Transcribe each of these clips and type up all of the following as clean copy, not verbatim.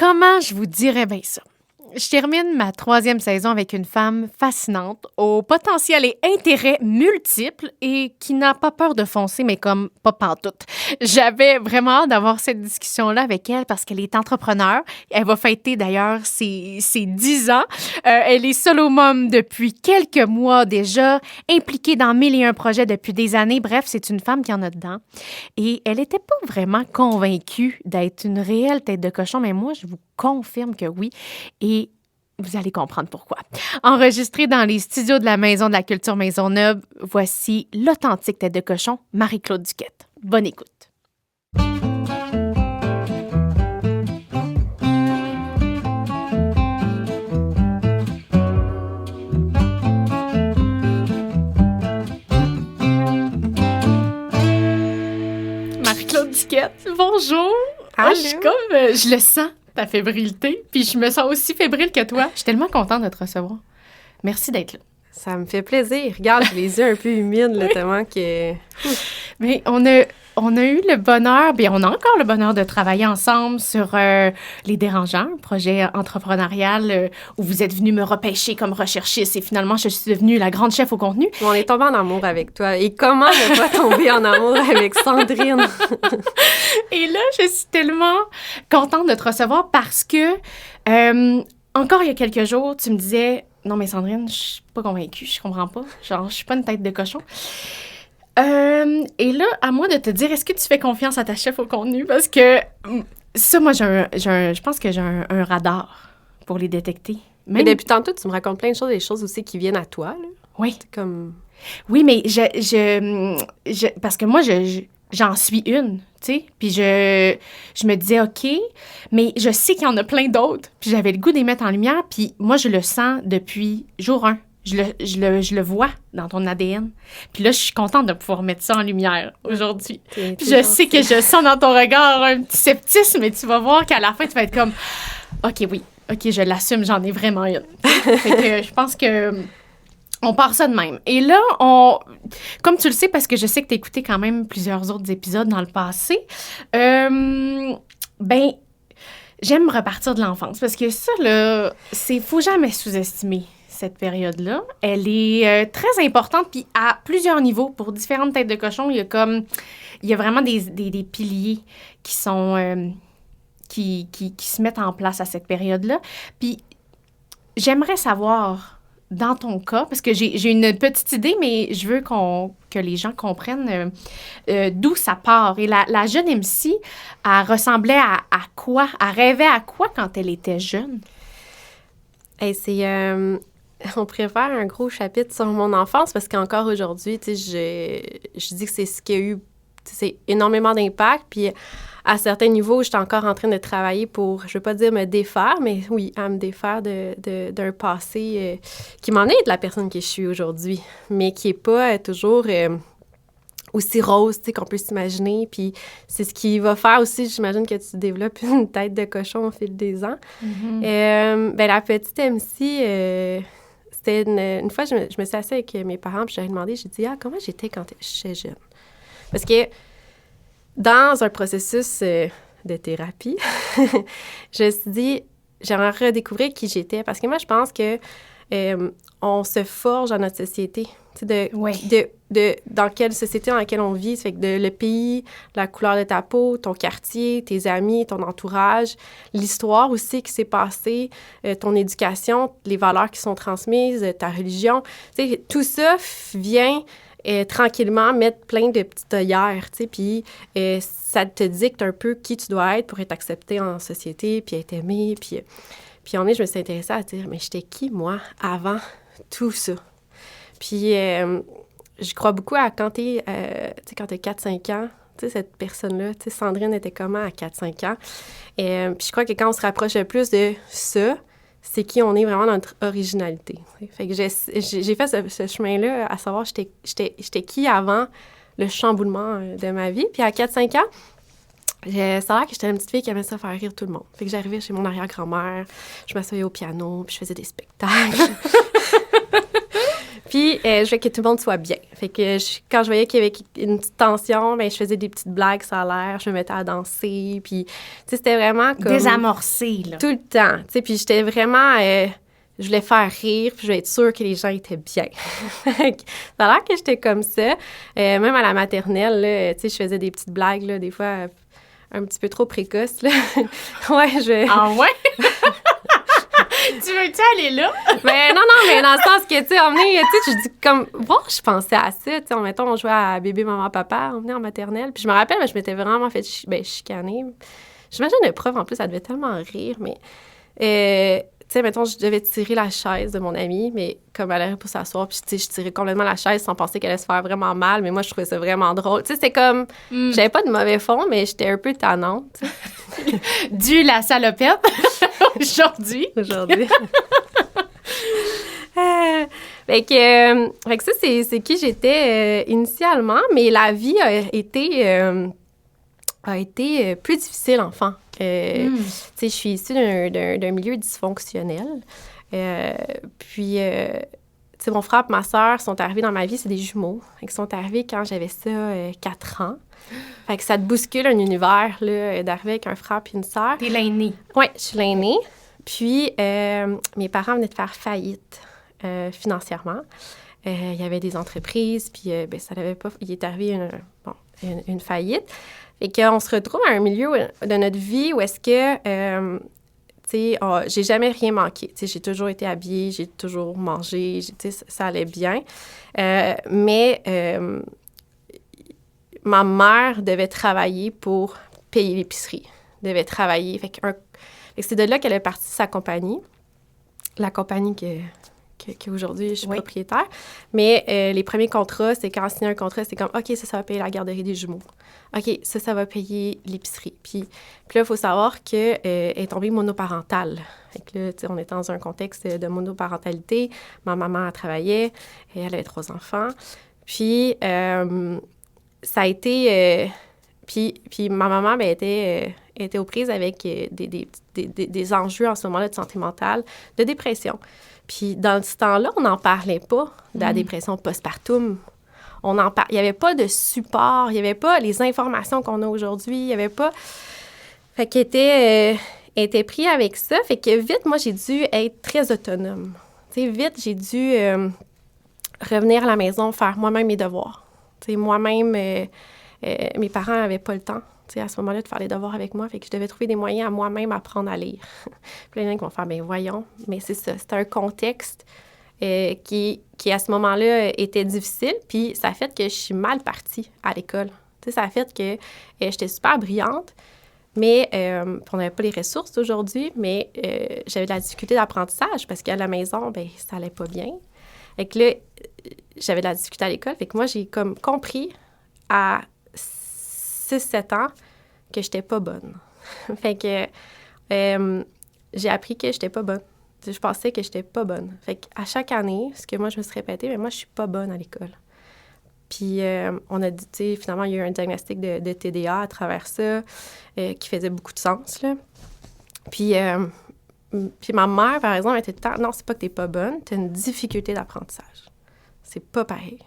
comment je vous dirais bien ça? Je termine ma 3e saison avec une femme fascinante, au potentiel et intérêts multiples et qui n'a pas peur de foncer, mais comme pas pantoute. J'avais vraiment hâte d'avoir cette discussion-là avec elle parce qu'elle est entrepreneur. Elle va fêter d'ailleurs ses 10 ans. Elle est solo mom depuis quelques mois déjà, impliquée dans 1001 projets depuis des années. Bref, c'est une femme qui en a dedans. Et elle n'était pas vraiment convaincue d'être une réelle tête de cochon, mais moi, je vous confirme que oui. Et vous allez comprendre pourquoi. Enregistrée dans les studios de la Maison de la Culture Maisonneuve, voici l'authentique tête de cochon, Marie-Claude Duquette. Bonne écoute. Marie-Claude Duquette, bonjour. Allô? Je suis comme, je le sens, ta fébrilité, puis je me sens aussi fébrile que toi. Je suis tellement contente de te recevoir. Merci d'être là. Ça me fait plaisir. Regarde, j'ai les yeux un peu humides, là, tellement que... Mais on a eu le bonheur, bien on a encore le bonheur de travailler ensemble sur Les Dérangeants, un projet entrepreneurial où vous êtes venu me repêcher comme recherchiste et finalement, je suis devenue la grande chef au contenu. On est tombé en amour avec toi. Et comment ne pas tomber en amour avec Sandrine? Et là, je suis tellement contente de te recevoir parce que, encore il y a quelques jours, tu me disais « Non, mais Sandrine, je suis pas convaincue, je comprends pas. Genre, je suis pas une tête de cochon. » Et là, à moi de te dire, est-ce que tu fais confiance à ta chef au contenu? Parce que ça, moi, je pense que j'ai un radar pour les détecter. Mais depuis tantôt, tu me racontes plein de choses, des choses aussi qui viennent à toi, là. Oui. C'est comme... Oui, mais parce que moi, j'en suis une, tu sais. Puis je me disais, OK, mais je sais qu'il y en a plein d'autres. Puis j'avais le goût de les mettre en lumière. Puis moi, je le sens depuis jour 1. Je le vois dans ton ADN. Puis là, je suis contente de pouvoir mettre ça en lumière aujourd'hui. Puis je sais que je sens dans ton regard un petit sceptisme, mais tu vas voir qu'à la fin, tu vas être comme, OK, oui, OK, je l'assume, j'en ai vraiment une. Fait que je pense que on part ça de même. Et là, comme tu le sais, parce que je sais que tu as écouté quand même plusieurs autres épisodes dans le passé, ben, j'aime repartir de l'enfance parce que ça, là, faut jamais sous-estimer cette période-là. Elle est très importante, puis à plusieurs niveaux, pour différentes têtes de cochon, il y a vraiment des piliers qui sont... qui se mettent en place à cette période-là. Puis j'aimerais savoir, dans ton cas, parce que j'ai une petite idée, mais je veux que les gens comprennent d'où ça part. Et la jeune MC, elle ressemblait à quoi? Elle rêvait à quoi quand elle était jeune? Hey, on préfère un gros chapitre sur mon enfance parce qu'encore aujourd'hui, tu sais, je dis que c'est ce qui a eu, c'est énormément d'impact. Puis à certains niveaux, j'étais encore en train de travailler pour, je veux pas dire me défaire, mais oui, à me défaire d'un passé qui m'en est de la personne que je suis aujourd'hui, mais qui est pas toujours aussi rose, tu sais, qu'on peut s'imaginer. Puis c'est ce qui va faire aussi, j'imagine, que tu développes une tête de cochon au fil des ans. Mm-hmm. Ben la petite MC... c'était une fois, je me suis assise avec mes parents, puis j'avais demandé, j'ai dit, comment j'étais quand j'étais jeune? Parce que dans un processus de thérapie, je me suis dit, j'aimerais redécouvrir qui j'étais. Parce que moi, je pense que on se forge dans notre société. Tu sais, dans quelle société dans laquelle on vit. Ça fait que le pays, la couleur de ta peau, ton quartier, tes amis, ton entourage, l'histoire aussi qui s'est passée, ton éducation, les valeurs qui sont transmises, ta religion. Tu sais, tout ça vient tranquillement mettre plein de petites œillères, tu sais, puis ça te dicte un peu qui tu dois être pour être accepté en société, puis être aimé, puis je me suis intéressée à dire, mais j'étais qui, moi, avant tout ça? Puis je crois beaucoup à quand tu sais, quand t'as 4-5 ans, tu sais, cette personne-là, tu sais, Sandrine était comment à 4-5 ans? Puis je crois que quand on se rapproche le plus de ça, c'est qui on est vraiment dans notre originalité. Fait que j'ai fait ce chemin-là à savoir j'étais qui avant le chamboulement de ma vie. Puis à 4-5 ans, ça a l'air que j'étais une petite fille qui aimait ça faire rire tout le monde. Fait que j'arrivais chez mon arrière-grand-mère, je m'asseyais au piano, puis je faisais des spectacles. Puis, je voulais que tout le monde soit bien. Fait que quand je voyais qu'il y avait une petite tension, je faisais des petites blagues sur l'air, je me mettais à danser. Puis, tu sais, c'était vraiment comme... Désamorcé, là. Tout le temps. Tu sais, puis j'étais vraiment... je voulais faire rire, puis je voulais être sûre que les gens étaient bien. Ça a l'air que j'étais comme ça. Même à la maternelle, là, tu sais, je faisais des petites blagues, là, des fois un petit peu trop précoces, là. Ouais, Ah ouais? Tu veux-tu aller là? Mais non, mais dans le sens que, tu sais, emmener, tu sais, je dis comme, bon, je pensais à ça, tu sais, mettons, on jouait à bébé, maman, papa, on venait en maternelle, puis je me rappelle, je m'étais vraiment fait chicaner. J'imagine le prof, en plus, ça devait tellement rire, mais, tu sais, mettons, je devais tirer la chaise de mon amie, mais comme elle allait pour s'asseoir, puis, tu sais, je tirais complètement la chaise sans penser qu'elle allait se faire vraiment mal, mais moi, je trouvais ça vraiment drôle. Tu sais, c'était comme, j'avais pas de mauvais fond, mais j'étais un peu tannante, tu sais. Dû la salopette aujourd'hui. Fait que ça, c'est qui j'étais initialement, mais la vie a été plus difficile, enfant. Tu sais, je suis issue d'un milieu dysfonctionnel. Puis, tu sais, mon frère et ma sœur sont arrivés dans ma vie, c'est des jumeaux. Ils sont arrivés quand j'avais 4 ans. Fait que ça te bouscule un univers, là, d'arriver avec un frère puis une sœur. T'es l'aînée. Oui, je suis l'aînée. Puis, mes parents venaient de faire faillite financièrement. Il y avait des entreprises, puis ça n'avait pas... Il est arrivé une faillite. Fait qu'on se retrouve à un milieu de notre vie où est-ce que... tu sais, j'ai jamais rien manqué. Tu sais, j'ai toujours été habillée, j'ai toujours mangé, tu sais, ça allait bien. Mais ma mère devait travailler pour payer l'épicerie. Devait travailler. Fait que c'est de là qu'elle est partie sa compagnie. La compagnie qu'aujourd'hui, je suis propriétaire. Mais les premiers contrats, c'est quand on signe un contrat, c'est comme, OK, ça va payer la garderie des jumeaux. OK, ça va payer l'épicerie. Puis là, il faut savoir qu'elle est tombée monoparentale. Fait que là, on est dans un contexte de monoparentalité. Ma maman, elle travaillait. Et elle avait 3 enfants. Puis, ça a été... puis ma maman, était aux prises avec des enjeux en ce moment-là de santé mentale, de dépression. Puis dans ce temps-là, on n'en parlait pas de la dépression postpartum. Il n'y avait pas de support, il n'y avait pas les informations qu'on a aujourd'hui, il n'y avait pas... Fait qu'elle était pris avec ça. Fait que vite, moi, j'ai dû être très autonome. Tu sais, vite, j'ai dû revenir à la maison, faire moi-même mes devoirs. Tu sais, moi-même, mes parents n'avaient pas le temps, tu sais, à ce moment-là, de faire les devoirs avec moi. Fait que je devais trouver des moyens à moi-même apprendre à lire. Puis là, il y en a qui vont faire, bien, voyons. Mais c'est ça, c'était un contexte qui, à ce moment-là, était difficile. Puis ça a fait que je suis mal partie à l'école. Tu sais, ça a fait que j'étais super brillante, mais on n'avait pas les ressources aujourd'hui, mais j'avais de la difficulté d'apprentissage parce qu'à la maison, bien, ça allait pas bien. Fait que là, j'avais de la difficulté à l'école. Fait que moi, j'ai comme compris à 6-7 ans que j'étais pas bonne. Fait que j'ai appris que j'étais pas bonne. Je pensais que j'étais pas bonne. Fait qu'à chaque année, ce que moi, je me suis répétée, mais moi, je suis pas bonne à l'école. Puis on a dit, tu sais, finalement, il y a eu un diagnostic de TDA à travers ça qui faisait beaucoup de sens, là. Puis ma mère, par exemple, elle était tout le temps, non, c'est pas que t'es pas bonne, t'as une difficulté d'apprentissage. C'est pas pareil.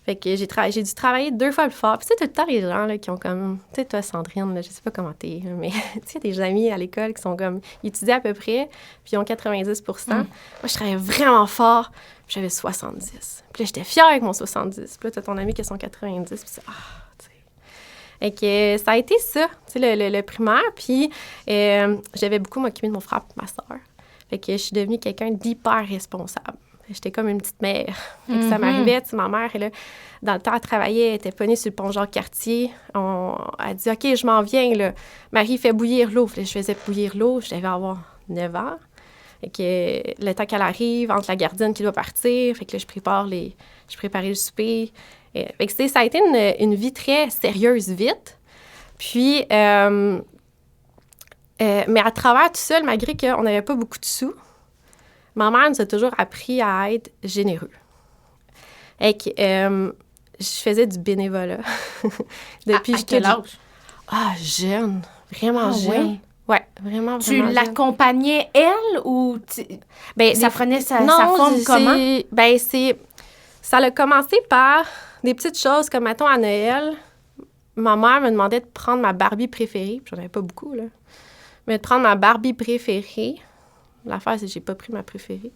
Fait que j'ai dû travailler 2 fois plus fort. Puis tu sais, tout le temps, les gens là, qui ont comme... Tu sais, toi, Sandrine, là, je sais pas comment t'es, mais tu sais, des amis à l'école qui sont comme... Ils étudient à peu près, puis ils ont 90 Moi, je travaillais vraiment fort, puis j'avais 70. Puis là, j'étais fière avec mon 70. Puis là, t'as ton ami qui a son 90, puis c'est... tu sais... Fait que ça a été ça, tu sais, le primaire. Puis j'avais beaucoup m'occuper de mon frère et ma soeur. Fait que je suis devenue quelqu'un d'hyper responsable. J'étais comme une petite mère. Fait que ça m'arrivait, tu sais, ma mère, elle, dans le temps, elle travaillait, elle était pognée sur le pont Jacques-Cartier. Elle dit, OK, je m'en viens, là. Marie fait bouillir l'eau. Je faisais bouillir l'eau, je devais avoir 9 ans. Fait que le temps qu'elle arrive, entre la gardienne qui doit partir, fait que là, je préparais le souper. Fait que ça a été une vie très sérieuse vite. Puis, mais à travers tout ça, malgré qu'on n'avait pas beaucoup de sous, ma mère nous a toujours appris à être généreux. Et que je faisais du bénévolat. Depuis à quel âge? Jeune. Vraiment jeune. Ouais, vraiment tu jeune. l'accompagnais, elle, ou ça prenait sa forme comment? Ben, c'est... ça a commencé par des petites choses comme, mettons, à Noël, ma mère me demandait de prendre ma Barbie préférée. J'en avais pas beaucoup, là. Mais de prendre ma Barbie préférée. L'affaire, c'est que j'ai pas pris ma préférée.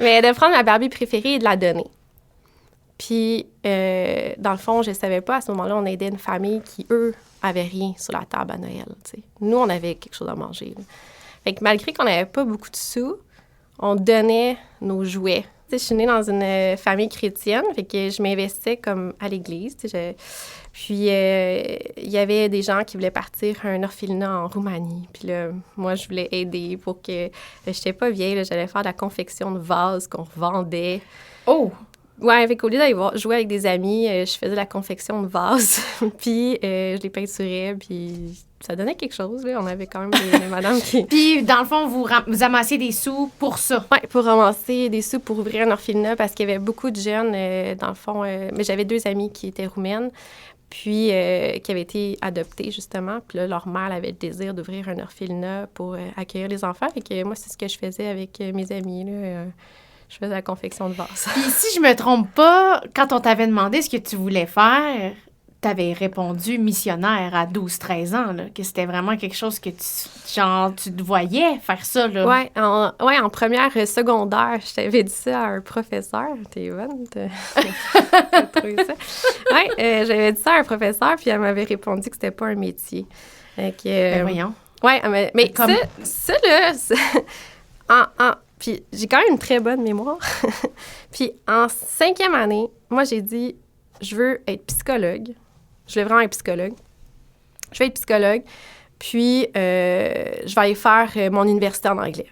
Mais de prendre ma Barbie préférée et de la donner. Puis, dans le fond, je savais pas, à ce moment-là, on aidait une famille qui, eux, avaient rien sur la table à Noël, t'sais. Nous, on avait quelque chose à manger, là. Fait que malgré qu'on n'avait pas beaucoup de sous, on donnait nos jouets. Je suis née dans une famille chrétienne, fait que je m'investissais comme à l'église. Puis, il y avait des gens qui voulaient partir à un orphelinat en Roumanie. Puis là, moi, je voulais aider pour que... Je n'étais pas vieille, là, j'allais faire de la confection de vases qu'on revendait. Oh! Ouais, fait qu'au lieu d'aller jouer avec des amis, je faisais de la confection de vases. Puis, je les peinturais, puis ça donnait quelque chose, là. On avait quand même des madames qui... Puis, dans le fond, vous amassiez des sous pour ça. Oui, pour ramasser des sous pour ouvrir un orphelinat, parce qu'il y avait beaucoup de jeunes, dans le fond. Mais j'avais 2 amies qui étaient roumaines, puis qui avaient été adoptées, justement. Puis là, leur mère avait le désir d'ouvrir un orphelinat pour accueillir les enfants. Fait que moi, c'est ce que je faisais avec mes amis, là. Je faisais la confection de vases. Puis si je me trompe pas, quand on t'avait demandé ce que tu voulais faire, t'avais répondu missionnaire à 12-13 ans, là, que c'était vraiment quelque chose que tu te voyais faire ça, là. Oui, en première secondaire, je t'avais dit ça à un professeur. T'es bonne, t'as trouvé ça? Oui, j'avais dit ça à un professeur, puis elle m'avait répondu que c'était pas un métier. Ben voyons. Oui, mais comme... ça là, puis j'ai quand même une très bonne mémoire. Puis en 5e année, moi, j'ai dit, je veux être psychologue. Je voulais vraiment être psychologue. Je vais être psychologue, puis je vais aller faire mon université en anglais.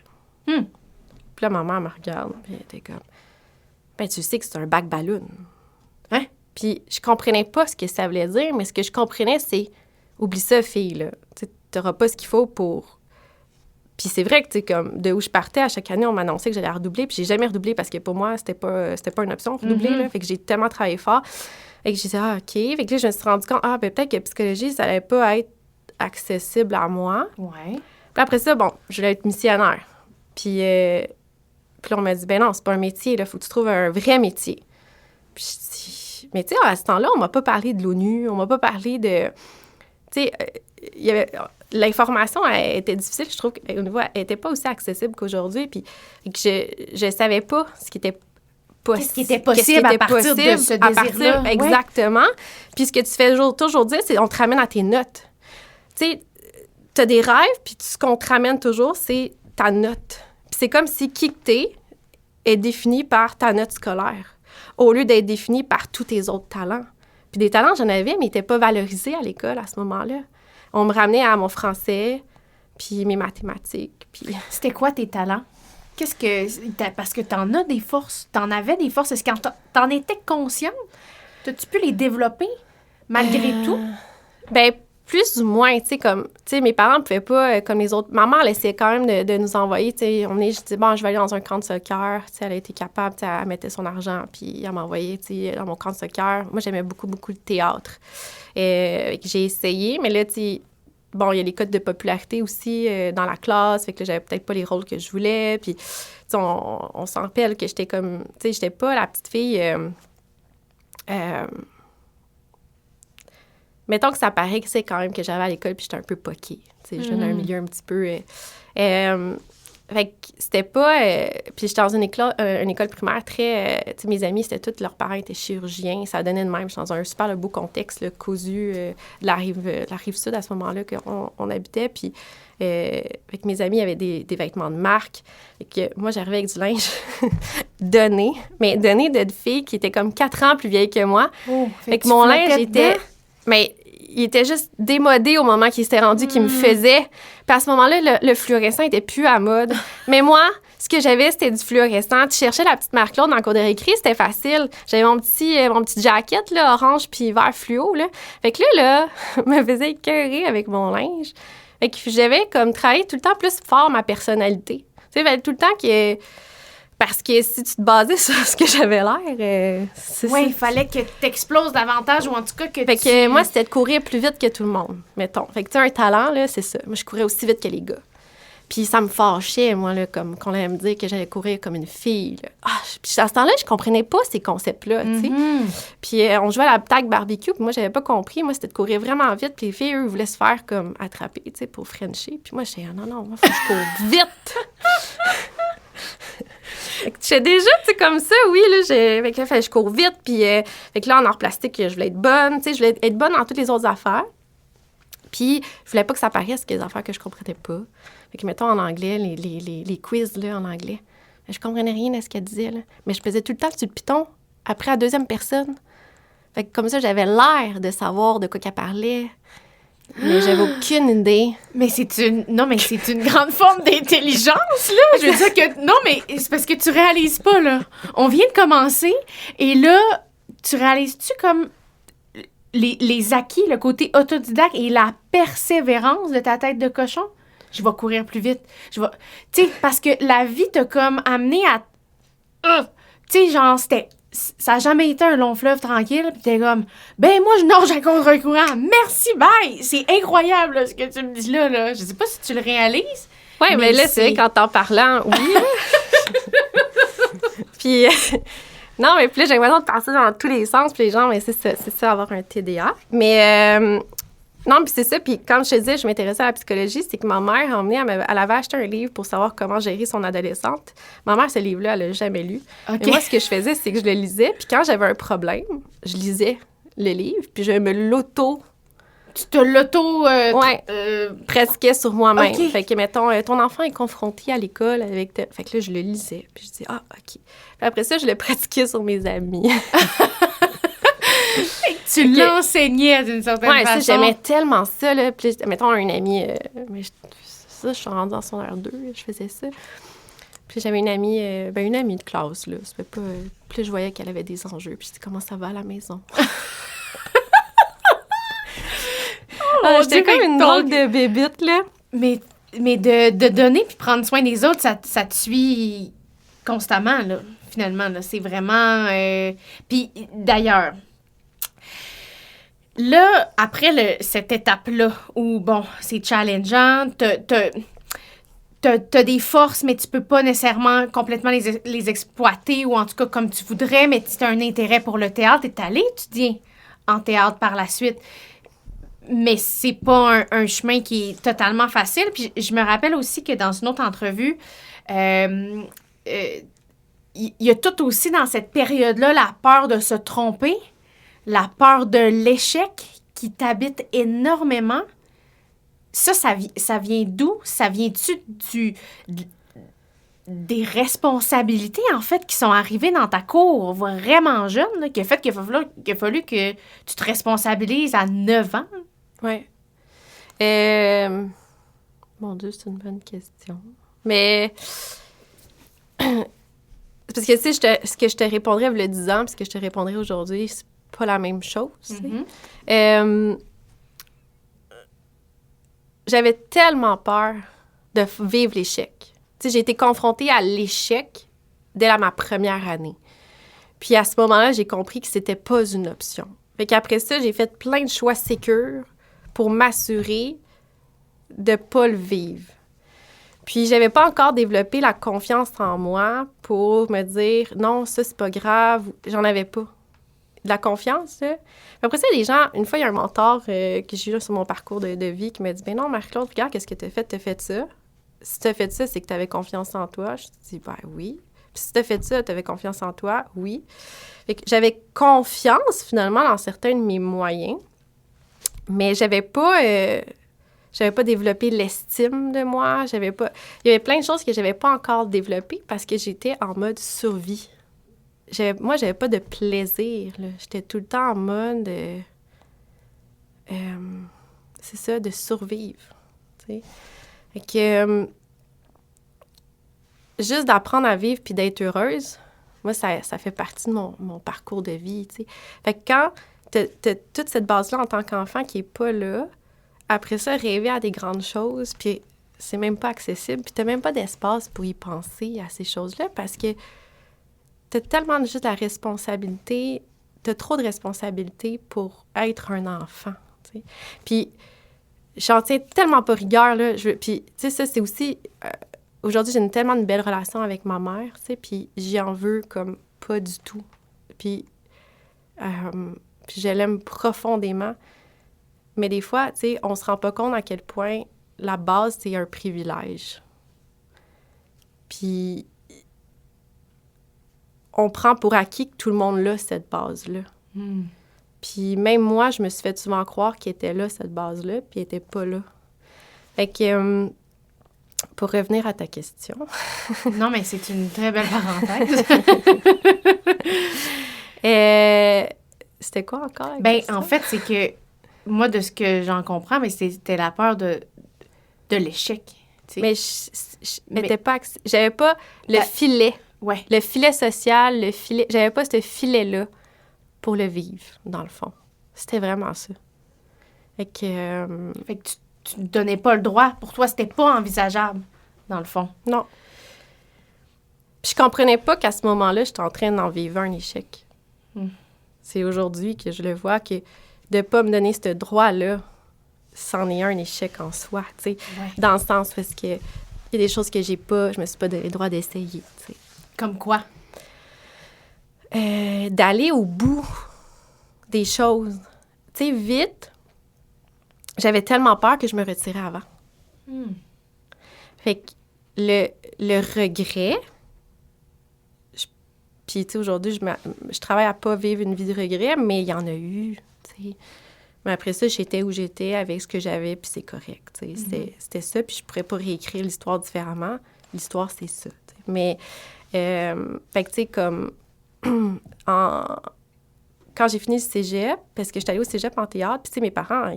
Puis là, ma mère me regarde, puis elle était comme, ben tu sais que c'est un bac ballon. Hein? Puis je comprenais pas ce que ça voulait dire, mais ce que je comprenais, c'est, oublie ça, fille, là. Tu n'auras pas ce qu'il faut pour... Puis c'est vrai que, tu sais, comme, de où je partais, à chaque année, on m'annonçait que j'allais redoubler. Puis j'ai jamais redoublé parce que pour moi, c'était pas une option, redoubler, là. Fait que j'ai tellement travaillé fort. Fait que j'ai dit, OK. Fait que là, je me suis rendu compte, ben peut-être que psychologie, ça allait pas être accessible à moi. Ouais. Puis après ça, bon, je voulais être missionnaire. Puis là, on m'a dit, ben non, c'est pas un métier, là. Faut que tu trouves un vrai métier. Puis je dis, mais tu sais, à ce temps-là, on m'a pas parlé de l'ONU, on m'a pas parlé de... Tu sais, il y avait... L'information elle était difficile, je trouve qu'au niveau, elle n'était pas aussi accessible qu'aujourd'hui, puis que je ne savais pas ce qui était possible. Qu'est-ce qui était possible à partir de ce désir-là. Exactement. Ouais. Puis ce que tu fais toujours dire, c'est on te ramène à tes notes. Tu sais, tu as des rêves, puis ce qu'on te ramène toujours, c'est ta note. Puis c'est comme si qui que t'es est défini par ta note scolaire, au lieu d'être défini par tous tes autres talents. Puis des talents, j'en avais, mais ils n'étaient pas valorisés à l'école à ce moment-là. On me ramenait à mon français, puis mes mathématiques. Puis... C'était quoi tes talents? Qu'est-ce que... Parce que t'en as des forces. T'en avais des forces. Est-ce que t'en étais consciente? T'as-tu pu les développer, malgré tout? Ben plus ou moins, tu sais, comme... Tu sais, mes parents ne pouvaient pas, comme les autres... Ma mère, elle essayait quand même de nous envoyer, tu sais, je dis, bon, je vais aller dans un camp de soccer. Tu sais, elle a été capable, tu sais, elle mettait son argent, puis elle m'envoyait, tu sais, dans mon camp de soccer. Moi, j'aimais beaucoup, beaucoup le théâtre. J'ai essayé, mais là, tu sais, bon, il y a les codes de popularité aussi dans la classe, fait que là, j'avais peut-être pas les rôles que je voulais, puis, tu sais, on s'en rappelle que j'étais comme... Tu sais, j'étais pas la petite fille... mettons que ça paraît que c'est quand même que j'avais à l'école puis j'étais un peu poquée. Tu sais, je venais d'un milieu un petit peu... fait que c'était pas... puis j'étais dans une école primaire très... tu sais, mes amis, c'était tous... Leurs parents étaient chirurgiens. Ça donnait de même. J'étais dans un super beau contexte, là, cousu de la rive sud à ce moment-là qu'on habitait. Puis fait que mes amis avaient des vêtements de marque. Et que moi, j'arrivais avec du linge donné. Mais donné de filles qui étaient comme 4 ans plus vieilles que moi. Oh, fait que mon linge était... Mais il était juste démodé au moment qu'il s'était rendu, qu'il me faisait. Puis à ce moment-là, le fluorescent était plus à mode. Mais moi, ce que j'avais, c'était du fluorescent. Tu cherchais la petite Marc-Claude dans le cours de récré, c'était facile. J'avais mon petit jacket, là, orange puis vert fluo, là. Fait que là, me faisait écœurer avec mon linge. Fait que j'avais comme travaillé tout le temps plus fort ma personnalité. Tu sais, tout le temps que... Parce que si tu te basais sur ce que j'avais l'air, oui, il fallait que tu exploses davantage ou en tout cas que fait que moi, c'était de courir plus vite que tout le monde, mettons. Fait que tu as un talent, là, c'est ça. Moi, je courais aussi vite que les gars. Puis ça me fâchait, moi, là, comme qu'on allait me dire que j'allais courir comme une fille. Là. Puis à ce temps-là, je comprenais pas ces concepts-là, tu sais. Puis on jouait à la tag barbecue, puis moi, j'avais pas compris. Moi, c'était de courir vraiment vite, puis les filles, eux, voulaient se faire comme attraper, tu sais, pour frencher. Puis moi, j'étais non, moi, faut que je cours vite! J'étais déjà, tu sais, comme ça, oui, là, fait que là, je cours vite, puis fait que là, en art plastique, je voulais être bonne, tu sais, je voulais être bonne dans toutes les autres affaires. Puis je voulais pas que ça paraisse que des affaires que je comprenais pas. Fait que, mettons, en anglais, les quiz, là, en anglais, je comprenais rien de ce qu'elle disait, là. Mais je faisais tout le temps sur le piton, après à deuxième personne. Fait que comme ça, j'avais l'air de savoir de quoi qu'elle parlait. Mais j'avais aucune idée. Mais c'est une grande forme d'intelligence, là. Je veux dire que... Non, mais c'est parce que tu réalises pas, là. On vient de commencer, et là, tu réalises-tu comme les acquis, le côté autodidacte et la persévérance de ta tête de cochon? Je vais courir plus vite. Tu sais, parce que la vie t'a comme amené à... Tu sais, genre, ça n'a jamais été un long fleuve tranquille. Puis t'es comme, ben moi, je nage à contre-courant. Merci, bye! C'est incroyable, là, ce que tu me dis là. Je sais pas si tu le réalises. Oui, mais là, c'est quand t'en parlant, oui. Puis, non, mais puis là, j'ai l'impression de passer dans tous les sens. Puis les gens, mais c'est ça, avoir un TDA. Mais, non, puis c'est ça. Puis quand je te disais, je m'intéressais à la psychologie, c'est que ma mère a emmené, elle avait acheté un livre pour savoir comment gérer son adolescente. Ma mère, ce livre-là, elle l'a jamais lu. Okay. Mais moi, ce que je faisais, c'est que je le lisais. Puis quand j'avais un problème, je lisais le livre, puis je me l'auto... Tu te l'auto... presque sur moi-même. Okay. Fait que, mettons, ton enfant est confronté à l'école avec... Fait que là, je le lisais. Puis je dis, OK. Puis après ça, je le pratiquais sur mes amis. Tu l'enseignais d'une certaine façon. Oui, j'aimais tellement ça, là. Puis, mettons, un ami... je suis rendue en secondaire 2, je faisais ça. Puis j'avais une amie de classe, là. Ça fait pas... Puis je voyais qu'elle avait des enjeux. Puis je dis, comment ça va à la maison? J'étais comme une drôle de bébite, là. Mais de donner puis prendre soin des autres, ça te suit constamment, là, finalement. Là. C'est vraiment... Puis, d'ailleurs, là, après cette étape-là, où, bon, c'est challengeant, t'as des forces, mais tu peux pas nécessairement complètement les exploiter, ou en tout cas comme tu voudrais, mais tu as un intérêt pour le théâtre, t'es allé étudier en théâtre par la suite. Mais c'est pas un chemin qui est totalement facile. Puis je me rappelle aussi que dans une autre entrevue, il y a tout aussi dans cette période-là la peur de se tromper, la peur de l'échec qui t'habite énormément. Ça vient d'où? Ça vient-tu des responsabilités, en fait, qui sont arrivées dans ta cour vraiment jeune, là, qui a fait qu'il a fallu que tu te responsabilises à 9 ans? Oui. Mon Dieu, c'est une bonne question. Mais... parce que, tu sais, ce que je te répondrais il y a 10 ans puis ce que je te répondrais aujourd'hui, c'est pas la même chose. Mm-hmm. J'avais tellement peur de vivre l'échec. Tu sais, j'ai été confrontée à l'échec dès ma première année. Puis à ce moment-là, j'ai compris que c'était pas une option. Fait qu'après ça, j'ai fait plein de choix sécures pour m'assurer de pas le vivre. Puis j'avais pas encore développé la confiance en moi pour me dire « Non, ça, c'est pas grave. » J'en avais pas. De la confiance, là. Après ça, les gens... Une fois, il y a un mentor que j'ai eu sur mon parcours de vie qui m'a dit « Ben non, Marie-Claude, regarde, qu'est-ce que t'as fait? T'as fait ça. Si t'as fait ça, c'est que t'avais confiance en toi. » Je dis « Ben oui. » Puis si t'as fait ça, t'avais confiance en toi. Oui. Fait que j'avais confiance, finalement, dans certains de mes moyens. Mais j'avais pas développé l'estime de moi. Il y avait plein de choses que j'avais pas encore développées parce que j'étais en mode survie. Moi, j'avais pas de plaisir, là. J'étais tout le temps en mode... c'est ça, de survivre, tu sais. Fait que... juste d'apprendre à vivre puis d'être heureuse, moi, ça fait partie de mon parcours de vie, tu sais. Fait que quand t'as toute cette base-là en tant qu'enfant qui est pas là, après ça, rêver à des grandes choses, puis c'est même pas accessible, puis t'as même pas d'espace pour y penser à ces choses-là, parce que t'as tellement juste la responsabilité, t'as trop de responsabilité pour être un enfant, tu sais. Puis j'en tiens tellement pas rigueur, là. Puis, tu sais, ça, c'est aussi... aujourd'hui, j'ai tellement une belle relation avec ma mère, tu sais, puis j'y en veux comme pas du tout. Puis je l'aime profondément. Mais des fois, tu sais, on se rend pas compte à quel point la base, c'est un privilège. Puis on prend pour acquis que tout le monde a cette base-là. Puis même moi, je me suis fait souvent croire qu'elle était là, cette base-là, puis elle était pas là. Fait que, pour revenir à ta question... Non, mais c'est une très belle parenthèse. C'était quoi encore? Ben, en fait, c'est que moi, de ce que j'en comprends, mais c'était la peur de l'échec. T'sais. Mais j'avais pas le filet. Ouais. Le filet social, le filet... J'avais pas ce filet-là pour le vivre, dans le fond. C'était vraiment ça. Fait que tu ne donnais pas le droit. Pour toi, c'était pas envisageable, dans le fond. Non. Puis je comprenais pas qu'à ce moment-là, j'étais en train d'en vivre un échec. C'est aujourd'hui que je le vois, que de pas me donner ce droit-là, c'en est un échec en soi, tu sais. Ouais. Dans le sens parce que il y a des choses que j'ai pas, je me suis pas donné le droit d'essayer, tu sais. Comme quoi? D'aller au bout des choses. Tu sais, vite, j'avais tellement peur que je me retirais avant. Fait que le regret... Puis, tu sais, aujourd'hui, je travaille à pas vivre une vie de regret, mais il y en a eu, tu sais. Mais après ça, j'étais où j'étais avec ce que j'avais, puis c'est correct, tu sais. C'était ça, puis je pourrais pas réécrire l'histoire différemment. L'histoire, c'est ça, t'sais. Mais, fait que, tu sais, comme... Quand j'ai fini le cégep, parce que j'étais allée au cégep en théâtre, puis, tu sais, mes parents,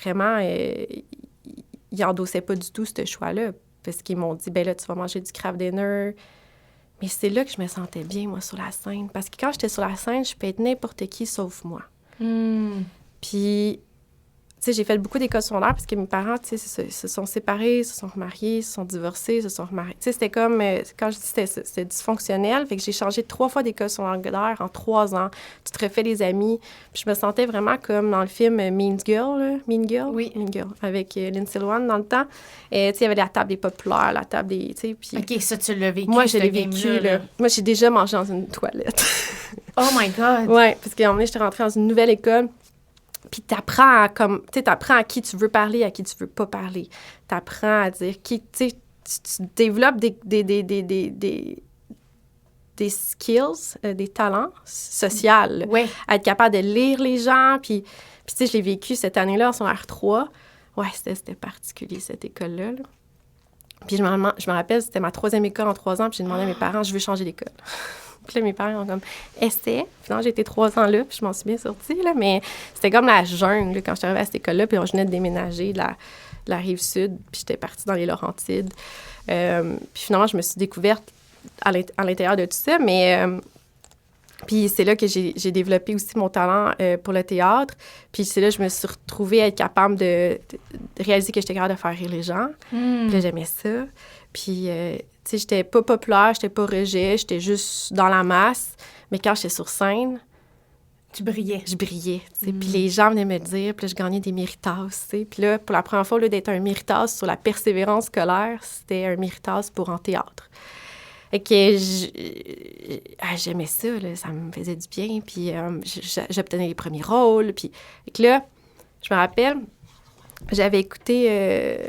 vraiment, ils endossaient pas du tout ce choix-là, parce qu'ils m'ont dit, ben là, tu vas manger du craft dinner. Mais c'est là que je me sentais bien, moi, sur la scène. Parce que quand j'étais sur la scène, je peux être n'importe qui sauf moi. Puis, tu sais, j'ai fait beaucoup d'écoles secondaires parce que mes parents, tu sais, se sont séparés, se sont remariés, se sont divorcés, se sont remariés. Tu sais, c'était comme, quand je dis c'était dysfonctionnel, fait que j'ai changé 3 fois d'école secondaire en 3 ans. Tu te refais les amis. Puis je me sentais vraiment comme dans le film Mean Girl, là. Mean Girl? Oui. Mean Girl, avec Lindsay Lohan dans le temps. Et tu sais, il y avait la table des populaires, la table des, tu sais, puis... OK, ça, tu l'as vécu, moi, je l'ai vécu, là. Moi, j'ai déjà mangé dans une toilette. Oh my God! Ouais, parce qu'à un moment donné, j'étais rentrée dans une nouvelle école. Puis t'apprends à qui tu veux parler, à qui tu veux pas parler. T'apprends à dire qui, tu sais, tu développes des skills, des talents sociaux. Ouais. À être capable de lire les gens. Puis tu sais, je l'ai vécu cette année-là en secondaire 3. Ouais, c'était particulier, cette école-là, là. Puis je me rappelle, c'était ma 3e école en 3 ans, puis j'ai demandé à mes parents, je veux changer d'école. Puis là, mes parents ont comme essai. Finalement, j'ai été 3 ans là, puis je m'en suis bien sortie, là. Mais c'était comme la jungle, là, quand je suis arrivée à cette école-là. Puis je venais de déménager de la Rive-Sud, puis j'étais partie dans les Laurentides. Puis finalement, je me suis découverte à l'intérieur de tout ça. Mais puis c'est là que j'ai développé aussi mon talent pour le théâtre. Puis c'est là que je me suis retrouvée à être capable de réaliser que j'étais capable de faire rire les gens. Puis là, j'aimais ça. Puis... tu sais, j'étais pas populaire, j'étais pas rejet, j'étais juste dans la masse. Mais quand j'étais sur scène... Tu brillais. Je brillais, tu sais. Puis les gens venaient me dire, puis là, je gagnais des méritas, tu sais. Puis là, pour la première fois, au lieu d'être un méritas sur la persévérance scolaire, c'était un méritas pour en théâtre. Fait que j'aimais ça, là, ça me faisait du bien. Puis j'obtenais les premiers rôles. Puis fait que là, je me rappelle, j'avais écouté...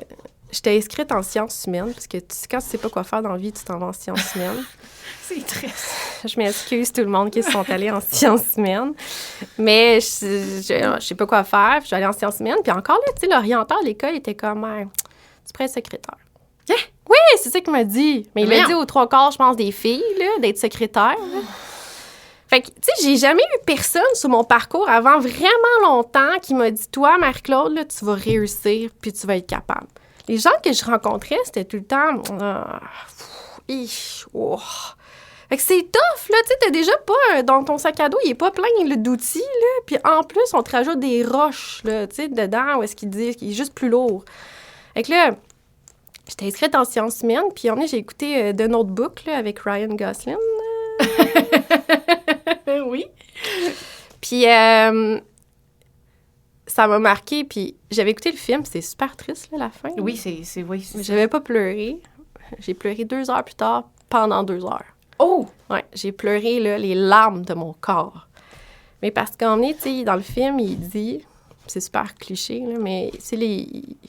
j'étais inscrite en sciences humaines, parce que quand tu sais pas quoi faire dans la vie, tu t'en vas en sciences humaines. C'est triste. Je m'excuse tout le monde qui sont allés en sciences humaines. Mais je sais pas quoi faire, puis je suis allée en sciences humaines. Puis encore là, tu sais, l'orienteur de l'école était comme, tu pourrais être secrétaire. Yeah. Oui, c'est ça qu'il m'a dit. Mais il m'a dit aux 3/4, je pense, des filles, là, d'être secrétaire. Là. Fait que, tu sais, j'ai jamais eu personne sur mon parcours avant vraiment longtemps qui m'a dit, toi, Marie-Claude, là, tu vas réussir, puis tu vas être capable. Les gens que je rencontrais, c'était tout le temps... Fait que c'est tough, là, tu sais, t'as déjà pas... dans ton sac à dos, il est pas plein là, d'outils, là, puis en plus, on te rajoute des roches, là, tu sais, dedans, où est-ce qu'il dit qu'il est juste plus lourd. Fait que là, j'étais inscrite en sciences humaines, puis j'ai écouté The Notebook, là, avec Ryan Gosling. Oui. Puis... ça m'a marqué. Puis j'avais écouté le film, c'est super triste, là, la fin. Oui, oui. Mais j'avais pas pleuré. J'ai pleuré 2 heures plus tard, pendant 2 heures. Oh! Ouais, j'ai pleuré, là, les larmes de mon corps. Mais parce qu'en est, tu sais, dans le film, il dit... C'est super cliché, là, mais tu sais,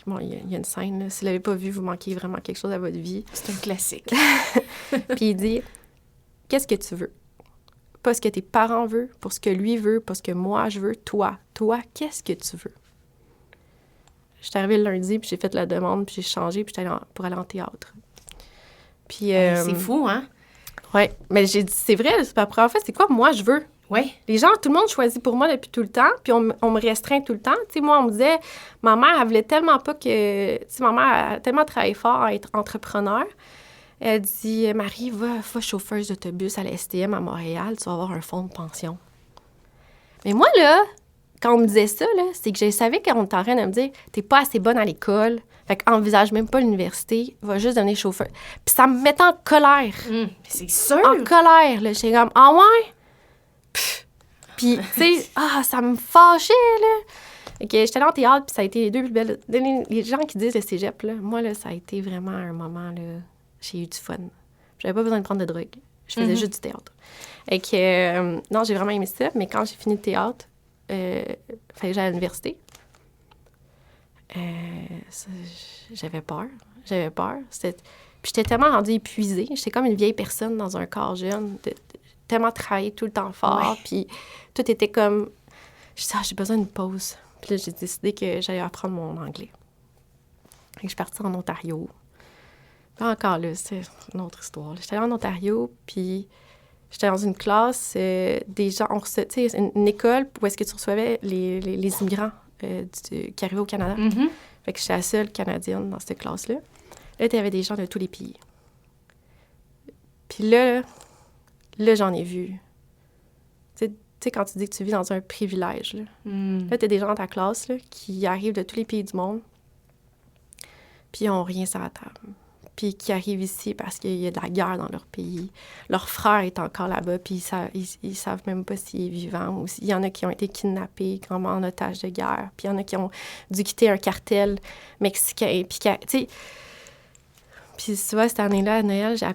bon, il y a une scène, là, si vous l'avez pas vu, vous manquez vraiment quelque chose à votre vie. C'est un classique. Puis il dit, qu'est-ce que tu veux? Pas ce que tes parents veulent, pour ce que lui veut, pas ce que moi je veux, toi. Toi, qu'est-ce que tu veux? J'étais arrivée le lundi, puis j'ai fait la demande, puis j'ai changé, puis j'étais allée pour aller en théâtre. Puis... c'est fou, hein? Ouais, mais j'ai dit, c'est vrai, c'est pas la première fois, c'est quoi moi je veux? Oui. Les gens, tout le monde choisit pour moi depuis tout le temps, puis on me restreint tout le temps. Tu sais, moi, on me disait, ma mère, elle voulait tellement pas que... Tu sais, ma mère a tellement travaillé fort à être entrepreneur. Elle dit, Marie, va chauffeuse d'autobus à la STM à Montréal, tu vas avoir un fonds de pension. Mais moi, là, quand on me disait ça, là, c'est que je savais qu'on était en train de me dire, t'es pas assez bonne à l'école, fait qu'envisage même pas l'université, va juste devenir chauffeur. Puis ça me mettait en colère. C'est sûr! En colère, là. J'étais comme, ah ouais? Puis, tu sais, ça me fâchait, là. OK, j'étais allée en théâtre, puis ça a été les 2 plus belles... Les gens qui disent le cégep, là, moi, là, ça a été vraiment un moment, là, j'ai eu du fun. J'avais pas besoin de prendre de drogue. Je faisais juste du théâtre. Et que, non, j'ai vraiment aimé ça, mais quand j'ai fini le théâtre, fallait que j'aille à l'université. J'avais peur. Puis j'étais tellement rendue épuisée. J'étais comme une vieille personne dans un corps jeune, tellement travaillé tout le temps fort, puis tout était comme... Je dis, j'ai besoin d'une pause. Puis là, j'ai décidé que j'allais apprendre mon anglais. Et je suis partie en Ontario. Puis encore là, c'est une autre histoire. J'étais allée en Ontario, puis j'étais dans une classe, des gens... Tu sais, une école où est-ce que tu recevais les immigrants qui arrivaient au Canada. Mm-hmm. Fait que j'étais la seule Canadienne dans cette classe-là. Là, il y avait des gens de tous les pays. Puis là, j'en ai vu. Tu sais, quand tu dis que tu vis dans un privilège, là, là t'as des gens dans ta classe là, qui arrivent de tous les pays du monde, puis ils n'ont rien sur la table. Puis qui arrivent ici parce qu'il y a de la guerre dans leur pays. Leur frère est encore là-bas, puis ils savent même pas s'il est vivant. Il y en a qui ont été kidnappés comme en otage de guerre, puis il y en a qui ont dû quitter un cartel mexicain. Puis, tu sais... Puis, tu vois, cette année-là, à Noël, j'ai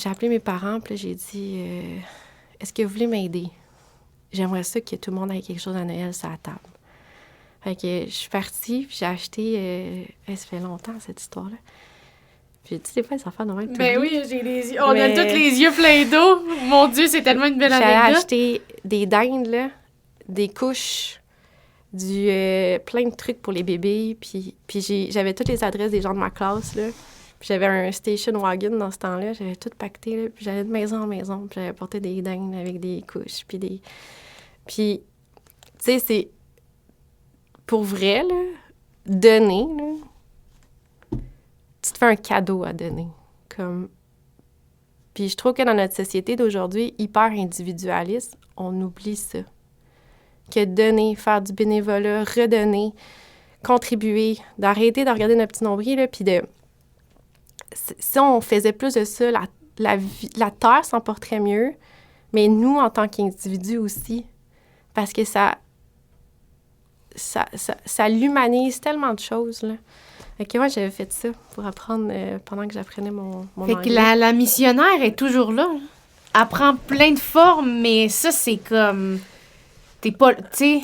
appelé mes parents, puis là, j'ai dit, est-ce que vous voulez m'aider? J'aimerais ça que tout le monde ait quelque chose à Noël sur la table. Fait que je suis partie, puis j'ai acheté... ça fait longtemps, cette histoire-là. Puis, tu sais, pas les enfants de Noël. Ben oui, j'ai les yeux... On a tous les yeux pleins d'eau. Mon Dieu, c'est tellement une belle anecdote. J'ai acheté des dindes, là, des couches, plein de trucs pour les bébés, puis j'avais toutes les adresses des gens de ma classe, là. Puis j'avais un station wagon dans ce temps-là. J'avais tout pacté, là. Puis j'allais de maison en maison. Puis j'avais porté des dindes avec des couches. Puis, tu sais, c'est... Pour vrai, là, donner, là, tu te fais un cadeau à donner. Comme... Puis je trouve que dans notre société d'aujourd'hui, hyper individualiste, on oublie ça. Que donner, faire du bénévolat, redonner, contribuer, d'arrêter de regarder notre petit nombril, là, puis de... Si on faisait plus de ça, la Terre s'en porterait mieux, mais nous, en tant qu'individus aussi, parce que ça l'humanise tellement de choses, là. Fait que moi, j'avais fait ça pour apprendre pendant que j'apprenais mon fait anglais. Que la missionnaire est toujours là. Elle prend plein de formes, mais ça, c'est comme... T'es pas... Tu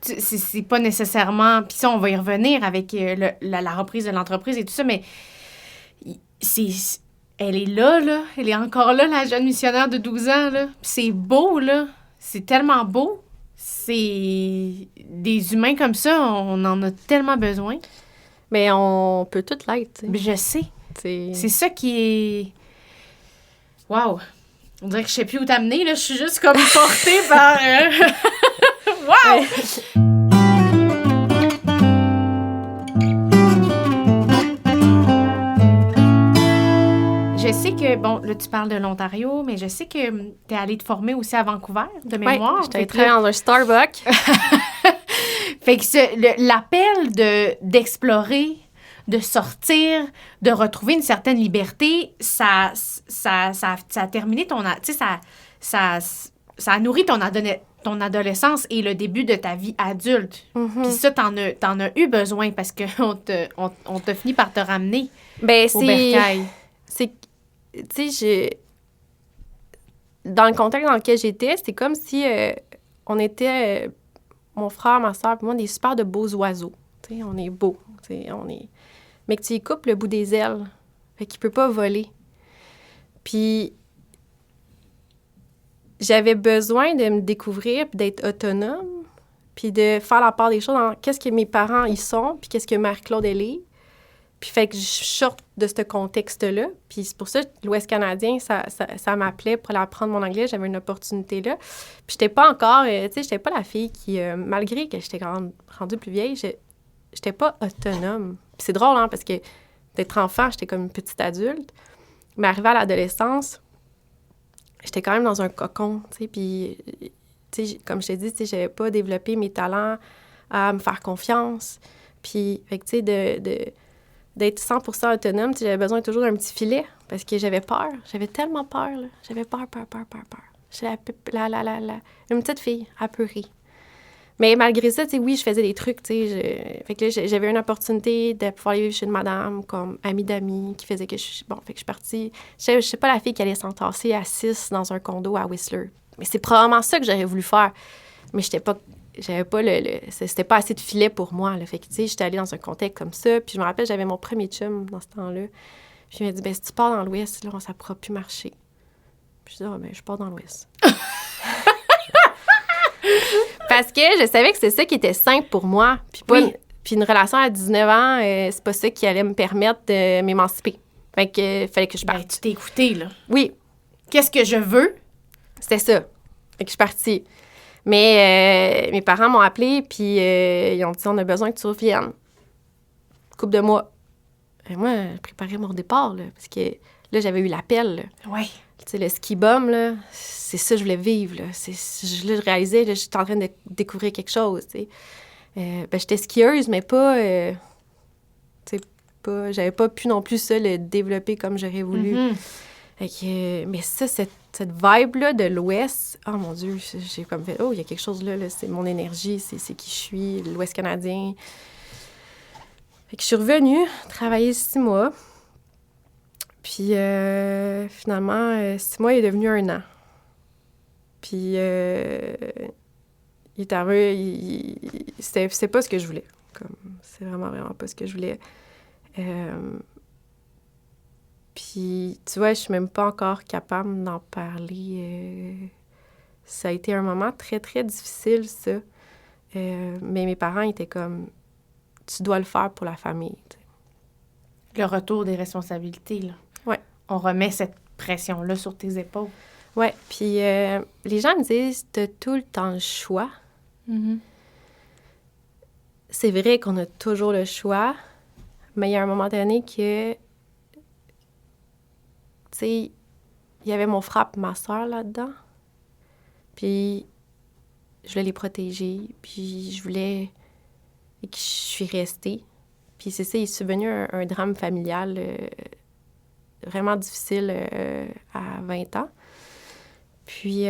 sais... C'est pas nécessairement... Puis ça, on va y revenir avec la reprise de l'entreprise et tout ça, mais... Elle est là. Elle est encore là, la jeune missionnaire de 12 ans, là. C'est beau, là. C'est tellement beau. C'est... Des humains comme ça, on en a tellement besoin. Mais on peut tout l'être, tu sais. Je sais. C'est ça qui est... Wow! On dirait que je sais plus où t'amener, là. Je suis juste comme portée par... Wow! Je sais que, bon, là, tu parles de l'Ontario, mais je sais que tu es allée te former aussi à Vancouver, de mémoire. Oui, j'étais travaillée dans un Starbucks. Fait que l'appel d'explorer, de sortir, de retrouver une certaine liberté, ça a terminé ton... Tu sais, ça a nourri ton ton adolescence et le début de ta vie adulte. Mhm. Puis ça, t'en as eu besoin parce qu'on on t'a fini par te ramener Ben, au bercail. tu sais, dans le contexte dans lequel j'étais, c'était comme si on était, mon frère, ma soeur, puis moi, des super de beaux oiseaux. Tu sais, on est beaux. Tu sais, mais que tu y coupes le bout des ailes. Fait qu'il peut pas voler. Puis, j'avais besoin de me découvrir, puis d'être autonome, puis de faire la part des choses dans qu'est-ce que mes parents y sont, puis qu'est-ce que Marie-Claude, elle est. Puis fait que je sorte de ce contexte-là. Puis c'est pour ça que l'Ouest canadien, ça m'appelait pour apprendre mon anglais. J'avais une opportunité là. Puis j'étais pas encore... tu sais, j'étais pas la fille qui... malgré que j'étais rendue plus vieille, j'étais pas autonome. Puis c'est drôle, hein, parce que d'être enfant, j'étais comme une petite adulte. Mais arrivée à l'adolescence, j'étais quand même dans un cocon, tu sais. Puis, tu sais, comme je t'ai dit, tu sais, j'avais pas développé mes talents à me faire confiance. Puis, fait que, tu sais, d'être 100% autonome, j'avais besoin toujours d'un petit filet parce que j'avais peur. J'avais tellement peur, là. J'avais peur. J'étais une petite fille apeurée. Mais malgré ça, tu sais, oui, je faisais des trucs, tu sais. Fait que là, j'avais une opportunité de pouvoir aller vivre chez une madame comme amie d'amis qui faisait que bon, fait que je suis partie. Je sais pas la fille qui allait s'entasser à 6 dans un condo à Whistler. Mais c'est probablement ça que j'aurais voulu faire. Mais j'avais pas c'était pas assez de filet pour moi, là. Fait que, tu sais, j'étais allée dans un contexte comme ça. Puis je me rappelle, j'avais mon premier chum dans ce temps-là. Puis il m'a dit, ben si tu pars dans l'Ouest, là, ça pourra plus marcher. Puis je dis, ben je pars dans l'Ouest. Parce que je savais que c'était ça qui était simple pour moi. Puis puis une relation à 19 ans, c'est pas ça qui allait me permettre de m'émanciper. Fait que fallait que je parte. Ben, tu t'es écouté, là. Oui. Qu'est-ce que je veux? C'était ça. Fait que je suis partie. Mais mes parents m'ont appelée, puis ils ont dit, on a besoin que tu reviennes. Couple de mois. Et moi, je préparais mon départ, là, parce que là, j'avais eu l'appel. Oui. Tu sais, le ski bum, là, c'est ça que je voulais vivre, là. Là, je réalisais, là, j'étais en train de découvrir quelque chose, tu sais. Ben, j'étais skieuse, mais pas... tu sais, j'avais pas pu non plus ça le développer comme j'aurais voulu. Mm-hmm. Fait que, mais ça, cette vibe-là de l'Ouest, oh mon Dieu, j'ai comme fait, oh, il y a quelque chose là, c'est mon énergie, c'est qui je suis, l'Ouest canadien. Fait que je suis revenue travailler 6 mois. Puis finalement, 6 mois est devenu 1 an. Puis il est arrivé, c'est pas ce que je voulais. C'est vraiment, vraiment pas ce que je voulais. Puis, tu vois, je suis même pas encore capable d'en parler. Ça a été un moment très, très difficile, ça. Mais mes parents étaient comme, tu dois le faire pour la famille. T'sais. Le retour des responsabilités, là. Oui. On remet cette pression-là sur tes épaules. Oui. Puis, les gens me disent, t'as tout le temps le choix. Mm-hmm. C'est vrai qu'on a toujours le choix, mais il y a un moment donné que... Tu sais, il y avait mon frère et ma soeur là-dedans. Puis, je voulais les protéger. Puis, je voulais... Et que je suis restée. Puis, c'est ça, il est survenu un drame familial vraiment difficile à 20 ans. Puis,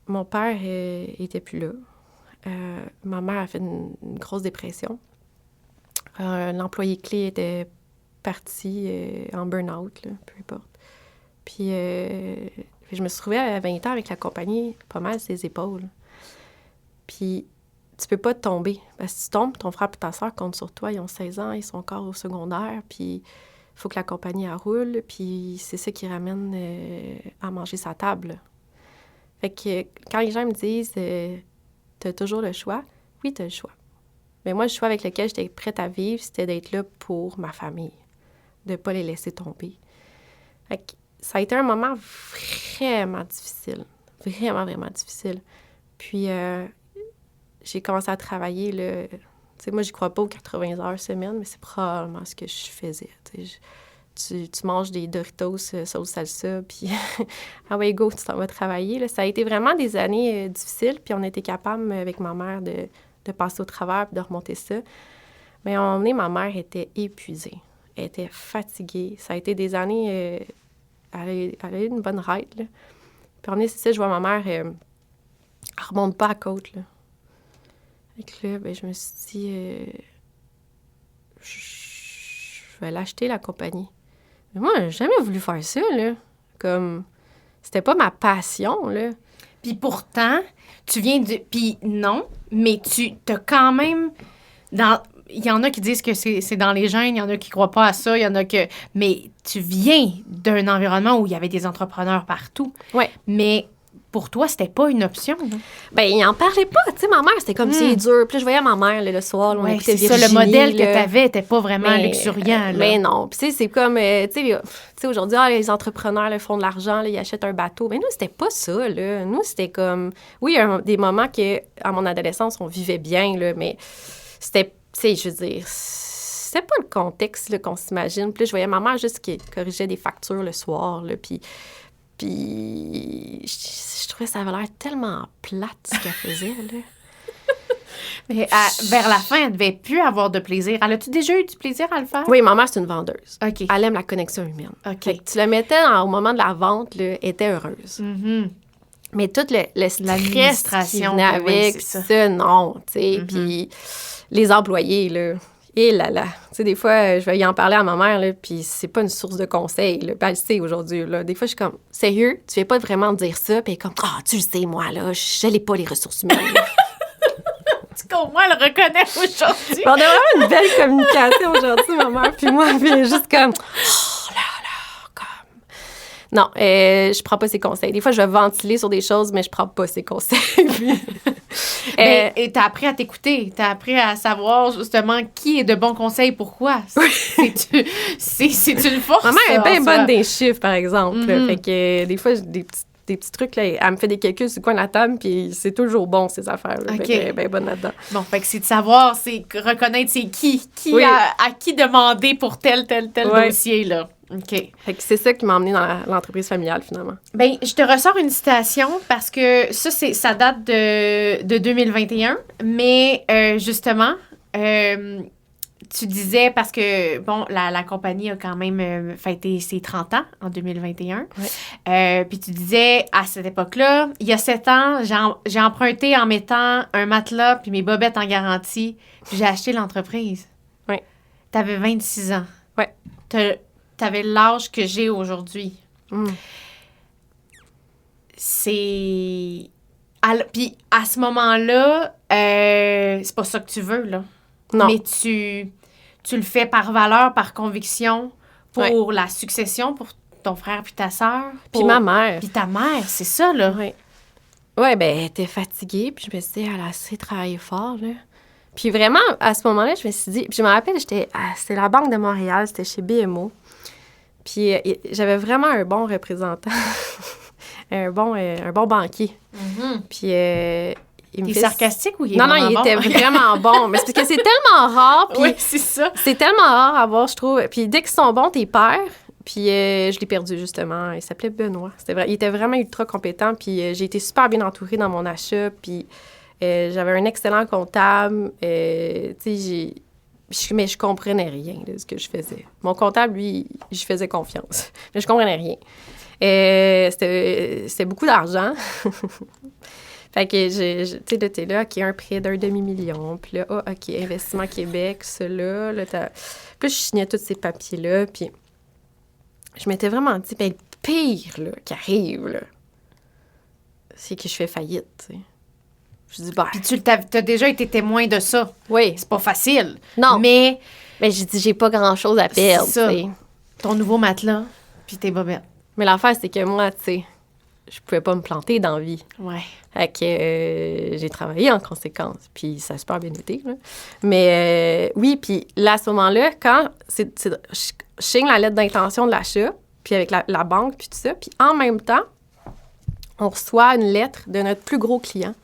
mon père était plus là. Ma mère a fait une grosse dépression. L'employé clé était parti en burn-out, là, peu importe. Puis, je me suis retrouvée à 20 ans avec la compagnie pas mal ses épaules. Puis, tu peux pas tomber. Parce que si tu tombes, ton frère et ta soeur comptent sur toi. Ils ont 16 ans, ils sont encore au secondaire. Puis, il faut que la compagnie elle roule. Puis, c'est ça qui ramène à manger sa table. Fait que quand les gens me disent t'as toujours le choix, oui, t'as le choix. Mais moi, le choix avec lequel j'étais prête à vivre, c'était d'être là pour ma famille, de ne pas les laisser tomber. Fait que ça a été un moment vraiment difficile, vraiment, vraiment difficile. Puis, j'ai commencé à travailler, là, tu sais, moi, j'y crois pas aux 80 heures semaine, mais c'est probablement ce que je faisais, tu manges des Doritos sauce salsa, puis ah ouais, go, tu t'en vas travailler. Là. Ça a été vraiment des années difficiles, puis on était capable, avec ma mère, de passer au travers puis de remonter ça. Mais à un moment donné, ma mère était épuisée. Elle était fatiguée. Ça a été des années... elle a eu une bonne ride, là. Puis à un moment donné, c'est ça, je vois ma mère... elle remonte pas à côte, là. Fait que là, ben, je me suis dit, je vais l'acheter, la compagnie. Mais moi, j'ai jamais voulu faire ça, là. Comme, c'était pas ma passion, là. Puis pourtant, tu viens de... Puis non, mais tu t'as quand même... Il y en a qui disent que c'est dans les gènes, il y en a qui croient pas à ça, il y en a que... Mais tu viens d'un environnement où il y avait des entrepreneurs partout. Ouais. Mais pour toi, c'était pas une option, là. Ben, il en parlait pas. Tu sais, ma mère, c'était comme, c'est dur. Puis là, je voyais ma mère, là, le soir, là, on Ouais, écoutait c'est ça, Virginie, le modèle là. que t'avais était pas vraiment luxuriant, là. Mais non. Puis tu sais, c'est comme, tu sais, aujourd'hui, les entrepreneurs, là, font de l'argent, là, ils achètent un bateau. Mais nous, c'était pas ça, là. Nous, c'était comme... Oui, il y a des moments que, à mon adolescence, on vivait bien, là, mais c'était, tu sais, je veux dire... C'était pas le contexte là, qu'on s'imagine. Puis là, je voyais ma mère juste qui corrigeait des factures le soir, là, puis je trouvais que ça avait l'air tellement plate, ce qu'elle faisait, là. Mais vers la fin, elle devait plus avoir de plaisir. Elle a-tu déjà eu du plaisir à le faire? Oui, ma mère, c'est une vendeuse. OK. Elle aime la connexion humaine. OK. Fait que tu la mettais au moment de la vente, là, elle était heureuse. Mm-hmm. Mais tout le stress qui L'administration, venait ben oui, avec, c'est ça, non, tu sais. Puis les employés, là... Et là là. Tu sais, des fois, je vais y en parler à ma mère, là, puis c'est pas une source de conseil, là. Puis elle le sait aujourd'hui, là. Des fois, je suis comme, sérieux, tu viens pas vraiment dire ça? Puis elle est comme, tu le sais, moi, là, je n'ai pas les ressources humaines. Tu comprends, elle le reconnaît aujourd'hui. On a vraiment une belle communication aujourd'hui, ma mère, puis moi, puis elle est juste comme, oh là là, comme... Non, je prends pas ses conseils. Des fois, je vais ventiler sur des choses, mais je prends pas ses conseils. Et t'as appris à t'écouter. T'as appris à savoir, justement, qui est de bons conseils, pourquoi. C'est une force. Ma mère est bien ça. bonne des chiffres, par exemple. Là. Fait que des fois, j'ai des petits trucs, là, elle me fait des calculs sur le coin de la table, puis c'est toujours bon, ces affaires-là. OK. Elle est bien bonne là-dedans. Bon, fait que c'est de savoir, c'est reconnaître c'est qui Oui. à qui demander pour tel Ouais. dossier, là. OK. Fait que c'est ça qui m'a emmenée dans l'entreprise familiale, finalement. Bien, je te ressors une citation parce que ça date de 2021, mais justement, tu disais, parce que, bon, la compagnie a quand même fêté ses 30 ans en 2021. Ouais. Puis tu disais, à cette époque-là, il y a 7 ans, j'ai emprunté en mettant un matelas puis mes bobettes en garantie, puis j'ai acheté l'entreprise. Oui. T'avais 26 ans. Oui. T'avais l'âge que j'ai aujourd'hui. Mm. C'est... Puis à ce moment-là, c'est pas ça que tu veux, là. Non. Mais tu le fais par valeur, par conviction, pour la succession, pour ton frère puis ta sœur. Puis ma mère. Puis ta mère, c'est ça, là. Oui. Oui, ben elle était fatiguée, puis je me suis dit, elle a assez travaillé fort, là. Puis vraiment, à ce moment-là, je me suis dit... Puis je me rappelle, c'était la Banque de Montréal, c'était chez BMO. Puis j'avais vraiment un bon représentant, un bon banquier. Mm-hmm. Puis il me T'es fait... sarcastique ou il est Non, vraiment il bon? était vraiment bon. Mais c'est parce que c'est tellement rare. Puis Oui, c'est ça. c'est tellement rare à voir, je trouve. Puis dès qu'ils sont bons, t'es pères. Puis je l'ai perdu, justement. Il s'appelait Benoît. Il était vraiment ultra compétent. Puis j'ai été super bien entourée dans mon achat. Puis j'avais un excellent comptable. Tu sais, mais je comprenais rien de ce que je faisais. Mon comptable, lui, je faisais confiance. Mais je comprenais rien. C'était beaucoup d'argent. Fait que, tu sais, là, t'es là, OK, un prêt d'1,5 million. Puis là, OK, Investissement Québec, cela. Là, puis je signais tous ces papiers-là. Puis je m'étais vraiment dit, ben, le pire, là, qui arrive, là, c'est que je fais faillite, tu sais. Je dis, Puis t'as déjà été témoin de ça. Oui. C'est pas facile. Non. Mais j'ai dit, j'ai pas grand-chose à perdre, tu ça. sais. Ton nouveau matelas, puis tes bobettes. Mais l'affaire, c'est que moi, tu sais, je pouvais pas me planter dans la vie. Ouais. Fait que j'ai travaillé en conséquence, puis ça a super bien été, là. Mais oui, puis là, à ce moment-là, quand je signe la lettre d'intention de l'achat, puis avec la banque, puis tout ça, puis en même temps, on reçoit une lettre de notre plus gros client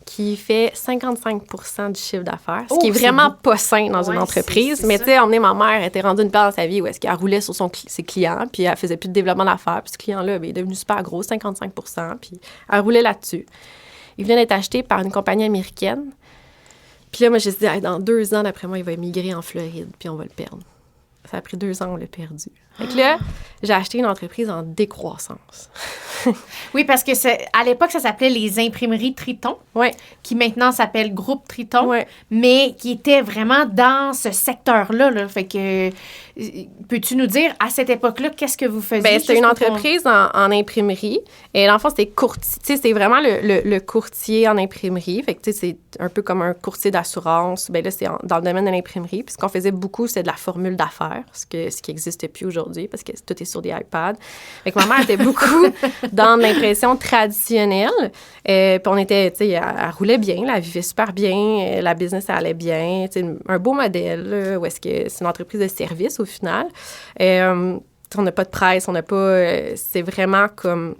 qui fait 55 % du chiffre d'affaires, ce qui est vraiment pas sain dans une entreprise. Mais tu sais, emmener ma mère, elle était rendue une part dans sa vie où est-ce qu'elle roulait sur ses clients, puis elle faisait plus de développement d'affaires. Puis ce client-là, il est devenu super gros, 55 %, puis elle roulait là-dessus. Il venait d'être acheté par une compagnie américaine. Puis là, moi, j'ai dit, dans 2 ans, d'après moi, il va émigrer en Floride, puis on va le perdre. Ça a pris 2 ans, on l'a perdu. Fait que là, j'ai acheté une entreprise en décroissance. Oui, parce que à l'époque, ça s'appelait les imprimeries Triton, Ouais. qui maintenant s'appelle Groupe Triton, Ouais. mais qui était vraiment dans ce secteur-là. Là. Fait que, peux-tu nous dire, à cette époque-là, qu'est-ce que vous faisiez? Bien, c'était une entreprise en imprimerie. Et dans le fond, c'était courtier. Tu sais, c'est vraiment le courtier en imprimerie. Fait que, tu sais, c'est un peu comme un courtier d'assurance. Bien là, c'est dans le domaine de l'imprimerie. Puis ce qu'on faisait beaucoup, c'est de la formule d'affaires, ce qui n'existe plus aujourd'hui parce que tout est sur des iPads. Fait que ma mère était beaucoup dans l'impression traditionnelle. Puis on était, tu sais, elle roulait bien, là, elle vivait super bien, la business, elle allait bien. Tu sais, un beau modèle, là, où est-ce que c'est une entreprise de service au final. On n'a pas de presse, on n'a pas... c'est vraiment comme...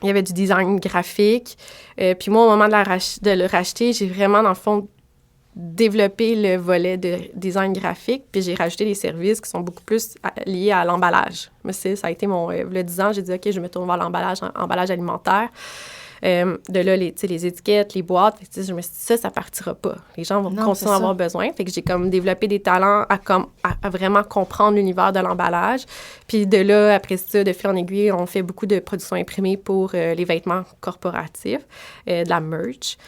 Il y avait du design graphique. Puis moi, au moment de le racheter, j'ai vraiment, dans le fond, développé le volet de design graphique, puis j'ai rajouté des services qui sont beaucoup plus liés à l'emballage. Mais ça a été le 10 ans, j'ai dit, OK, je me tourne vers emballage alimentaire. De là, les étiquettes, les boîtes, je me suis dit, ça partira pas. Les gens vont continuer à avoir besoin. Fait que j'ai comme développé des talents à vraiment comprendre l'univers de l'emballage. Puis de là, après ça, de fil en aiguille, on fait beaucoup de production imprimée pour les vêtements corporatifs, de la merch.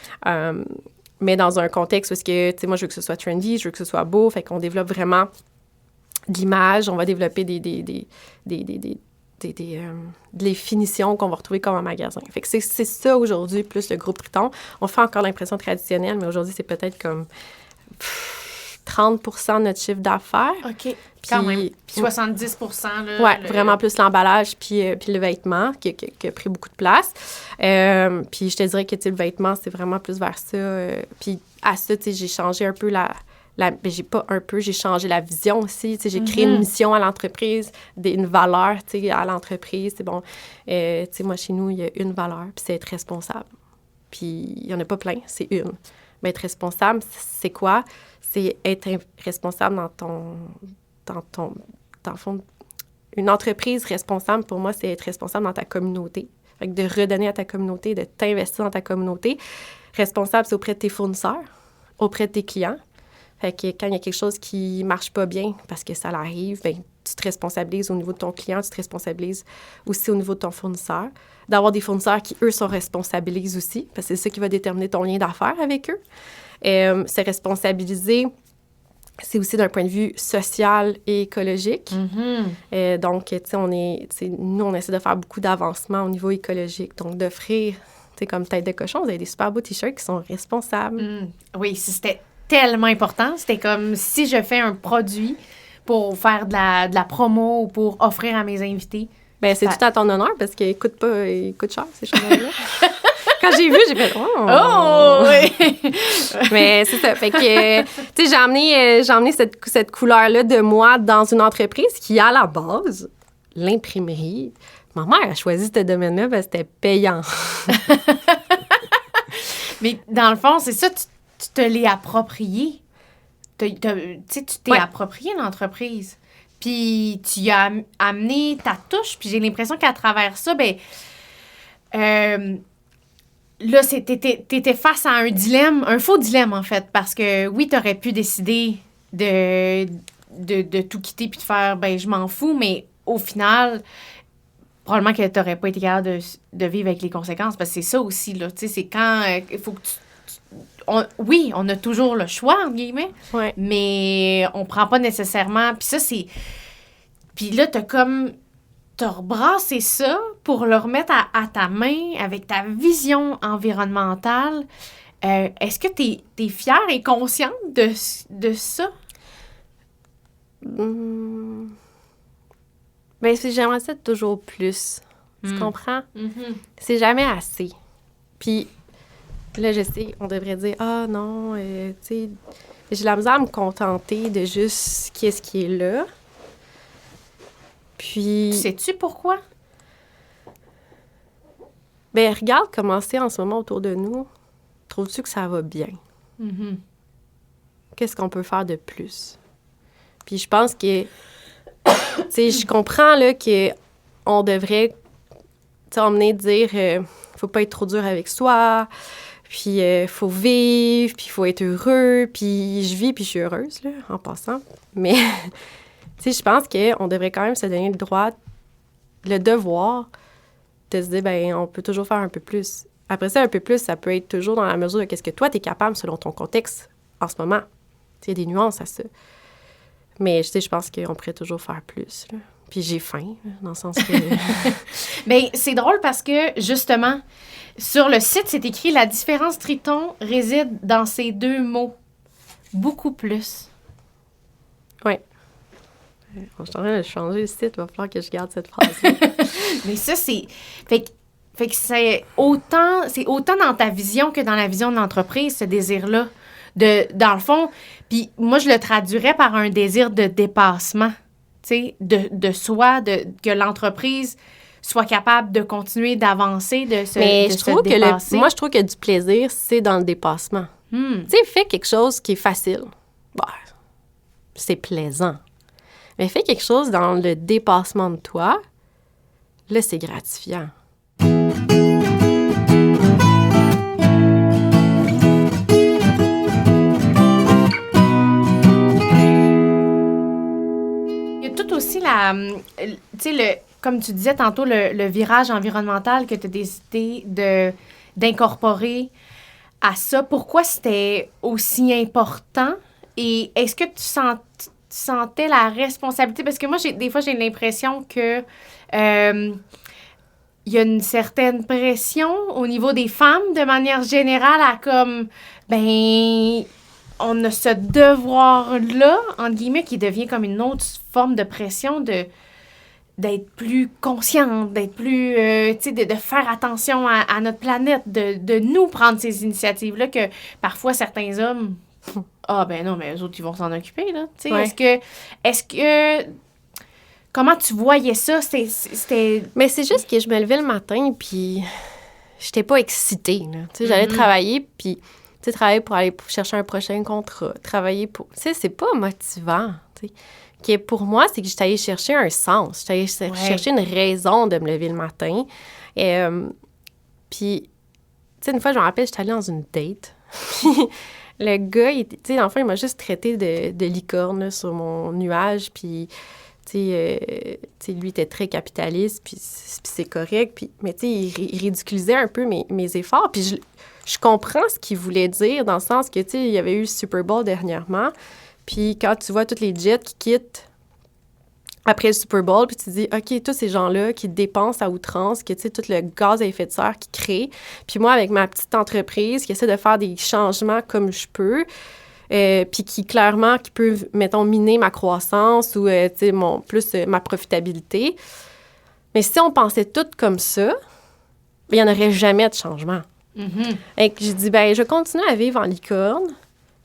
Mais dans un contexte où moi, je veux que ce soit trendy, je veux que ce soit beau. Fait qu'on développe vraiment de l'image. On va développer des finitions qu'on va retrouver comme en magasin. Fait que c'est ça aujourd'hui, plus le groupe Triton. On fait encore l'impression traditionnelle, mais aujourd'hui, c'est peut-être comme 30 % de notre chiffre d'affaires. OK, quand même. Puis 70 là, oui, vraiment plus l'emballage puis le vêtement qui a pris beaucoup de place. Puis je te dirais que le vêtement, c'est vraiment plus vers ça. Puis à ça, j'ai changé un peu j'ai changé la vision aussi. J'ai créé une mission à l'entreprise, une valeur à l'entreprise. C'est bon. Moi, chez nous, il y a une valeur, puis c'est être responsable. Puis il n'y en a pas plein, c'est une. Mais être responsable, c'est quoi? C'est être responsable dans le fond, une entreprise responsable, pour moi, c'est être responsable dans ta communauté. Fait que de redonner à ta communauté, de t'investir dans ta communauté. Responsable, c'est auprès de tes fournisseurs, auprès de tes clients. Fait que quand il y a quelque chose qui marche pas bien, parce que ça l'arrive, bien, tu te responsabilises au niveau de ton client, tu te responsabilises aussi au niveau de ton fournisseur. D'avoir des fournisseurs qui, eux, se responsabilisent aussi, parce que c'est ça qui va déterminer ton lien d'affaires avec eux. Se responsabiliser, c'est aussi d'un point de vue social et écologique. Donc, tu sais, nous, on essaie de faire beaucoup d'avancements au niveau écologique. Donc, d'offrir, tu sais, comme Tête de cochon, vous avez des super beaux T-shirts qui sont responsables. Oui, c'était tellement important. C'était comme si je fais un produit pour faire de la promo ou pour offrir à mes invités. Bien, c'est tout à ton honneur parce qu'ils coûtent cher, ces choses-là. Quand j'ai vu, j'ai fait « Oh! » Oh, oui! Mais c'est ça. Fait que, tu sais, j'ai amené cette couleur-là de moi dans une entreprise qui, à la base, l'imprimerie, ma mère a choisi ce domaine-là parce que c'était payant. Mais dans le fond, c'est ça, tu te l'es approprié. Tu t'es approprié l'entreprise. Puis tu y as amené ta touche. Puis j'ai l'impression qu'à travers ça, là, t'étais face à un dilemme, un faux dilemme, en fait. Parce que, oui, t'aurais pu décider de tout quitter puis de faire, je m'en fous, mais au final, probablement que t'aurais pas été capable de vivre avec les conséquences. Parce que c'est ça aussi, là. Tu sais, c'est quand il faut que oui, on a toujours le choix, entre guillemets, mais on prend pas nécessairement... Puis ça, c'est... Puis là, t'as rebrassé ça pour le remettre à ta main avec ta vision environnementale. Est-ce que t'es fière et consciente de ça? Bien, j'aimerais ça toujours plus. Tu comprends? C'est jamais assez. Puis... Là, je sais, on devrait dire « Ah non, tu sais, j'ai la misère à me contenter de juste qu'est-ce qui est là. » Puis... Sais-tu pourquoi? Bien, regarde comment c'est en ce moment autour de nous. Trouves-tu que ça va bien? Qu'est-ce qu'on peut faire de plus? Puis je pense que... Tu sais, je comprends, là, qu'on devrait, tu sais, emmener dire faut pas être trop dur avec soi... Puis, il faut vivre, puis il faut être heureux. Puis, je vis, puis je suis heureuse, là, en passant. Mais Tu sais, je pense qu'on devrait quand même se donner le devoir de se dire, ben on peut toujours faire un peu plus. Après ça, un peu plus, ça peut être toujours dans la mesure de qu'est-ce que toi, tu es capable selon ton contexte en ce moment. Tu sais, il y a des nuances à ça. Mais, tu sais, je pense qu'on pourrait toujours faire plus, là. Puis j'ai faim, dans le sens que... Mais c'est drôle parce que, justement, sur le site, c'est écrit « La différence Triton réside dans ces deux mots. Beaucoup plus. » Oui. Je suis en train de changer le site, il va falloir que je garde cette phrase-là. Mais ça, c'est... Fait que c'est autant dans ta vision que dans la vision de l'entreprise, ce désir-là. Dans le fond, puis moi, je le traduirais par un désir de dépassement. De soi, que l'entreprise soit capable de continuer d'avancer, de se dépasser. Moi, je trouve que du plaisir, c'est dans le dépassement. Tu sais, fais quelque chose qui est facile. Bah, c'est plaisant. Mais fais quelque chose dans le dépassement de toi, là, c'est gratifiant. Aussi, comme tu disais tantôt, le virage environnemental que tu as décidé d'incorporer à ça. Pourquoi c'était aussi important? Et est-ce que tu sentais la responsabilité? Parce que moi, des fois, j'ai l'impression que il y a une certaine pression au niveau des femmes, de manière générale, à comme, on a ce devoir-là, entre guillemets, qui devient comme une autre forme de pression d'être plus consciente, d'être plus, de faire attention à notre planète, de nous prendre ces initiatives-là que parfois certains hommes, non, mais eux autres, ils vont s'en occuper, là. Ouais. Est-ce que, comment tu voyais ça? C'était... Mais c'est juste que je me levais le matin, puis j'étais pas excitée, là. Tu sais, j'allais travailler, puis... Tu sais, travailler pour aller chercher un prochain contrat, travailler pour... Tu sais, c'est pas motivant, tu sais. Que pour moi, c'est que j'étais allée chercher un sens. J'étais allée chercher une raison de me lever le matin. Puis, tu sais, une fois, je me rappelle, j'étais allée dans une date. Puis, le gars, tu sais, enfin, il m'a juste traité de licorne là, sur mon nuage. Puis, tu sais, lui, était très capitaliste, puis c'est correct. Puis, mais, tu sais, il ridiculisait un peu mes efforts. Puis, je comprends ce qu'il voulait dire, dans le sens que, tu sais, il y avait eu le Super Bowl dernièrement. Puis quand tu vois tous les jets qui quittent après le Super Bowl, puis tu dis, OK, tous ces gens-là qui dépensent à outrance, que, tu sais, tout le gaz à effet de serre qu'ils créent. Puis moi, avec ma petite entreprise qui essaie de faire des changements comme je peux, puis qui peuvent, mettons, miner ma croissance ou, tu sais, ma profitabilité. Mais si on pensait tout comme ça, il n'y en aurait jamais de changement. Mm-hmm. Et j'ai dit, je continue à vivre en licorne,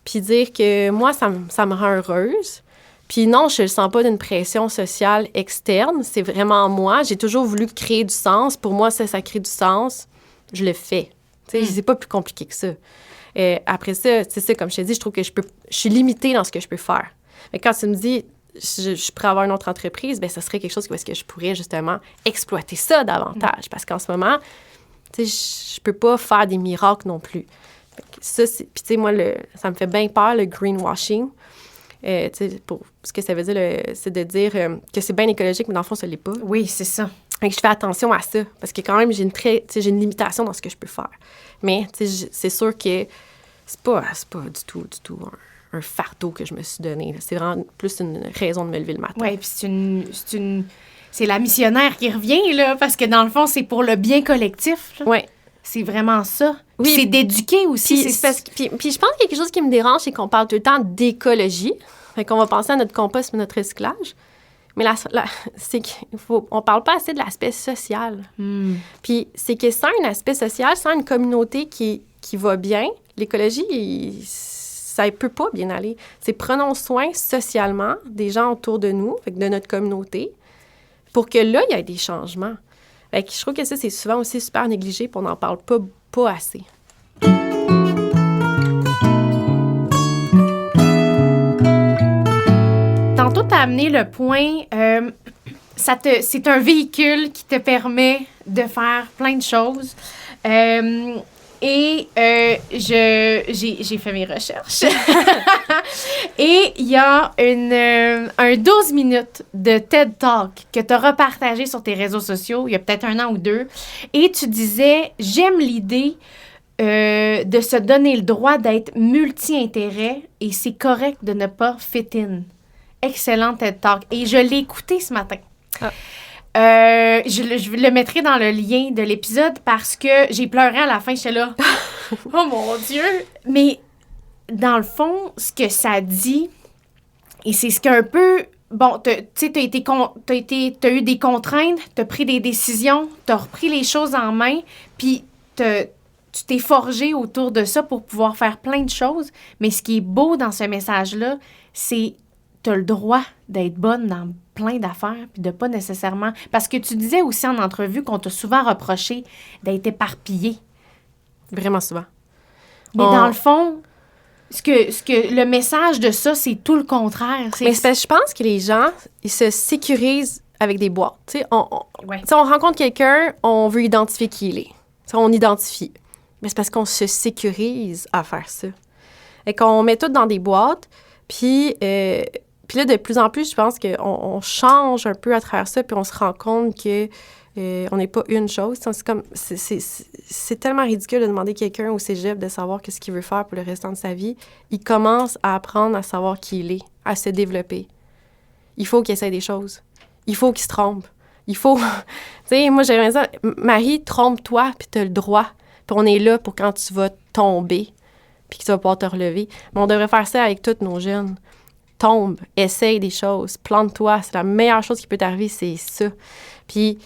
puis dire que moi, ça me rend heureuse. Puis non, je ne le sens pas d'une pression sociale externe. C'est vraiment moi. J'ai toujours voulu créer du sens. Pour moi, ça crée du sens. Je le fais. Tu sais, c'est pas plus compliqué que ça. Après ça, c'est ça, comme je te dis, je trouve que je suis limitée dans ce que je peux faire. Mais quand tu me dis, je pourrais avoir une autre entreprise, ça serait quelque chose où est-ce que je pourrais justement exploiter ça davantage. Parce qu'en ce moment, tu sais, je peux pas faire des miracles non plus. Ça, puis tu sais, moi, ça me fait bien peur, le greenwashing. Tu sais, ce que ça veut dire, c'est de dire que c'est bien écologique, mais dans le fond, ça l'est pas. Oui, c'est ça. Et je fais attention à ça, parce que quand même, j'ai une limitation dans ce que je peux faire. Mais, tu sais, c'est sûr que c'est pas du tout un fardeau que je me suis donné. Là. C'est vraiment plus une raison de me lever le matin. Oui, puis c'est la missionnaire qui revient, là, parce que dans le fond, c'est pour le bien collectif. Oui. C'est vraiment ça. Oui. C'est d'éduquer aussi. Puis je pense qu'il y a quelque chose qui me dérange, c'est qu'on parle tout le temps d'écologie. Fait qu'on va penser à notre compost et notre recyclage. Mais c'est qu'on parle pas assez de l'aspect social. Puis c'est que sans un aspect social, sans une communauté qui va bien, l'écologie, ça ne peut pas bien aller. C'est prenons soin socialement des gens autour de nous, fait que de notre communauté, pour que là, il y ait des changements. Fait que je trouve que ça, c'est souvent aussi super négligé, puis on n'en parle pas assez. Tantôt, tu as amené le point, c'est un véhicule qui te permet de faire plein de choses. Et j'ai fait mes recherches. Et il y a un 12 minutes de TED Talk que tu as repartagé sur tes réseaux sociaux il y a peut-être 1 an ou 2. Et tu disais, j'aime l'idée de se donner le droit d'être multi-intérêt et c'est correct de ne pas fit in. Excellent TED Talk. Et je l'ai écouté ce matin. Ah. Je le mettrai dans le lien de l'épisode parce que j'ai pleuré à la fin. J'étais là, oh mon Dieu! Mais dans le fond, ce que ça dit, et c'est ce qu'un peu... Bon, tu sais, t'as eu des contraintes, t'as pris des décisions, t'as repris les choses en main, puis tu t'es forgé autour de ça pour pouvoir faire plein de choses. Mais ce qui est beau dans ce message-là, c'est t'as le droit d'être bonne dans plein d'affaires, puis de pas nécessairement... Parce que tu disais aussi en entrevue qu'on t'a souvent reproché d'être éparpillée. Vraiment souvent. Mais dans le fond, le message de ça, c'est tout le contraire. Mais c'est parce que je pense que les gens, ils se sécurisent avec des boîtes. Tu sais, on rencontre quelqu'un, on veut identifier qui il est. T'sais, on identifie. Mais c'est parce qu'on se sécurise à faire ça. Et qu'on met tout dans des boîtes, puis là, de plus en plus, je pense qu'on change un peu à travers ça, puis on se rend compte que on n'est pas une chose. C'est tellement ridicule de demander à quelqu'un au cégep de savoir qu'est-ce qu'il veut faire pour le restant de sa vie. Il commence à apprendre à savoir qui il est, à se développer. Il faut qu'il essaie des choses. Il faut qu'il se trompe. Il faut... Tu sais, moi, j'aimerais ça. Marie, trompe-toi, puis t'as le droit. Puis on est là pour quand tu vas tomber, puis que tu vas pouvoir te relever. Mais on devrait faire ça avec tous nos jeunes. Tombe, essaye des choses, plante-toi. C'est la meilleure chose qui peut t'arriver, c'est ça. Puis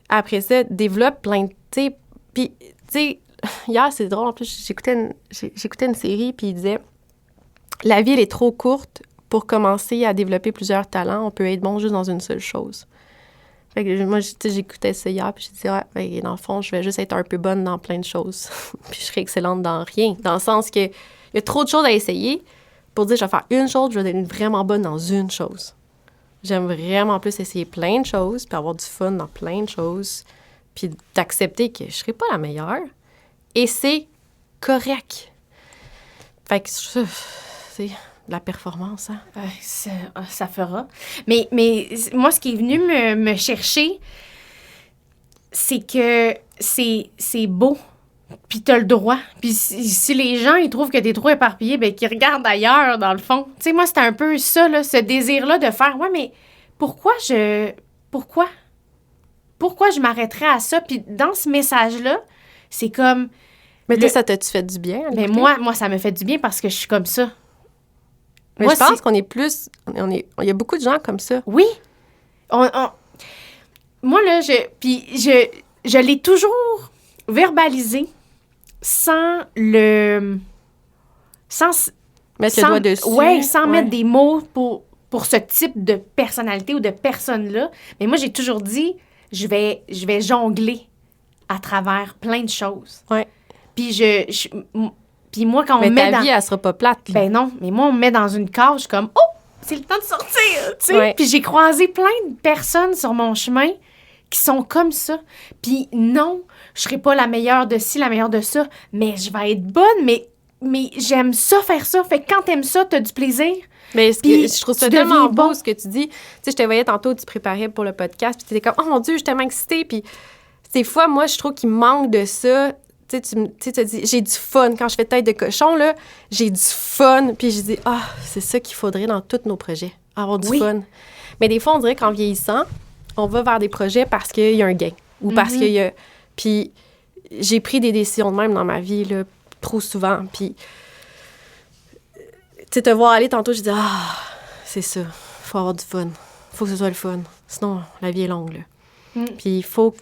après ça, développe plein de... Tu sais, puis, tu sais, hier, c'est drôle, en plus, j'écoutais une série, puis il disait, la vie, elle est trop courte pour commencer à développer plusieurs talents. On peut être bon juste dans une seule chose. Fait que moi, j'écoutais ça hier, puis je disais, ouais, dans le fond, je vais juste être un peu bonne dans plein de choses. Puis je serai excellente dans rien. Dans le sens que il y a trop de choses à essayer pour dire, je vais faire une chose, je vais être vraiment bonne dans une chose. J'aime vraiment plus essayer plein de choses, puis avoir du fun dans plein de choses, puis d'accepter que je ne serai pas la meilleure. Et c'est correct. Fait que c'est de la performance, hein? Ça fera. Mais moi, ce qui est venu me chercher, c'est que c'est beau. Puis t'as le droit. Puis si les gens, ils trouvent que t'es trop éparpillé, bien, qu'ils regardent ailleurs, dans le fond. Tu sais, moi, c'était un peu ça, là, ce désir-là de faire, ouais, mais pourquoi je m'arrêterais à ça? Puis dans ce message-là, c'est comme... Mais toi, ça t'a-tu fait du bien? Mais moi, ça me fait du bien parce que je suis comme ça. Mais moi, je pense qu'on est plus... Il y a beaucoup de gens comme ça. Oui. Moi, là, je l'ai toujours verbalisé sans mettre le doigt dessus. Oui, sans mettre des mots pour ce type de personnalité ou de personne-là. Mais moi, j'ai toujours dit, je vais jongler à travers plein de choses. Oui. Puis puis moi, quand on mais me met ta vie, elle sera pas plate. Ben non, mais moi, on me met dans une cage, je suis comme, oh, c'est le temps de sortir, tu sais. Ouais. Puis j'ai croisé plein de personnes sur mon chemin qui sont comme ça. Puis non, je serai pas la meilleure de ci, la meilleure de ça, mais je vais être bonne, mais j'aime ça, faire ça. Fait que quand t'aimes ça, t'as du plaisir. Mais je trouve ça tellement beau, bon. ce que tu dis. Tu sais, je te voyais tantôt, tu préparais pour le podcast, puis tu étais comme, oh mon Dieu, je suis tellement excitée. Puis des fois, moi, je trouve qu'il manque de ça. Tu te dis, j'ai du fun. Quand je fais tête de cochon, là, j'ai du fun. Puis je dis, c'est ça qu'il faudrait dans tous nos projets, avoir du fun. Mais des fois, on dirait qu'en vieillissant, on va vers des projets parce qu'il y a un gain. Ou parce qu'il y a... Puis j'ai pris des décisions de même dans ma vie, là, trop souvent. Puis, tu sais, te voir aller tantôt, je dis, c'est ça. Faut avoir du fun. Faut que ce soit le fun. Sinon, la vie est longue, là. Puis il faut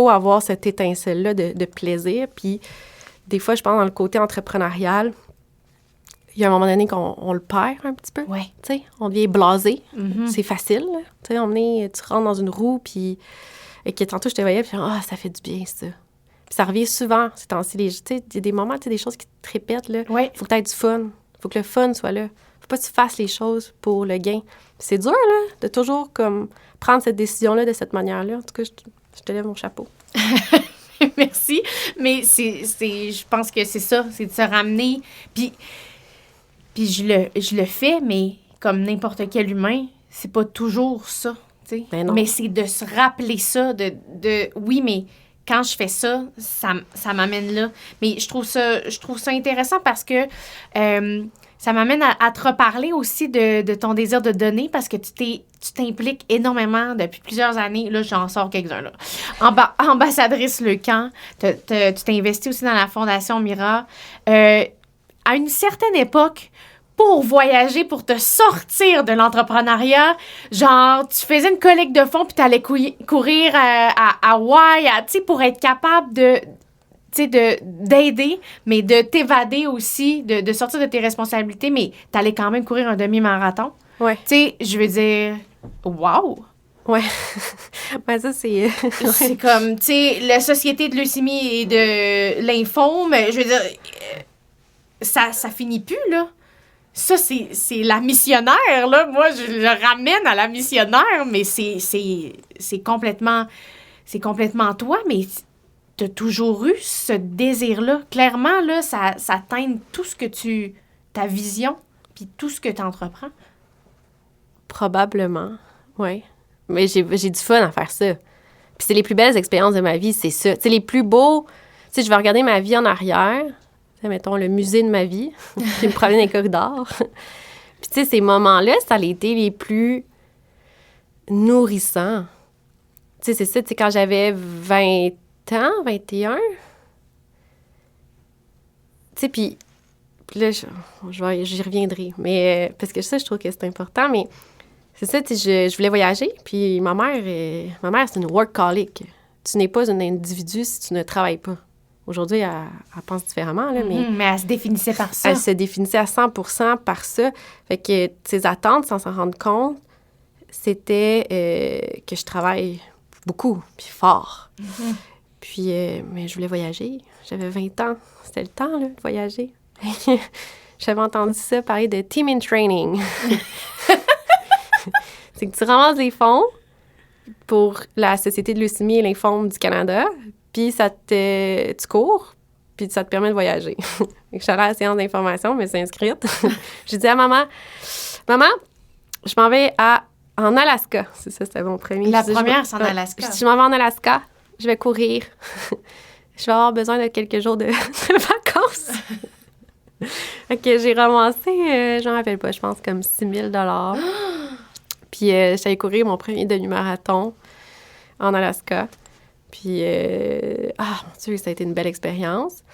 avoir cette étincelle-là de plaisir. Puis des fois, je pense, dans le côté entrepreneurial, il y a un moment donné qu'on le perd un petit peu. Oui. Tu sais, on devient blasé. C'est facile, là. Tu sais, tu rentres dans une roue, puis... Et que tantôt, je te voyais, puis ça fait du bien, ça. Puis ça revient souvent, ces temps-ci. Tu sais, il y a des moments, tu sais, des choses qui te répètent, là. Oui. Faut que tu aies du fun. Faut que le fun soit là. Faut pas que tu fasses les choses pour le gain. Puis c'est dur, là, de toujours, comme, prendre cette décision-là de cette manière-là. En tout cas, je te lève mon chapeau. merci. Mais je pense que c'est ça, c'est de se ramener. Puis je le fais, mais comme n'importe quel humain, c'est pas toujours ça, tu sais. Ben non. Mais c'est de se rappeler ça, oui, mais quand je fais ça, ça m'amène là. Mais je trouve ça intéressant parce que ça m'amène à te reparler aussi de ton désir de donner parce que tu t'impliques énormément depuis plusieurs années. Là, j'en sors quelques-uns, là. Ambassadrice Leucan, tu t'es investie aussi dans la Fondation Mira. À une certaine époque, pour voyager, pour te sortir de l'entrepreneuriat, genre, tu faisais une collecte de fonds puis t'allais courir à Hawaï, tu sais, pour être capable d'aider, mais de t'évader aussi, de sortir de tes responsabilités, mais t'allais quand même courir un demi-marathon. Ouais. Tu sais, je veux dire, wow! Ouais. Ouais, ça, c'est... C'est comme, tu sais, la Société de leucémie et de lymphome, je veux dire, ça finit plus, là. Ça, c'est la missionnaire, là. Moi, je le ramène à la missionnaire, mais c'est complètement toi, mais t'as toujours eu ce désir-là. Clairement, là, ça teinte tout ce que ta vision, puis tout ce que tu entreprends. Probablement, oui. Mais j'ai du fun à faire ça. Puis c'est les plus belles expériences de ma vie, c'est ça. Tu sais, les plus beaux... Tu sais, je vais regarder ma vie en arrière... mettons, le musée de ma vie, qui me promène dans les corridors. Puis, tu sais, ces moments-là, ça a été les plus nourrissants. Tu sais, c'est ça, tu sais, quand j'avais 20 ans, 21, tu sais, puis là, j'y reviendrai, mais parce que ça, je trouve que c'est important, mais c'est ça, tu sais, je voulais voyager, puis ma mère, c'est une workaholic. Tu n'es pas un individu si tu ne travailles pas. Aujourd'hui, elle pense différemment, là, mais elle se définissait par ça. Elle se définissait à 100% par ça. Fait que ses attentes, sans s'en rendre compte, c'était que je travaille beaucoup, puis fort. Mm-hmm. Puis, mais je voulais voyager. J'avais 20 ans. C'était le temps, là, de voyager. J'avais entendu ça parler de Team in Training. C'est que tu ramasses des fonds pour la Société de leucémie et lymphome du Canada, puis tu cours, puis ça te permet de voyager. Je suis allée à la séance d'information, je me suis inscrite. J'ai dit à maman, je m'en vais en Alaska. C'est ça, c'était mon premier. La première, c'est en Alaska. Je m'en vais en Alaska, je vais courir. Je vais avoir besoin de quelques jours de vacances. Fait que j'ai ramassé, je m'en rappelle pas, je pense comme 6 000 $. Puis j'allais courir mon premier demi-marathon en Alaska. Puis, mon Dieu, ça a été une belle expérience.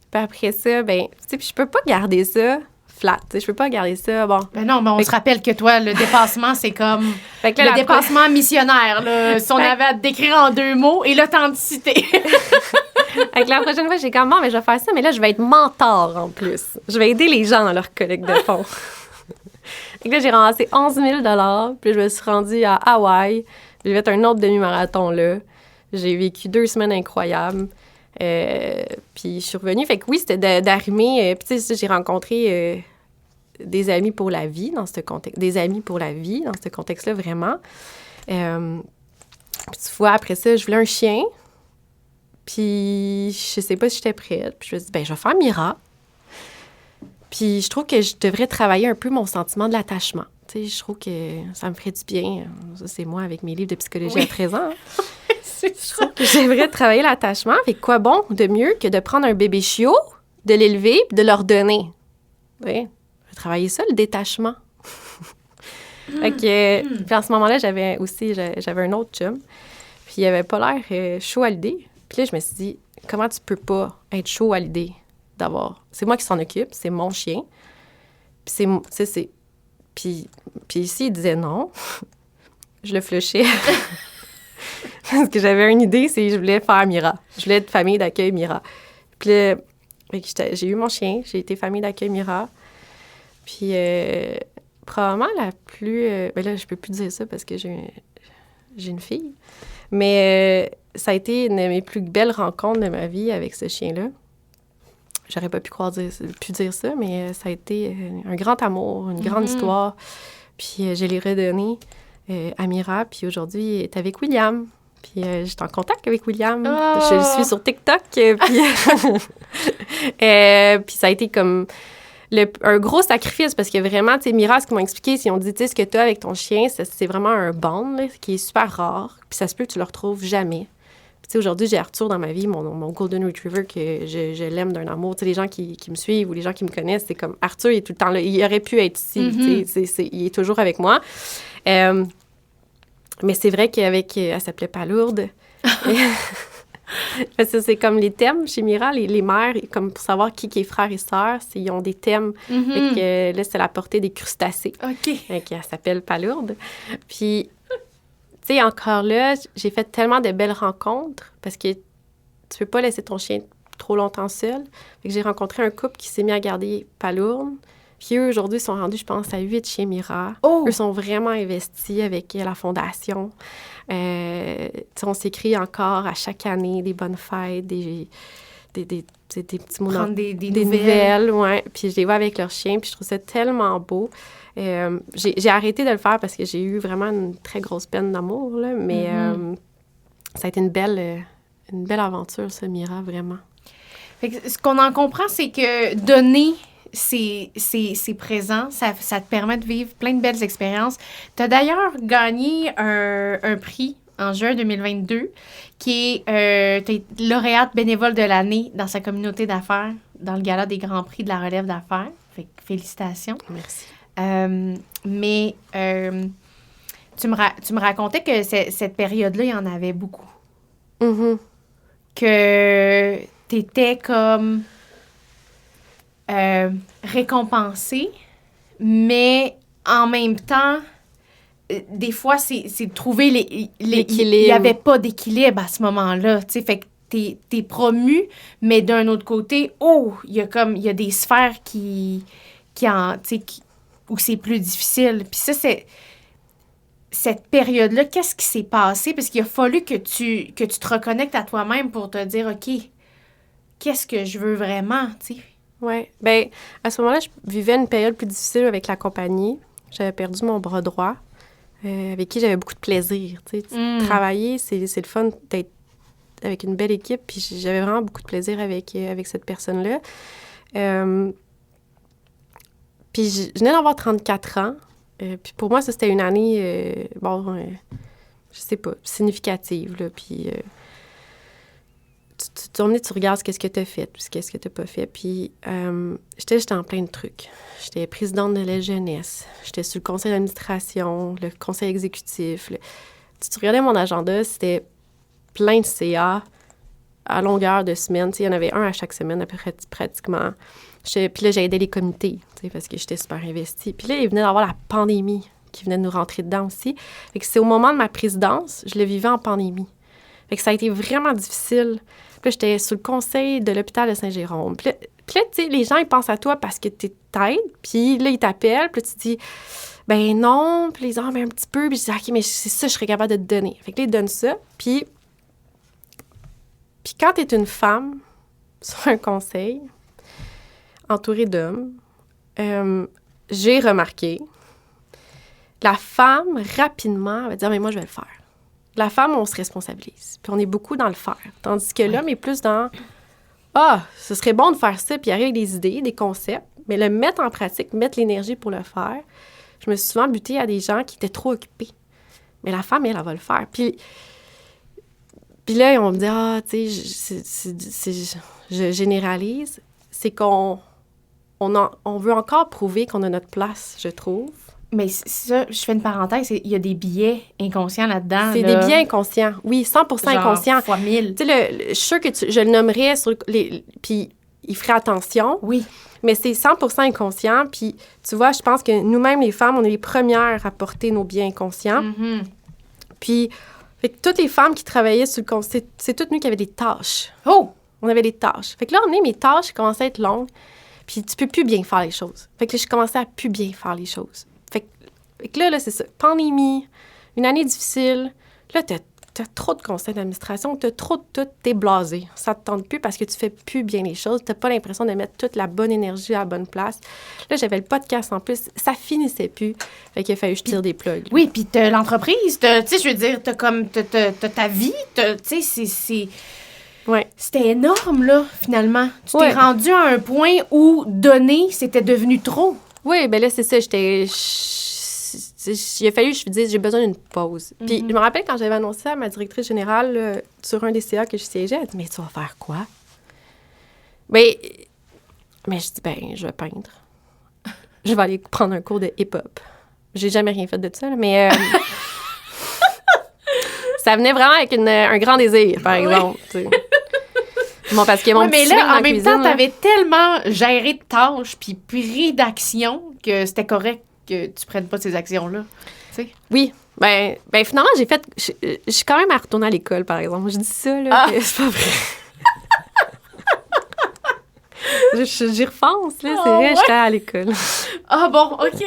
Puis après ça, ben, tu sais, je peux pas garder ça flat, tu sais, je peux pas garder ça, bon. Ben non, mais on se rappelle que toi, le dépassement, c'est comme fait que là, le dépassement missionnaire, là, si on avait à te décrire en 2 mots, et l'authenticité. Fait que la prochaine fois, j'ai comme, bon, mais je vais faire ça, mais là, je vais être mentor en plus. Je vais aider les gens dans leur collecte de fonds. Fait que là, j'ai ramassé 11 000 $, puis je me suis rendue à Hawaï, j'ai fait un autre demi-marathon là. J'ai vécu 2 semaines incroyables. Puis je suis revenue. Fait que oui, c'était d'arrimer. Puis tu sais, j'ai rencontré des amis pour la vie dans ce contexte. Des amis pour la vie dans ce contexte-là, vraiment. Puis tu vois, après ça, je voulais un chien. Puis je sais pas si j'étais prête. Puis je me suis dit, ben je vais faire Mira. Puis je trouve que je devrais travailler un peu mon sentiment de l'attachement. Tu sais, je trouve que ça me ferait du bien. Ça, c'est moi avec mes livres de psychologie à présent. C'est ça. J'aimerais travailler l'attachement. Fait quoi bon de mieux que de prendre un bébé chiot, de l'élever et de leur donner? Oui, je vais travailler ça, le détachement. Fait que, puis en ce moment-là, j'avais un autre chum. Puis il avait pas l'air chaud à l'idée. Puis là, je me suis dit, comment tu peux pas être chaud à l'idée d'avoir... C'est moi qui s'en occupe, c'est mon chien. Puis Puis ici, il disait non. Je le flushais. Parce que j'avais une idée, c'est que je voulais faire Mira. Je voulais être famille d'accueil Mira. Puis là, j'ai eu mon chien, j'ai été famille d'accueil Mira. Puis probablement la plus... ben là, je peux plus dire ça parce que j'ai une fille. Mais ça a été une de mes plus belles rencontres de ma vie avec ce chien-là. J'aurais pas pu dire ça, mais ça a été un grand amour, une grande histoire. Puis je l'ai redonné à Mira, puis aujourd'hui, elle est avec William. Puis j'étais en contact avec William. Oh! Je le suis sur TikTok. Puis, puis ça a été comme un gros sacrifice parce que vraiment, tu sais, Mira, ce qu'ils m'ont expliqué, c'est qu'ils ont dit, tu sais, ce que tu as avec ton chien, c'est vraiment un bond là, qui est super rare. Puis ça se peut que tu le retrouves jamais. Puis tu sais, aujourd'hui, j'ai Arthur dans ma vie, mon Golden Retriever, que je l'aime d'un amour. Tu sais, les gens qui me suivent ou les gens qui me connaissent, c'est comme Arthur, il est tout le temps là. Il aurait pu être ici. Tu sais, il est toujours avec moi. Mais c'est vrai qu'avec... elle s'appelait Palourde. Parce que c'est comme les thèmes chez Mira, les mères, comme pour savoir qui est frère et sœur, ils ont des thèmes. Fait que là, c'est la portée des crustacés. OK. Elle s'appelle Palourde. Puis, tu sais, encore là, j'ai fait tellement de belles rencontres parce que tu peux pas laisser ton chien trop longtemps seul. Fait que j'ai rencontré un couple qui s'est mis à garder Palourde. Puis eux, aujourd'hui, sont rendus, je pense, à 8 chez Mira. Oh! Eux sont vraiment investis avec la fondation. On s'écrit encore à chaque année des bonnes fêtes, des petits mots. Prendre des nouvelles. Ouais. Puis je les vois avec leur chien, puis je trouve ça tellement beau. J'ai arrêté de le faire parce que j'ai eu vraiment une très grosse peine d'amour, là, mais ça a été une belle aventure, ça, Mira, vraiment. Fait que ce qu'on en comprend, c'est que donner... C'est présent, ça te permet de vivre plein de belles expériences. Tu as d'ailleurs gagné un prix en juin 2022 qui est t'es lauréate bénévole de l'année dans sa communauté d'affaires dans le gala des Grands Prix de la relève d'affaires. Fait que félicitations. Merci. Mais tu me racontais que cette période-là, il y en avait beaucoup. Que tu étais comme... récompensé, mais en même temps, des fois, c'est de trouver l'équilibre. Il n'y avait pas d'équilibre à ce moment-là, tu sais, fait que t'es promu, mais d'un autre côté, il y a des sphères où c'est plus difficile. Puis ça, cette période-là, qu'est-ce qui s'est passé? Parce qu'il a fallu que tu te reconnectes à toi-même pour te dire, OK, qu'est-ce que je veux vraiment, tu sais? Oui. Bien, à ce moment-là, je vivais une période plus difficile avec la compagnie. J'avais perdu mon bras droit, avec qui j'avais beaucoup de plaisir. Tu sais, travailler, c'est le fun d'être avec une belle équipe, puis j'avais vraiment beaucoup de plaisir avec cette personne-là. Puis je venais d'avoir 34 ans. Puis pour moi, ça, c'était une année, je sais pas, significative, là. Puis... tu regardes ce que tu as fait, puis ce que tu n'as pas fait. Puis j'étais en plein de trucs. J'étais présidente de la jeunesse. J'étais sur le conseil d'administration, le conseil exécutif. Tu regardais mon agenda, c'était plein de CA à longueur de semaine. Il y en avait un à chaque semaine, à peu près, pratiquement. Puis là, j'aidais les comités, parce que j'étais super investie. Puis là, il venait d'avoir la pandémie qui venait de nous rentrer dedans aussi. Fait que c'est au moment de ma présidence, je le vivais en pandémie. Fait que ça a été vraiment difficile. Puis là, j'étais sous le conseil de l'hôpital de Saint-Jérôme. Puis là, tu sais, les gens, ils pensent à toi parce que t'es tête. Puis là, ils t'appellent. Puis là, tu te dis, ben non. Puis les gens, ben un petit peu. Puis je dis, OK, mais c'est ça, je serais capable de te donner. Fait que là, ils donnent ça. Puis quand t'es une femme sur un conseil, entourée d'hommes, j'ai remarqué, la femme, rapidement, va dire, mais moi, je vais le faire. La femme, on se responsabilise. Puis on est beaucoup dans le faire. Tandis que l'homme est plus dans ce serait bon de faire ça, puis arriver avec des idées, des concepts, mais le mettre en pratique, mettre l'énergie pour le faire. Je me suis souvent butée à des gens qui étaient trop occupés. Mais la femme, elle va le faire. Puis là, on me dit, tu sais, je généralise. C'est qu'on veut encore prouver qu'on a notre place, je trouve. Mais ça, je fais une parenthèse, il y a des biais inconscients là-dedans. C'est des biais inconscients, oui, 100% inconscients. Fois 1000. Tu sais, je suis sûre que je le nommerais sur puis il ferait attention. Oui. Mais c'est 100% inconscient. Puis, tu vois, je pense que nous-mêmes, les femmes, on est les premières à porter nos biais inconscients. Mm-hmm. Puis, fait que toutes les femmes qui travaillaient sur le conseil, c'est toutes nous qui avaient des tâches. Oh! On avait des tâches. Fait que là, mes tâches commençaient à être longues. Puis, tu peux plus bien faire les choses. Fait que là, je commençais à plus bien faire les choses. Fait que là, c'est ça. Pandémie, une année difficile. Là, t'as t'as trop de conseils d'administration, t'as trop de tout, t'es blasé. Ça te tente plus parce que tu fais plus bien les choses. T'as pas l'impression de mettre toute la bonne énergie à la bonne place. Là, j'avais le podcast en plus. Ça finissait plus. Fait qu'il a fallu que je tire des plugs. Oui, puis t'as l'entreprise, tu sais, je veux dire, t'as ta vie, tu sais, c'est... Ouais. C'était énorme, là, finalement. Tu t'es rendu à un point où donner, c'était devenu trop. Oui, ben là, c'est ça. Il a fallu que je me dise, j'ai besoin d'une pause. Puis je me rappelle quand j'avais annoncé à ma directrice générale sur un des CA que je siégeais, elle dit, mais tu vas faire quoi? Mais je dis, je vais peindre. Je vais aller prendre un cours de hip-hop. J'ai jamais rien fait de ça, là, mais ça venait vraiment avec un grand désir, par exemple. Tu sais. Bon, parce que mon mais petit là, en même temps, là, t'avais tellement géré de tâches puis pris d'action que c'était correct que tu prennes pas ces actions-là. Tu sais? Oui. Ben finalement, j'ai fait... Je suis quand même à retourner à l'école, par exemple. Je dis ça, là, que c'est pas vrai. J'y repense, là. C'est vrai, j'étais à l'école. Ah bon, OK.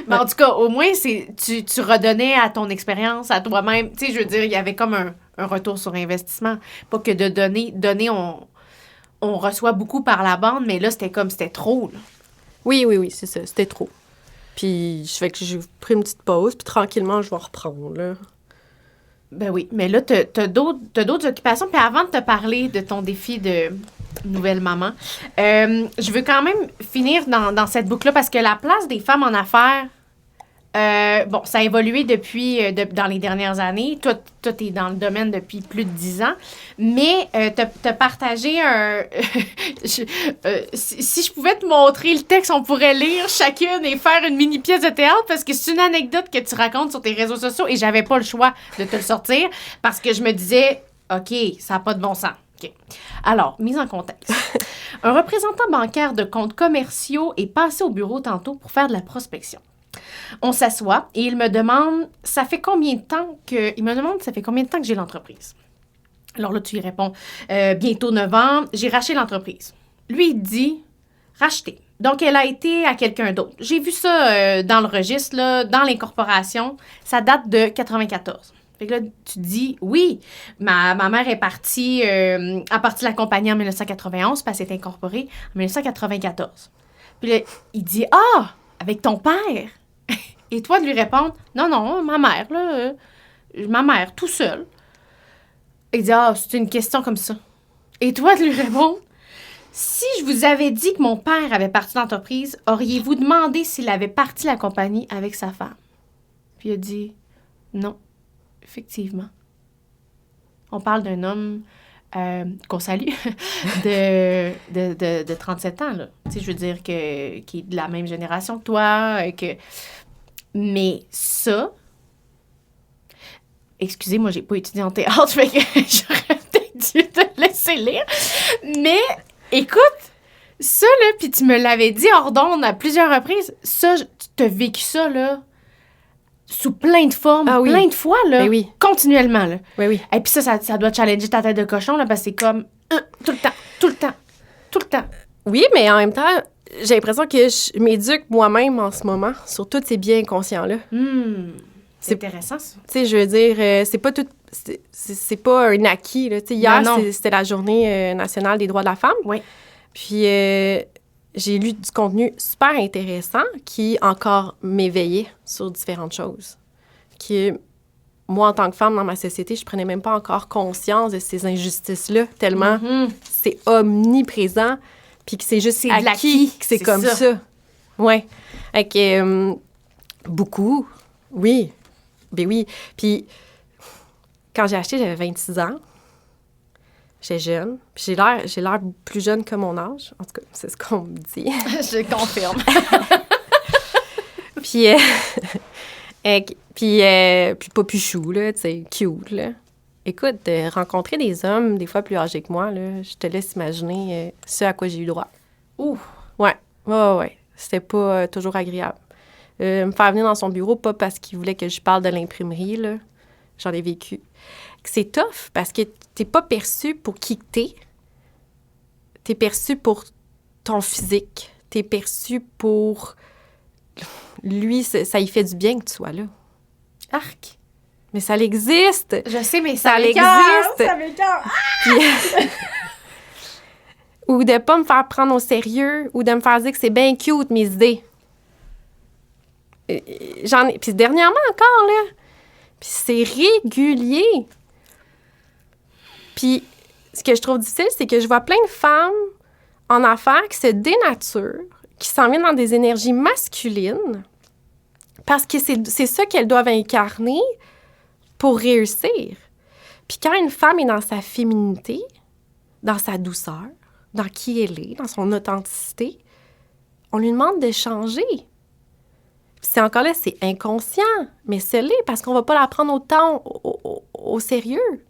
Mais en tout cas, au moins, tu redonnais à ton expérience, à toi-même. Tu sais, je veux dire, il y avait comme un retour sur investissement. Pas que de donner, on reçoit beaucoup par la bande, mais là, c'était trop, là. Oui, c'est ça. C'était trop. Puis, j'ai pris une petite pause, puis tranquillement, je vais reprendre, là. Ben oui, mais là, t'as d'autres occupations. Puis avant de te parler de ton défi de nouvelle maman, je veux quand même finir dans cette boucle-là parce que la place des femmes en affaires, ça a évolué depuis dans les dernières années. Toi, t'es dans le domaine depuis plus de 10 ans. Mais t'as partagé un... si je pouvais te montrer le texte, on pourrait lire chacune et faire une mini-pièce de théâtre parce que c'est une anecdote que tu racontes sur tes réseaux sociaux et j'avais pas le choix de te le sortir parce que je me disais, OK, ça n'a pas de bon sens. OK. Alors, mise en contexte. Un représentant bancaire de comptes commerciaux est passé au bureau tantôt pour faire de la prospection. On s'assoit et il me demande ça fait combien de temps que j'ai l'entreprise. Alors là, tu lui réponds bientôt 9 ans, j'ai racheté l'entreprise. Lui, il dit racheter. Donc, elle a été à quelqu'un d'autre. J'ai vu ça dans le registre, là, dans l'incorporation. Ça date de 94. Fait que là, tu dis, oui, ma mère est partie, a parti de la compagnie en 1991, puis elle s'est incorporée en 1994. Puis là, il dit, avec ton père? Et toi, de lui répondre, non, ma mère, tout seul. Il dit, c'est une question comme ça. Et toi, de lui répondre, si je vous avais dit que mon père avait parti d'entreprise, auriez-vous demandé s'il avait parti la compagnie avec sa femme? Puis il a dit, non, effectivement. On parle d'un homme qu'on salue, de 37 ans, là. Tu sais, je veux dire, qui est de la même génération que toi, Mais ça... Excusez, moi, j'ai pas étudié en théâtre, fait que j'aurais peut-être dû te laisser lire. Mais, écoute, ça, là, puis tu me l'avais dit hors d'onde à plusieurs reprises, ça, tu as vécu ça, là, sous plein de formes, plein de fois, là, continuellement, là. Oui. Et puis ça doit challenger ta tête de cochon, là, parce que c'est comme tout le temps. Oui, mais en même temps, j'ai l'impression que je m'éduque moi-même en ce moment sur tous ces biens inconscients-là. C'est intéressant, ça. Tu sais, je veux dire, c'est pas tout... C'est pas un acquis, là. Tu sais, hier, c'était la Journée nationale des droits de la femme. Oui. Puis j'ai lu du contenu super intéressant qui encore m'éveillait sur différentes choses. Qui, moi, en tant que femme dans ma société, je prenais même pas encore conscience de ces injustices-là, tellement c'est omniprésent, puis que c'est juste acquis, que c'est comme ça. Ouais. Avec beaucoup, oui. Ben oui. Puis quand j'ai acheté, j'avais 26 ans. J'étais jeune. Puis j'ai l'air plus jeune que mon âge. En tout cas, c'est ce qu'on me dit. Je confirme. puis pas plus chou, là, tu sais, cute, là. Écoute, rencontrer des hommes, des fois plus âgés que moi, là, je te laisse imaginer ce à quoi j'ai eu droit. Ouh! Ouais. C'était pas toujours agréable. Me faire venir dans son bureau, pas parce qu'il voulait que je parle de l'imprimerie, là. J'en ai vécu. C'est tough parce que t'es pas perçu pour qui que t'es. T'es perçu pour ton physique. T'es perçu pour... Lui, ça y fait du bien que tu sois là. Arc! Mais ça existe! Je sais, mais Ça m'écoeure, existe. Ça m'écoeure. Puis- ou de pas me faire prendre au sérieux, ou de me faire dire que c'est bien cute, mes idées. J'en ai... Puis dernièrement encore, là. Puis c'est régulier. Puis ce que je trouve difficile, c'est que je vois plein de femmes en affaires qui se dénaturent, qui s'en viennent dans des énergies masculines, parce que c'est ça qu'elles doivent incarner pour réussir. Puis quand une femme est dans sa féminité, dans sa douceur, dans qui elle est, dans son authenticité, on lui demande de changer. Puis c'est encore là, c'est inconscient, mais c'est l'est parce qu'on va pas la prendre autant au sérieux.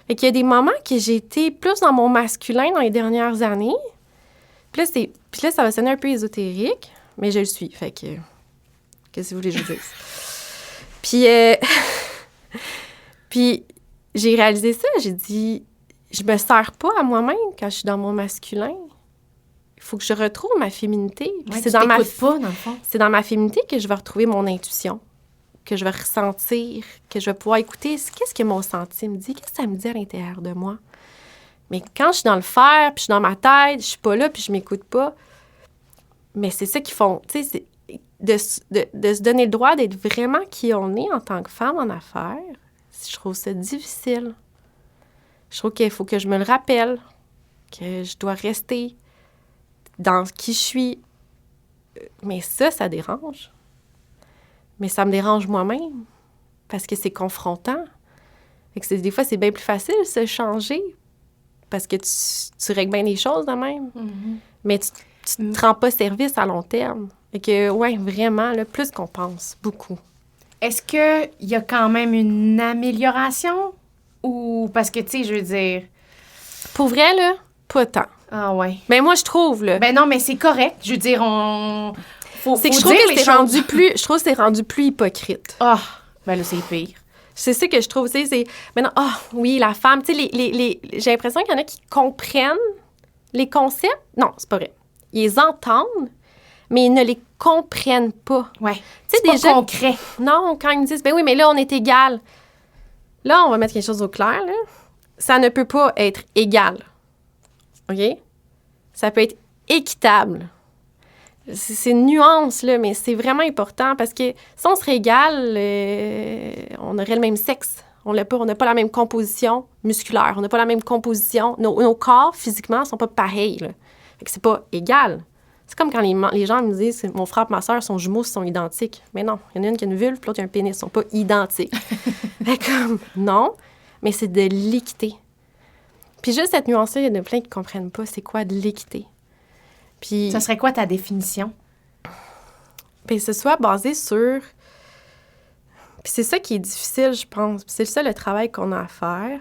Fait qu'il y a des moments que j'ai été plus dans mon masculin dans les dernières années. Puis là, ça va sonner un peu ésotérique, mais je le suis. Fait que, qu'est-ce que vous voulez que je dise? Puis, puis j'ai réalisé ça. J'ai dit, je me sers pas à moi-même quand je suis dans mon masculin. Il faut que je retrouve ma féminité. Puis Ouais, c'est tu dans t'écoutes pas, dans le fond. c'est dans ma féminité que je vais retrouver mon intuition, que je vais ressentir, que je vais pouvoir écouter qu'est-ce que mon senti me dit, qu'est-ce que ça me dit à l'intérieur de moi. Mais quand je suis dans le faire, puis je suis dans ma tête, je suis pas là, puis je m'écoute pas, mais c'est ça qu'ils font, tu sais, de se donner le droit d'être vraiment qui on est en tant que femme en affaires. Je trouve ça difficile. Je trouve qu'il faut que je me le rappelle, que je dois rester dans qui je suis. Mais ça dérange. Mais ça me dérange moi-même, parce que c'est confrontant. Fait que des fois, c'est bien plus facile de se changer, parce que tu règles bien les choses de même. Mm-hmm. Mais tu te rends pas service à long terme. Fait que, ouais, vraiment, là, plus qu'on pense, beaucoup. Est-ce qu'il y a quand même une amélioration? Ou parce que, tu sais, je veux dire... Pour vrai, là, pas tant. Ah ouais. Mais moi, je trouve, là... Ben non, mais c'est correct. Je veux dire, c'est que je trouve que c'est rendu plus... Je trouve que c'est rendu plus hypocrite. Ah, ben là, c'est pire. C'est ça que je trouve, tu sais, c'est... Maintenant, oui, la femme, tu sais, j'ai l'impression qu'il y en a qui comprennent les concepts. Non, c'est pas vrai. Ils les entendent, mais ils ne les comprennent pas. Ouais. Tu sais, C'est pas concret. Non, quand ils me disent, ben oui, mais là, on est égal. Là, on va mettre quelque chose au clair, là. Ça ne peut pas être égal. OK? Ça peut être équitable. C'est une nuance, là, mais c'est vraiment important parce que si on serait égal, on aurait le même sexe. On n'a pas la même composition musculaire. On n'a pas la même composition. Nos corps, physiquement, ne sont pas pareils, là. Fait que c'est pas égal. C'est comme quand les gens me disent « Mon frère et ma soeur sont jumeaux, ils sont identiques. » Mais non, il y en a une qui a une vulve, puis l'autre qui a un pénis. Ils sont pas identiques. Fait comme, non, mais c'est de l'équité. Puis juste cette nuance-là, il y en a plein qui ne comprennent pas c'est quoi de l'équité. Puis, Ça serait quoi ta définition? bien, que ce soit basé sur... Puis c'est ça qui est difficile, je pense. Puis c'est ça le travail qu'on a à faire.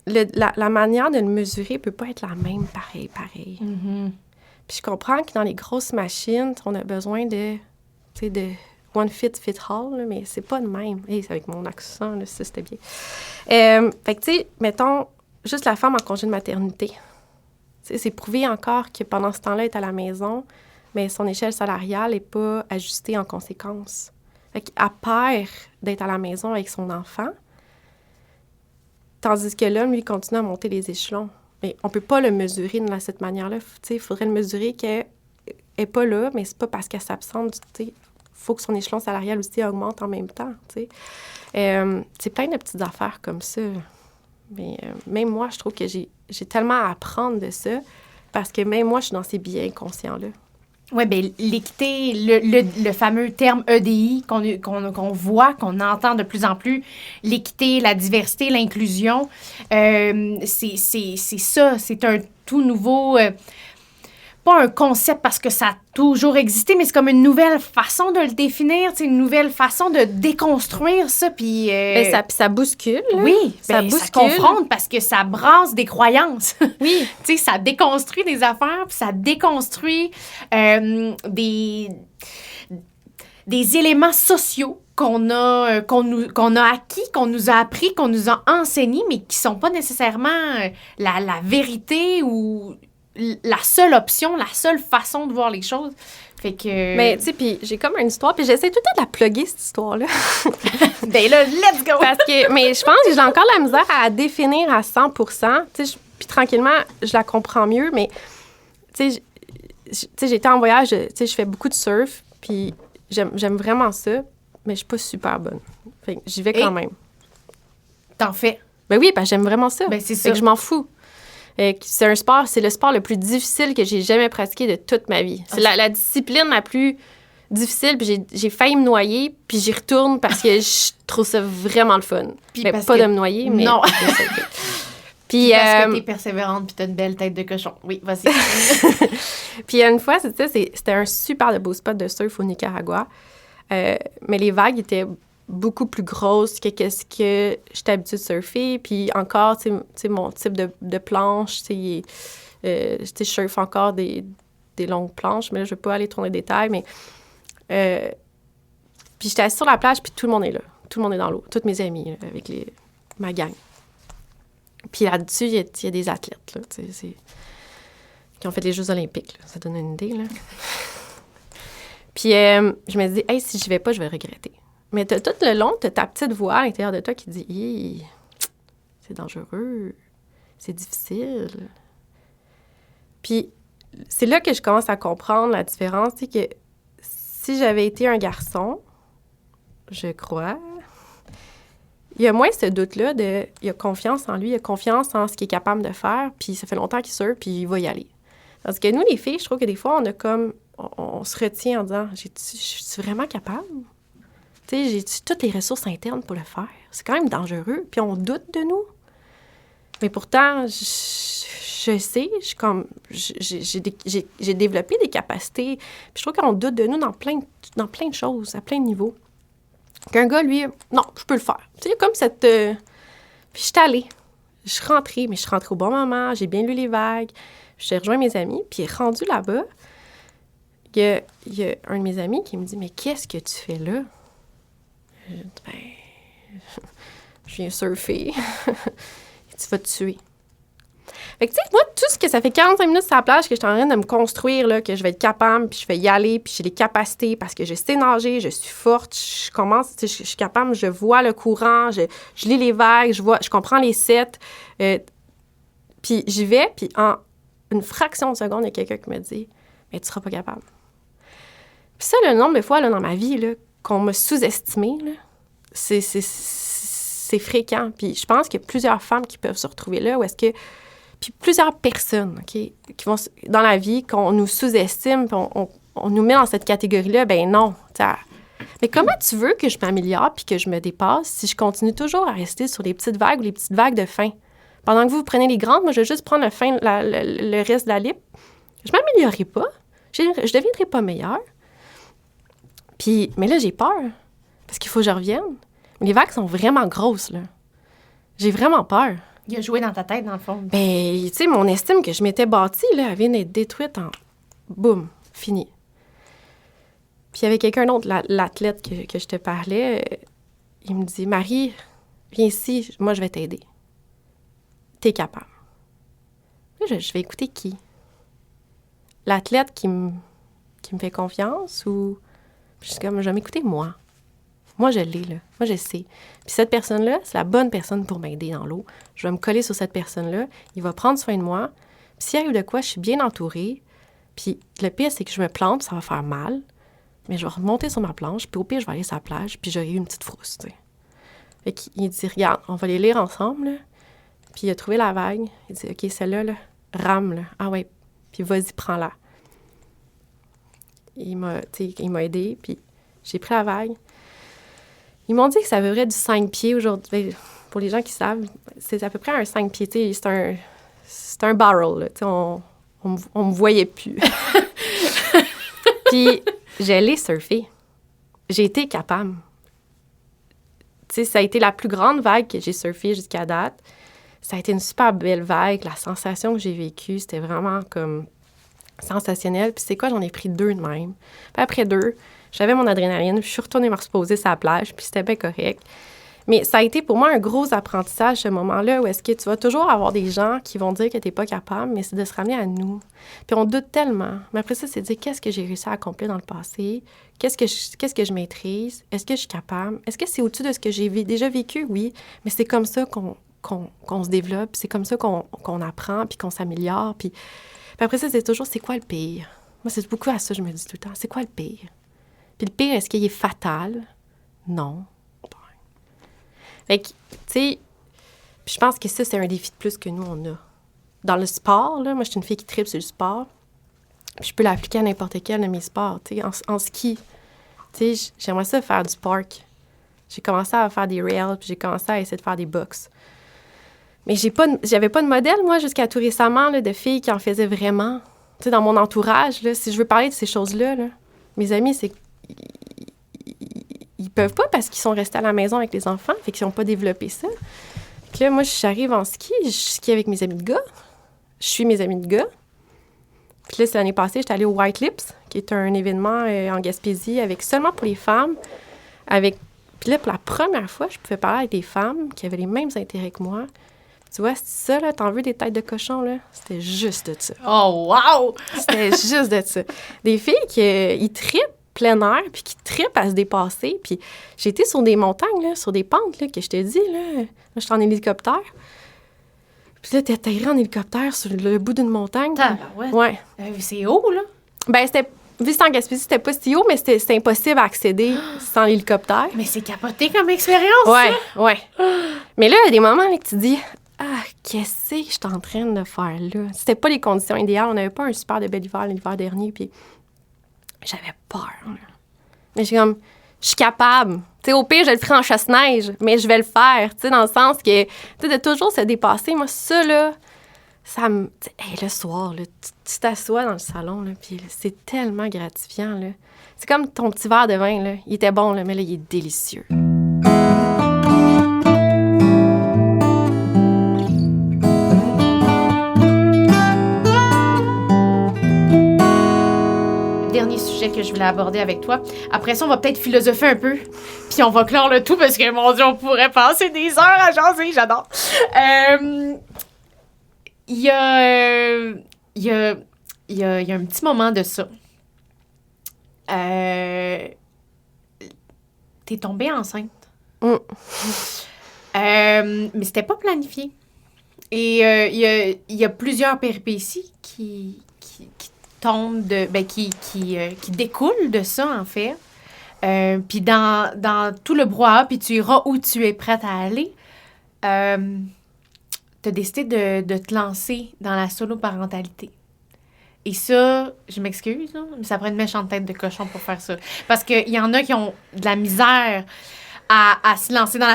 La manière de le mesurer ne peut pas être la même pareil. Mm-hmm. Puis je comprends que dans les grosses machines, on a besoin de one fit all, là, mais c'est pas de même. Hey, c'est avec mon accent, là, ça, c'était bien. Fait que, tu sais, mettons, juste la femme en congé de maternité. C'est prouvé encore que pendant ce temps-là, elle est à la maison, mais son échelle salariale n'est pas ajustée en conséquence. Fait qu'elle perd d'être à la maison avec son enfant, tandis que l'homme, lui, continue à monter les échelons. Mais on ne peut pas le mesurer de cette manière-là. Il faudrait le mesurer qu'elle n'est pas là, mais c'est pas parce qu'elle s'absente. Il faut que son échelon salarial aussi augmente en même temps. C'est plein de petites affaires comme ça. Mais même moi, je trouve que j'ai tellement à apprendre de ça parce que même moi, je suis dans ces biais inconscients-là. Oui, bien, l'équité, le fameux terme EDI qu'on voit, qu'on entend de plus en plus, l'équité, la diversité, l'inclusion, c'est ça, c'est un tout nouveau... pas un concept parce que ça a toujours existé, mais c'est comme une nouvelle façon de le définir, une nouvelle façon de déconstruire ça, puis... Puis ça bouscule. Là. Oui, ça bouscule. Ça bouscule. confronte parce que ça brasse des croyances. Oui. Tu sais, ça déconstruit des affaires, puis ça déconstruit des éléments sociaux qu'on a acquis, qu'on nous a appris, qu'on nous a enseignés, mais qui sont pas nécessairement la vérité ou la seule option, la seule façon de voir les choses. Fait que... Mais, tu sais, puis j'ai comme une histoire, puis j'essaie tout le temps de la plugger, cette histoire-là. Ben là, let's go! Mais je pense que j'ai encore la misère à la définir à 100 Tu sais, puis tranquillement, je la comprends mieux, mais, tu sais, j'étais en voyage, tu sais, je fais beaucoup de surf, puis j'aime vraiment ça, mais je suis pas super bonne. Fait que j'y vais quand même. T'en fais. Ben oui, j'aime vraiment ça. Ben c'est ça. Fait que je m'en fous. C'est le sport le plus difficile que j'ai jamais pratiqué de toute ma vie. C'est la discipline la plus difficile, puis j'ai failli me noyer, puis j'y retourne parce que je trouve ça vraiment le fun. Puis Mais pas de me noyer, mais... Non! Puis parce que t'es persévérante, puis t'as une belle tête de cochon. Oui, vas-y. Puis une fois, c'était un super de beau spot de surf au Nicaragua, mais les vagues étaient beaucoup plus grosses que ce que j'étais habituée de surfer. Puis encore, tu sais, mon type de planche, tu sais, je surfe encore des longues planches, mais là, je ne vais pas aller trop dans les détails, mais... puis j'étais assise sur la plage, puis tout le monde est là. Tout le monde est dans l'eau. Toutes mes amies, là, avec ma gang. Puis là-dessus, il y a des athlètes, là, tu sais, qui ont fait les Jeux olympiques, là. Ça donne une idée, là. Puis je me dis, hey, si je vais pas, je vais regretter. Mais tout le long, t'as ta petite voix à l'intérieur de toi qui dit, hi, c'est dangereux, c'est difficile. Puis c'est là que je commence à comprendre la différence, c'est que si j'avais été un garçon, je crois, il y a moins ce doute-là il a confiance en lui, il a confiance en ce qu'il est capable de faire, puis ça fait longtemps qu'il surfe, puis il va y aller. Parce que nous, les filles, je trouve que des fois, on se retient en disant, je suis vraiment capable? Tu sais, j'ai-tu toutes les ressources internes pour le faire? C'est quand même dangereux, puis on doute de nous. Mais pourtant, je sais, j'ai développé des capacités, puis je trouve qu'on doute de nous dans plein de choses, à plein de niveaux. Qu'un gars, lui, non, je peux le faire. Tu sais, comme cette... Puis je suis allée. Je suis rentrée, mais je suis rentrée au bon moment. J'ai bien lu les vagues. J'ai rejoint mes amis. Puis rendu là-bas, il y a un de mes amis qui me dit, « Mais qu'est-ce que tu fais là? » Je dis, « Ben, je viens surfer. » Tu vas te tuer. Fait que, tu sais, moi, tout ce que ça fait 45 minutes sur la plage que je suis en train de me construire, là, que je vais être capable, puis je vais y aller, puis j'ai les capacités parce que je sais nager, je suis forte, je commence, tu sais, je suis capable, je vois le courant, je lis les vagues, je comprends les sets. Puis j'y vais, puis en une fraction de seconde, il y a quelqu'un qui me dit « Mais tu seras pas capable. » Puis ça, le nombre de fois, là, dans ma vie, là, qu'on m'a sous-estimé, là, c'est fréquent. Puis je pense qu'il y a plusieurs femmes qui peuvent se retrouver là, où est-ce que... Puis plusieurs personnes, OK, qui vont dans la vie, qu'on nous sous-estime, puis on nous met dans cette catégorie-là, ben non. Mais comment tu veux que je m'améliore puis que je me dépasse si je continue toujours à rester sur les petites vagues ou les petites vagues de fin? Pendant que vous prenez les grandes, moi, je vais juste prendre le reste de la lippe. Je m'améliorerai pas. Je deviendrai pas meilleure. Puis, mais là, j'ai peur. Parce qu'il faut que je revienne. Mais les vagues sont vraiment grosses, là. J'ai vraiment peur. Il a joué dans ta tête, dans le fond. Ben, tu sais, mon estime que je m'étais bâtie, là, elle vient d'être détruite en... Boum, fini. Puis il y avait quelqu'un d'autre, l'athlète que je te parlais, il me dit, « Marie, viens ici, moi, je vais t'aider. T'es capable. » Là, je vais écouter qui? L'athlète qui me fait confiance ou... Puis je suis comme, je vais m'écouter moi. Moi, je l'ai, là. Moi, je sais. Puis cette personne-là, c'est la bonne personne pour m'aider dans l'eau. Je vais me coller sur cette personne-là. Il va prendre soin de moi. Puis s'il arrive de quoi, je suis bien entourée. Puis le pire, c'est que je me plante, ça va faire mal. Mais je vais remonter sur ma planche. Puis au pire, je vais aller sur la plage. Puis j'aurai eu une petite frousse, tu sais. Fait qu'il dit, regarde, on va les lire ensemble, là. Puis il a trouvé la vague. Il dit, OK, celle-là, là, rame, là. Ah ouais. Puis vas-y, prends-la. Il m'a aidé. Puis j'ai pris la vague. Ils m'ont dit que ça veut du 5 pieds aujourd'hui. Pour les gens qui savent, c'est à peu près un 5 pieds. C'est un barrel. Là, on me voyait plus. Puis, j'allais surfer. J'ai été capable. Ça a été la plus grande vague que j'ai surfée jusqu'à date. Ça a été une super belle vague. La sensation que j'ai vécue, c'était vraiment comme sensationnel. Puis c'est quoi? J'en ai pris 2 de même. Puis après 2... J'avais mon adrénaline, puis je suis retournée me reposer sur la plage, puis c'était bien correct. Mais ça a été pour moi un gros apprentissage, ce moment-là, où est-ce que tu vas toujours avoir des gens qui vont dire que tu n'es pas capable, mais c'est de se ramener à nous. Puis on doute tellement. Mais après ça, c'est de dire qu'est-ce que j'ai réussi à accomplir dans le passé? Qu'est-ce que je maîtrise? Est-ce que je suis capable? Est-ce que c'est au-dessus de ce que j'ai déjà vécu? Oui. Mais c'est comme ça qu'on se développe, c'est comme ça qu'on apprend, puis qu'on s'améliore. Puis après ça, c'est toujours, c'est quoi le pire? Moi, c'est beaucoup à ça je me dis tout le temps. C'est quoi le pire? Puis le pire, est-ce qu'il est fatal? Non. Fait que, tu sais, je pense que ça, c'est un défi de plus que nous, on a. Dans le sport, là, moi, je suis une fille qui tripe sur le sport. Puis je peux l'appliquer à n'importe quel de mes sports. Tu sais, en ski, tu sais, j'aimerais ça faire du park. J'ai commencé à faire des rails, puis j'ai commencé à essayer de faire des box. Mais j'avais pas de modèle, moi, jusqu'à tout récemment, là, de filles qui en faisaient vraiment. Tu sais, dans mon entourage, là, si je veux parler de ces choses-là, là, mes amis, c'est ils peuvent pas parce qu'ils sont restés à la maison avec les enfants, fait qu'ils n'ont pas développé ça. Puis là, moi, j'arrive en ski, je skie avec mes amis de gars. Je suis mes amis de gars. Puis là, c'est l'année passée, j'étais allée au White Lips, qui est un événement en Gaspésie seulement pour les femmes. Puis là, pour la première fois, je pouvais parler avec des femmes qui avaient les mêmes intérêts que moi. Tu vois, c'est ça, là, t'en veux des têtes de cochon, là? C'était juste de ça. Oh, wow! C'était juste de ça. Des filles qui trippent plein air, puis qui trippent à se dépasser. Puis j'ai été sur des montagnes, là, sur des pentes, là, que je te dis, là. Là, j'étais en hélicoptère. Puis là, t'es atterri en hélicoptère sur le bout d'une montagne. Ouais. C'est haut, là? Ben, vu que c'était en Gaspésie, c'était pas si haut, mais c'était impossible à accéder sans l'hélicoptère. Mais c'est capoté comme expérience, ça! Ouais. Mais là, il y a des moments là, que tu dis... Ah, qu'est-ce que je suis en train de faire là? C'était pas les conditions idéales. On n'avait pas un super de bel hiver l'hiver dernier, puis j'avais peur. Là. Mais je suis capable. Tu sais, au pire, je le ferai en chasse-neige, mais je vais le faire. Tu sais, dans le sens que, tu sais, de toujours se dépasser. Moi, ça, là, ça me... le soir, là, tu t'assois dans le salon, là, puis c'est tellement gratifiant, là. C'est comme ton petit verre de vin, là. Il était bon, là, mais là, il est délicieux. Dernier sujet que je voulais aborder avec toi. Après ça, on va peut-être philosopher un peu, puis on va clore le tout parce que, mon Dieu, on pourrait passer des heures à jaser, j'adore. Il y a un petit moment de ça. T'es tombée enceinte. Mais c'était pas planifié. Et il y a plusieurs péripéties qui tombent qui découlent de ça, en fait. Puis dans tout le brouhaha, puis tu iras où tu es prête à aller, t'as décidé de te lancer dans la solo-parentalité. Et ça, je m'excuse, là, mais ça prend une méchante tête de cochon pour faire ça. Parce qu'il y en a qui ont de la misère à se lancer dans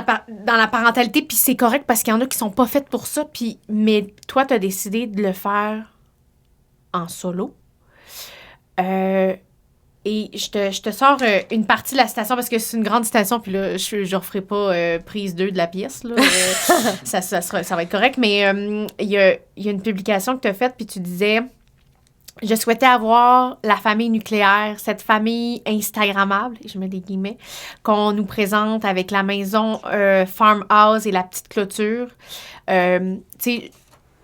la parentalité, puis c'est correct parce qu'il y en a qui sont pas faites pour ça, mais toi, t'as décidé de le faire en solo. Et je te sors une partie de la citation parce que c'est une grande citation, puis là, je referai pas prise 2 de la pièce, là. Ça va être correct, mais il y a une publication que tu as faite, puis tu disais... Je souhaitais avoir la famille nucléaire, cette famille instagrammable, je mets des guillemets, qu'on nous présente avec la maison farmhouse et la petite clôture. Tu sais,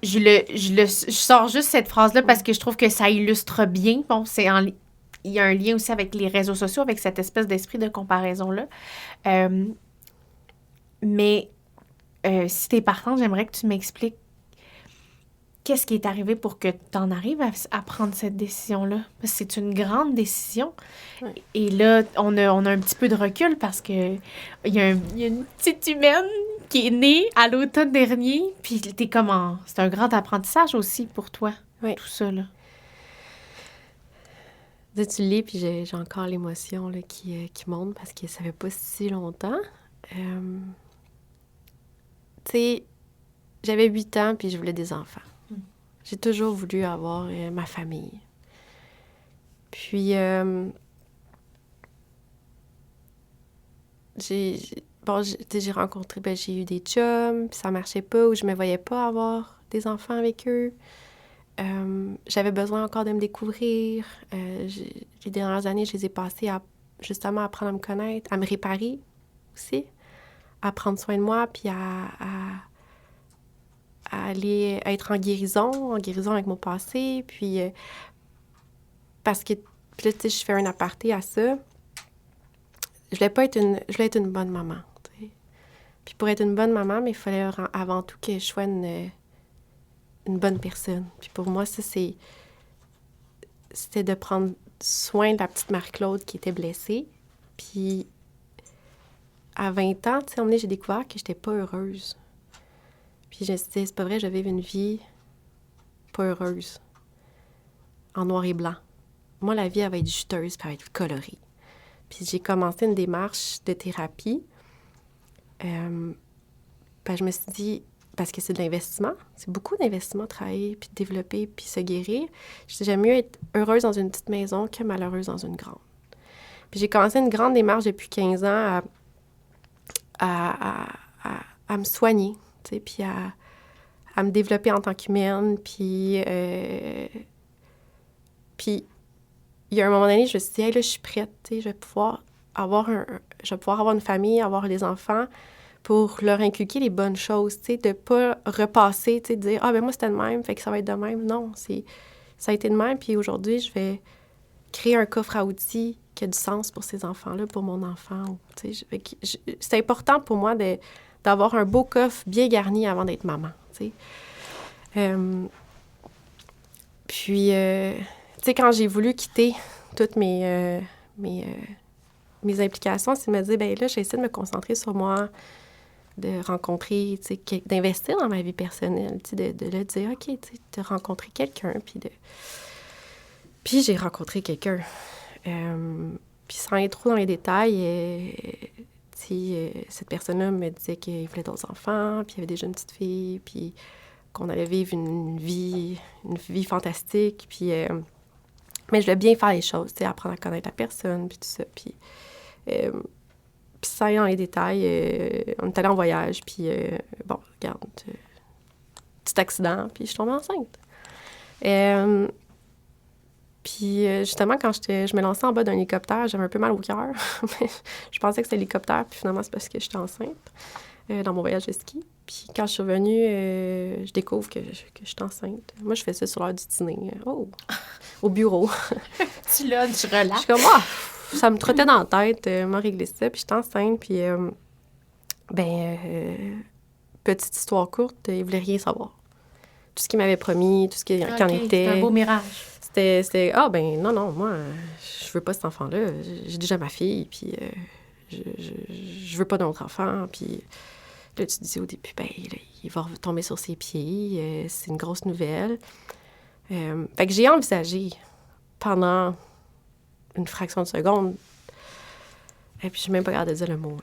je sors juste cette phrase-là parce que je trouve que ça illustre bien. Bon, il y a un lien aussi avec les réseaux sociaux, avec cette espèce d'esprit de comparaison-là. Mais si t'es partante, j'aimerais que tu m'expliques qu'est-ce qui est arrivé pour que tu en arrives à prendre cette décision-là? Parce que c'est une grande décision. Oui. Et là, on a un petit peu de recul parce que il y a une petite humaine qui est née à l'automne dernier. Puis t'es comme c'est un grand apprentissage aussi pour toi, tout ça, là. Là, tu lis, puis j'ai encore l'émotion là, qui monte parce que ça fait pas si longtemps. Tu sais, j'avais 8 ans, puis je voulais des enfants. J'ai toujours voulu avoir ma famille. Puis, j'ai rencontré, j'ai eu des chums, puis ça marchait pas, ou je me voyais pas avoir des enfants avec eux. J'avais besoin encore de me découvrir. Les dernières années, je les ai passées à justement apprendre à me connaître, à me réparer aussi, à prendre soin de moi, puis à aller être en guérison avec mon passé, puis parce que, puis là, tu sais, je fais un aparté à ça. Je voulais être une bonne maman, tu sais. Puis pour être une bonne maman, mais il fallait avant tout que je sois une bonne personne. Puis pour moi, ça, c'était de prendre soin de la petite Marie-Claude qui était blessée. Puis à 20 ans, tu sais, j'ai découvert que j'étais pas heureuse. Puis je me suis dit, c'est pas vrai, je vais vivre une vie pas heureuse, en noir et blanc. Moi, la vie, elle va être juteuse, puis elle va être colorée. Puis j'ai commencé une démarche de thérapie. Je me suis dit, parce que c'est de l'investissement, c'est beaucoup d'investissement, travailler, puis développer, puis se guérir. J'aime mieux être heureuse dans une petite maison que malheureuse dans une grande. Puis j'ai commencé une grande démarche depuis 15 ans à me soigner, tu sais, puis à me développer en tant qu'humaine, puis il y a un moment donné, je me suis dit, hey, là, je suis prête, tu sais, je vais pouvoir avoir une famille, avoir des enfants pour leur inculquer les bonnes choses, tu sais, de pas repasser, tu sais, de dire, ah, ben moi, c'était de même, fait que ça va être de même. Non, ça a été de même, puis aujourd'hui, je vais créer un coffre à outils qui a du sens pour ces enfants-là, pour mon enfant, tu sais. C'est important pour moi d'avoir un beau coffre bien garni avant d'être maman, tu sais. Puis, tu sais, quand j'ai voulu quitter toutes mes implications, c'est de me dire, bien là, j'essaie de me concentrer sur moi, de rencontrer, tu sais, d'investir dans ma vie personnelle, tu sais, de le dire, OK, tu sais, de rencontrer quelqu'un, Puis j'ai rencontré quelqu'un. Puis sans aller trop dans les détails, tu sais, cette personne-là me disait qu'il voulait d'autres enfants, puis il y avait déjà une petite fille, puis qu'on allait vivre une vie fantastique, puis... mais je voulais bien faire les choses, tu sais, apprendre à connaître la personne, puis tout ça, puis sans aller dans les détails, on est allé en voyage, puis bon, regarde, petit accident, puis je suis tombée enceinte. Puis justement, quand je me lançais en bas d'un hélicoptère, j'avais un peu mal au cœur. Je pensais que c'était l'hélicoptère, puis finalement, c'est parce que j'étais enceinte dans mon voyage de ski. Puis quand je suis revenue, je découvre que je suis enceinte. Moi, je fais ça sur l'heure du dîner. Au bureau. Tu relaxes. Je suis comme, ça me trottait dans la tête, m'a réglé ça, puis j'étais enceinte, puis petite histoire courte, il voulait rien savoir. Tout ce qu'il m'avait promis, tout ce qu'il en était. C'était un beau mirage. C'était non, moi, je veux pas cet enfant-là. J'ai déjà ma fille, puis je veux pas d'autre enfant, puis là, tu te dis au début, ben, là, il va tomber sur ses pieds, c'est une grosse nouvelle. Fait que j'ai envisagé pendant une fraction de seconde, et puis je suis même pas capable de dire le mot.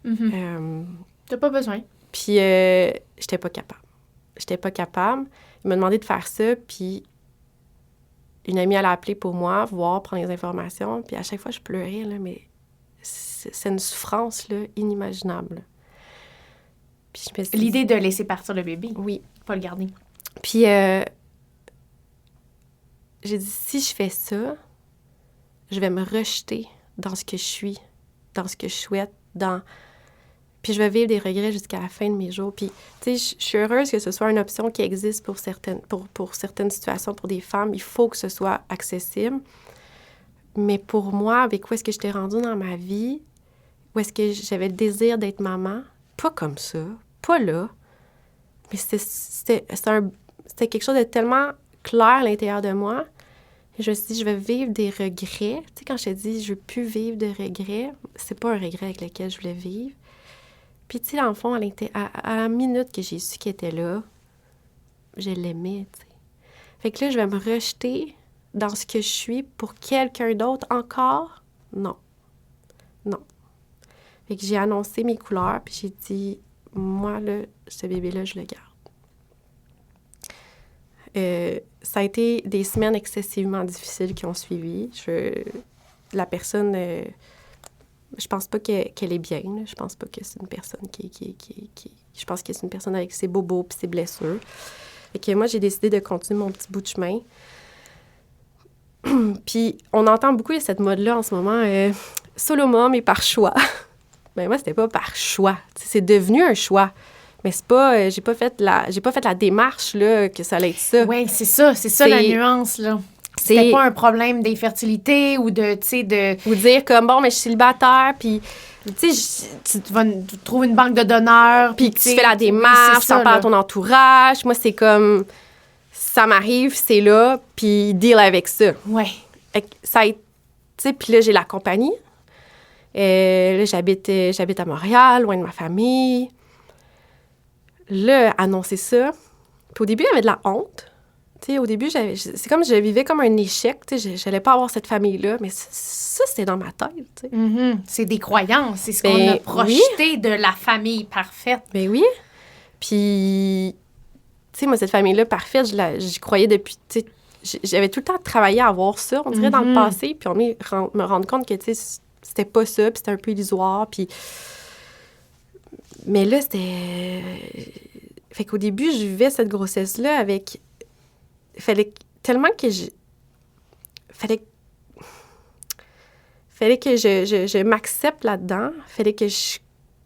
Mm-hmm. T'as pas besoin. Puis j'étais pas capable. Il m'a demandé de faire ça, puis une amie, elle a appelé pour moi, prendre les informations, puis à chaque fois, je pleurais, là, mais c'est une souffrance, là, inimaginable. Puis je me suis dit... L'idée de laisser partir le bébé. Oui. Pas le garder. Puis j'ai dit, si je fais ça, je vais me rejeter dans ce que je suis, dans ce que je souhaite, puis je vais vivre des regrets jusqu'à la fin de mes jours. Puis, tu sais, je suis heureuse que ce soit une option qui existe pour certaines situations, pour des femmes. Il faut que ce soit accessible. Mais pour moi, avec où est-ce que je t'ai rendue dans ma vie, où est-ce que j'avais le désir d'être maman, pas comme ça, pas là. Mais c'était quelque chose de tellement clair à l'intérieur de moi. Et je me suis dit, je vais vivre des regrets. Tu sais, quand je te dis, je veux plus vivre de regrets, c'est pas un regret avec lequel je voulais vivre. Puis, tu sais, dans le fond, à la minute que j'ai su qu'elle était là, je l'aimais, tu sais. Fait que là, je vais me rejeter dans ce que je suis pour quelqu'un d'autre encore? Non. Non. Fait que j'ai annoncé mes couleurs, puis j'ai dit, moi, là, ce bébé-là, je le garde. Ça a été des semaines excessivement difficiles qui ont suivi. La personne... je pense pas qu'elle est bien. Là. Je pense pas que c'est une personne qui... Je pense que c'est une personne avec ses bobos puis ses blessures. Fait que moi, j'ai décidé de continuer mon petit bout de chemin. Puis, on entend beaucoup cette mode-là en ce moment, solo mom et par choix. Ben moi, c'était pas par choix. T'sais, c'est devenu un choix. Mais c'est pas... j'ai pas fait la démarche, là, que ça allait être ça. Oui, c'est ça la nuance, là. C'était pas un problème d'infertilité ou de, tu sais, de... Ou dire comme, bon, mais je suis célibataire, puis, tu sais, tu trouves une banque de donneurs. Puis tu fais la démarche, t'en parles à ton entourage. Moi, c'est comme, ça m'arrive, c'est là, puis deal avec ça. Ouais. Ça a été, tu sais, puis là, j'ai la compagnie. Là, j'habite à Montréal, loin de ma famille. Là, annoncer ça. Puis au début, il y avait de la honte. Tu sais, au début, c'est comme je vivais comme un échec. Tu sais, j'allais pas avoir cette famille-là. Mais ça c'était dans ma tête, tu sais. Mm-hmm. C'est des croyances. C'est ce qu'on a projeté de la famille parfaite. Ben oui. Puis, tu sais, moi, cette famille-là parfaite, j'y croyais depuis, tu sais, j'avais tout le temps travaillé à avoir ça, on dirait, dans le passé. Puis on me rendre compte que, tu sais, c'était pas ça, puis c'était un peu illusoire. Puis... Mais là, c'était... Fait qu'au début, je vivais cette grossesse-là avec... Fallait tellement que Fallait que je m'accepte là-dedans. Fallait que je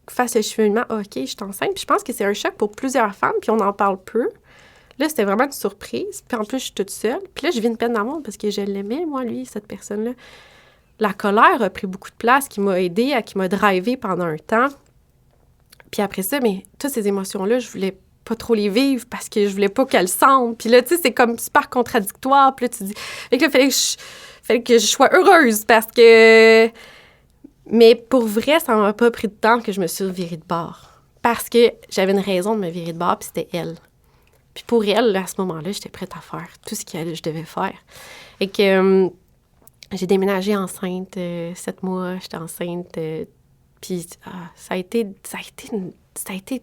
fasse le cheminement. OK, je suis enceinte. Puis je pense que c'est un choc pour plusieurs femmes, puis on en parle peu. Là, c'était vraiment une surprise. Puis en plus, je suis toute seule. Puis là, je vis une peine d'amour parce que je l'aimais, moi, lui, cette personne-là. La colère a pris beaucoup de place, qui m'a aidée, qui m'a drivée pendant un temps. Puis après ça, mais toutes ces émotions-là, je voulais pas trop les vivre parce que je voulais pas qu'elles sentent. Puis là, tu sais, c'est comme super contradictoire. Puis là, tu dis... Fait que là, fallait que je sois heureuse parce que... Mais pour vrai, ça m'a pas pris de temps que je me suis virée de bord. Parce que j'avais une raison de me virer de bord, puis c'était elle. Puis pour elle, là, à ce moment-là, j'étais prête à faire tout ce que je devais faire. Et que j'ai déménagé enceinte, 7 mois, j'étais enceinte. Puis ça a été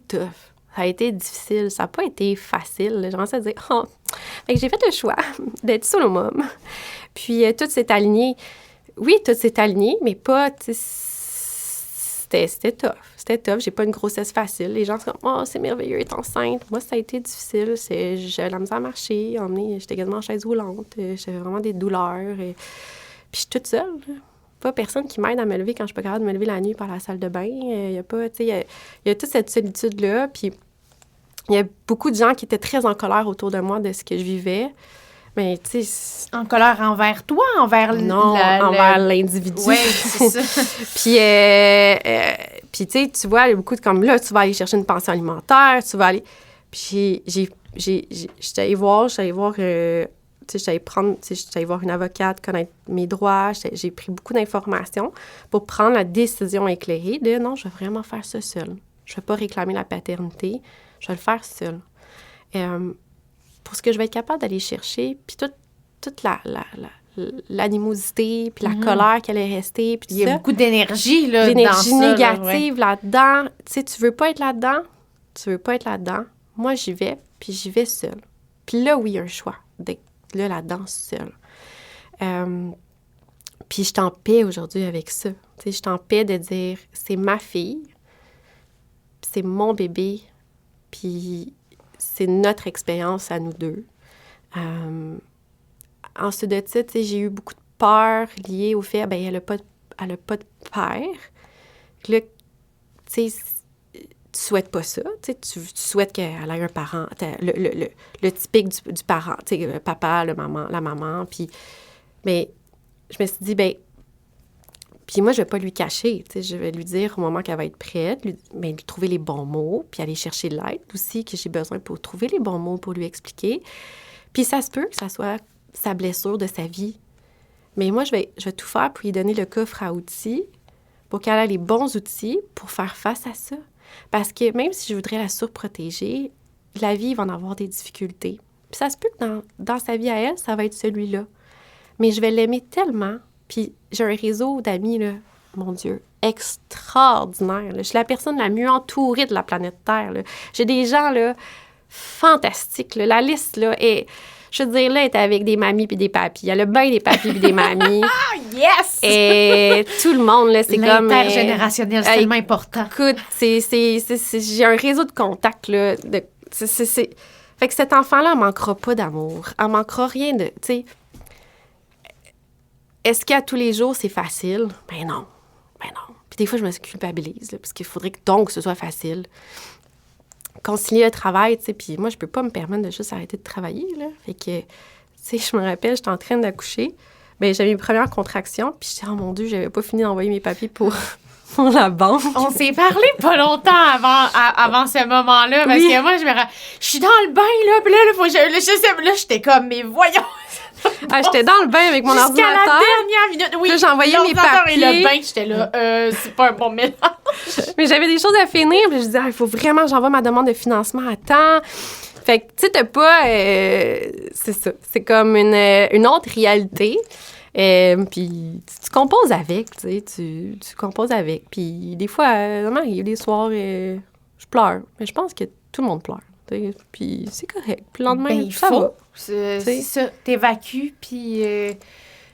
tough. Ça a été difficile. Ça n'a pas été facile. J'ai commencé à dire, oh. Fait que j'ai fait le choix d'être solo mom. Puis tout s'est aligné. Oui, tout s'est aligné, mais pas, tu sais, c'était tough. C'était tough. J'ai pas une grossesse facile. Les gens sont comme, oh, c'est merveilleux, être enceinte. Moi, ça a été difficile. J'avais la misère à marcher. J'étais quasiment en chaise roulante. J'avais vraiment des douleurs. Puis je suis toute seule. Pas personne qui m'aide à me lever quand je suis pas capable de me lever la nuit par la salle de bain. Il y a pas, tu sais, il y a toute cette solitude-là. Puis il y a beaucoup de gens qui étaient très en colère autour de moi de ce que je vivais. Mais, tu sais... En colère envers toi, envers... Non, envers l'individu. Oui, c'est ça. Puis, tu sais, tu vois, il y a beaucoup de... Comme là, tu vas aller chercher une pension alimentaire, tu vas aller... Puis j'étais allée voir... Tu sais, j'étais allée voir une avocate, connaître mes droits. J'ai pris beaucoup d'informations pour prendre la décision éclairée de non, je vais vraiment faire ça seule. Je ne vais pas réclamer la paternité. Je vais le faire seule. Pour ce que je vais être capable d'aller chercher, puis toute l'animosité, puis la colère qui allait rester, puis tout ça. Il y a beaucoup d'énergie, là, l'énergie dans ça, négative là-dedans. Tu sais, tu veux pas être là-dedans? Tu veux pas être là-dedans? Moi, j'y vais, puis j'y vais seule. Puis là, oui, il y a un choix d'être là-dedans seule. Puis je suis en paix aujourd'hui avec ça. Tu sais, je suis en paix de dire, c'est ma fille, puis c'est mon bébé, puis c'est notre expérience à nous deux. Ensuite de ça, tu sais, j'ai eu beaucoup de peur liée au fait, bien, elle n'a pas de père. Là, tu sais, tu souhaites pas ça. Tu souhaites qu'elle ait un parent, le typique du parent, tu sais, le papa, la maman. Puis, mais je me suis dit, bien, puis moi, je vais pas lui cacher. Tu sais, je vais lui dire au moment qu'elle va être prête, lui trouver les bons mots, puis aller chercher l'aide aussi que j'ai besoin pour trouver les bons mots pour lui expliquer. Puis ça se peut que ça soit sa blessure de sa vie. Mais moi, je vais tout faire pour lui donner le coffre à outils pour qu'elle ait les bons outils pour faire face à ça. Parce que même si je voudrais la surprotéger, la vie va en avoir des difficultés. Puis ça se peut que dans sa vie à elle, ça va être celui-là. Mais je vais l'aimer tellement. Puis j'ai un réseau d'amis, là, mon Dieu, extraordinaire. Là. Je suis la personne la mieux entourée de la planète Terre. Là. J'ai des gens, là, fantastiques. Là. La liste, là, est... Je veux dire, là, elle est avec des mamies puis des papis. Elle a bien des papis puis des mamies. Ah, yes! Et tout le monde, là, c'est comme... L'intergénérationnel, c'est tellement important. Écoute, j'ai un réseau de contacts, là. Fait que cet enfant-là, elle manquera pas d'amour. Elle manquera rien de... Tu sais, est-ce qu'à tous les jours, c'est facile? Ben non. Puis des fois, je me culpabilise, là, parce qu'il faudrait que donc ce soit facile. Concilier le travail, tu sais, puis moi, je peux pas me permettre de juste arrêter de travailler, là. Fait que, tu sais, je me rappelle, j'étais en train d'accoucher. Bien, j'avais mes premières contractions, puis je disais, oh mon Dieu, j'avais pas fini d'envoyer mes papiers pour la banque. On s'est parlé pas longtemps avant ce moment-là, parce que moi, je suis dans le bain, là, puis là, j'étais comme, mais voyons! J'étais dans le bain avec mon ordinateur. Jusqu'à la dernière minute, oui. Là, j'envoyais mes papiers. Et le bain, j'étais là, c'est pas un bon mélange. Mais j'avais des choses à finir, puis je disais, il faut vraiment que j'envoie ma demande de financement à temps. Fait que, tu sais, t'as pas... c'est ça. C'est comme une autre réalité. Puis tu composes avec, tu sais. Tu composes avec. Puis des fois, vraiment, il y a des soirs, je pleure. Mais je pense que tout le monde pleure. Puis c'est correct. Puis le lendemain, ça va. C'est ça, t'évacues, puis...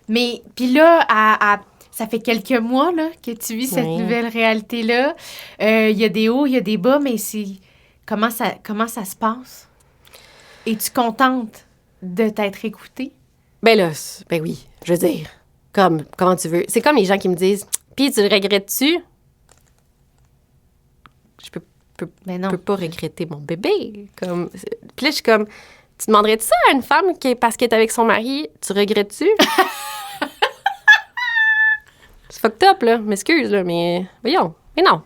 Mais, puis là, ça fait quelques mois là, que tu vis cette nouvelle réalité-là. Il y a des hauts, il y a des bas, mais comment ça se passe? Es-tu contente de t'être écoutée? Ben là, ben oui, je veux dire, comment tu veux. C'est comme les gens qui me disent, « Puis tu le regrettes-tu? » Je peux pas regretter mon bébé. Puis là, je suis comme, tu demanderais-tu ça à une femme parce qu'elle est avec son mari, tu regrettes-tu? C'est fucked up, là. M'excuse, là, mais voyons. Mais non.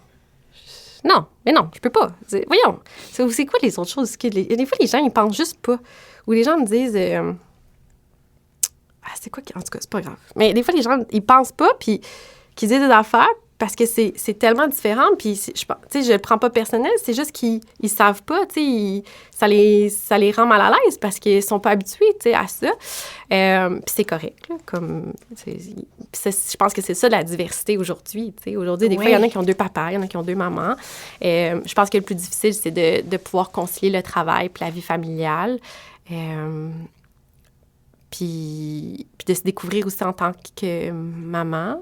Non, mais non, je peux pas. Voyons. C'est quoi les autres choses? Des fois, les gens, ils pensent juste pas. Ou les gens me disent... c'est quoi? En tout cas, c'est pas grave. Mais des fois, les gens, ils pensent pas, puis qu'ils disent des affaires parce que c'est tellement différent. Puis, je le prends pas personnel, c'est juste qu'ils savent pas, tu sais. Ça les rend mal à l'aise parce qu'ils sont pas habitués, tu sais, à ça. Puis c'est correct, là, comme... je pense que c'est ça, la diversité aujourd'hui, tu sais. Aujourd'hui, des fois, il y en a qui ont 2 papas, il y en a qui ont 2 mamans. Je pense que le plus difficile, c'est de pouvoir concilier le travail puis la vie familiale. Puis de se découvrir aussi en tant que maman.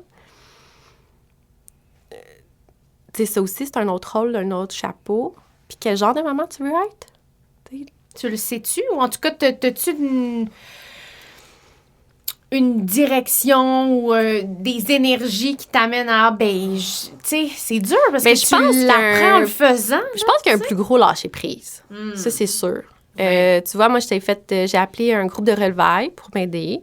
Tu sais, ça aussi, c'est un autre rôle, un autre chapeau. Puis quel genre de maman tu veux être? T'sais. Tu le sais-tu? Ou en tout cas, t'as-tu une direction ou des énergies qui t'amènent à... tu sais, c'est dur parce que tu l'apprends en le faisant. Je pense qu'il y a un plus gros lâcher-prise. Ça, c'est sûr. Tu vois, moi, j'ai appelé un groupe de relevailles pour m'aider.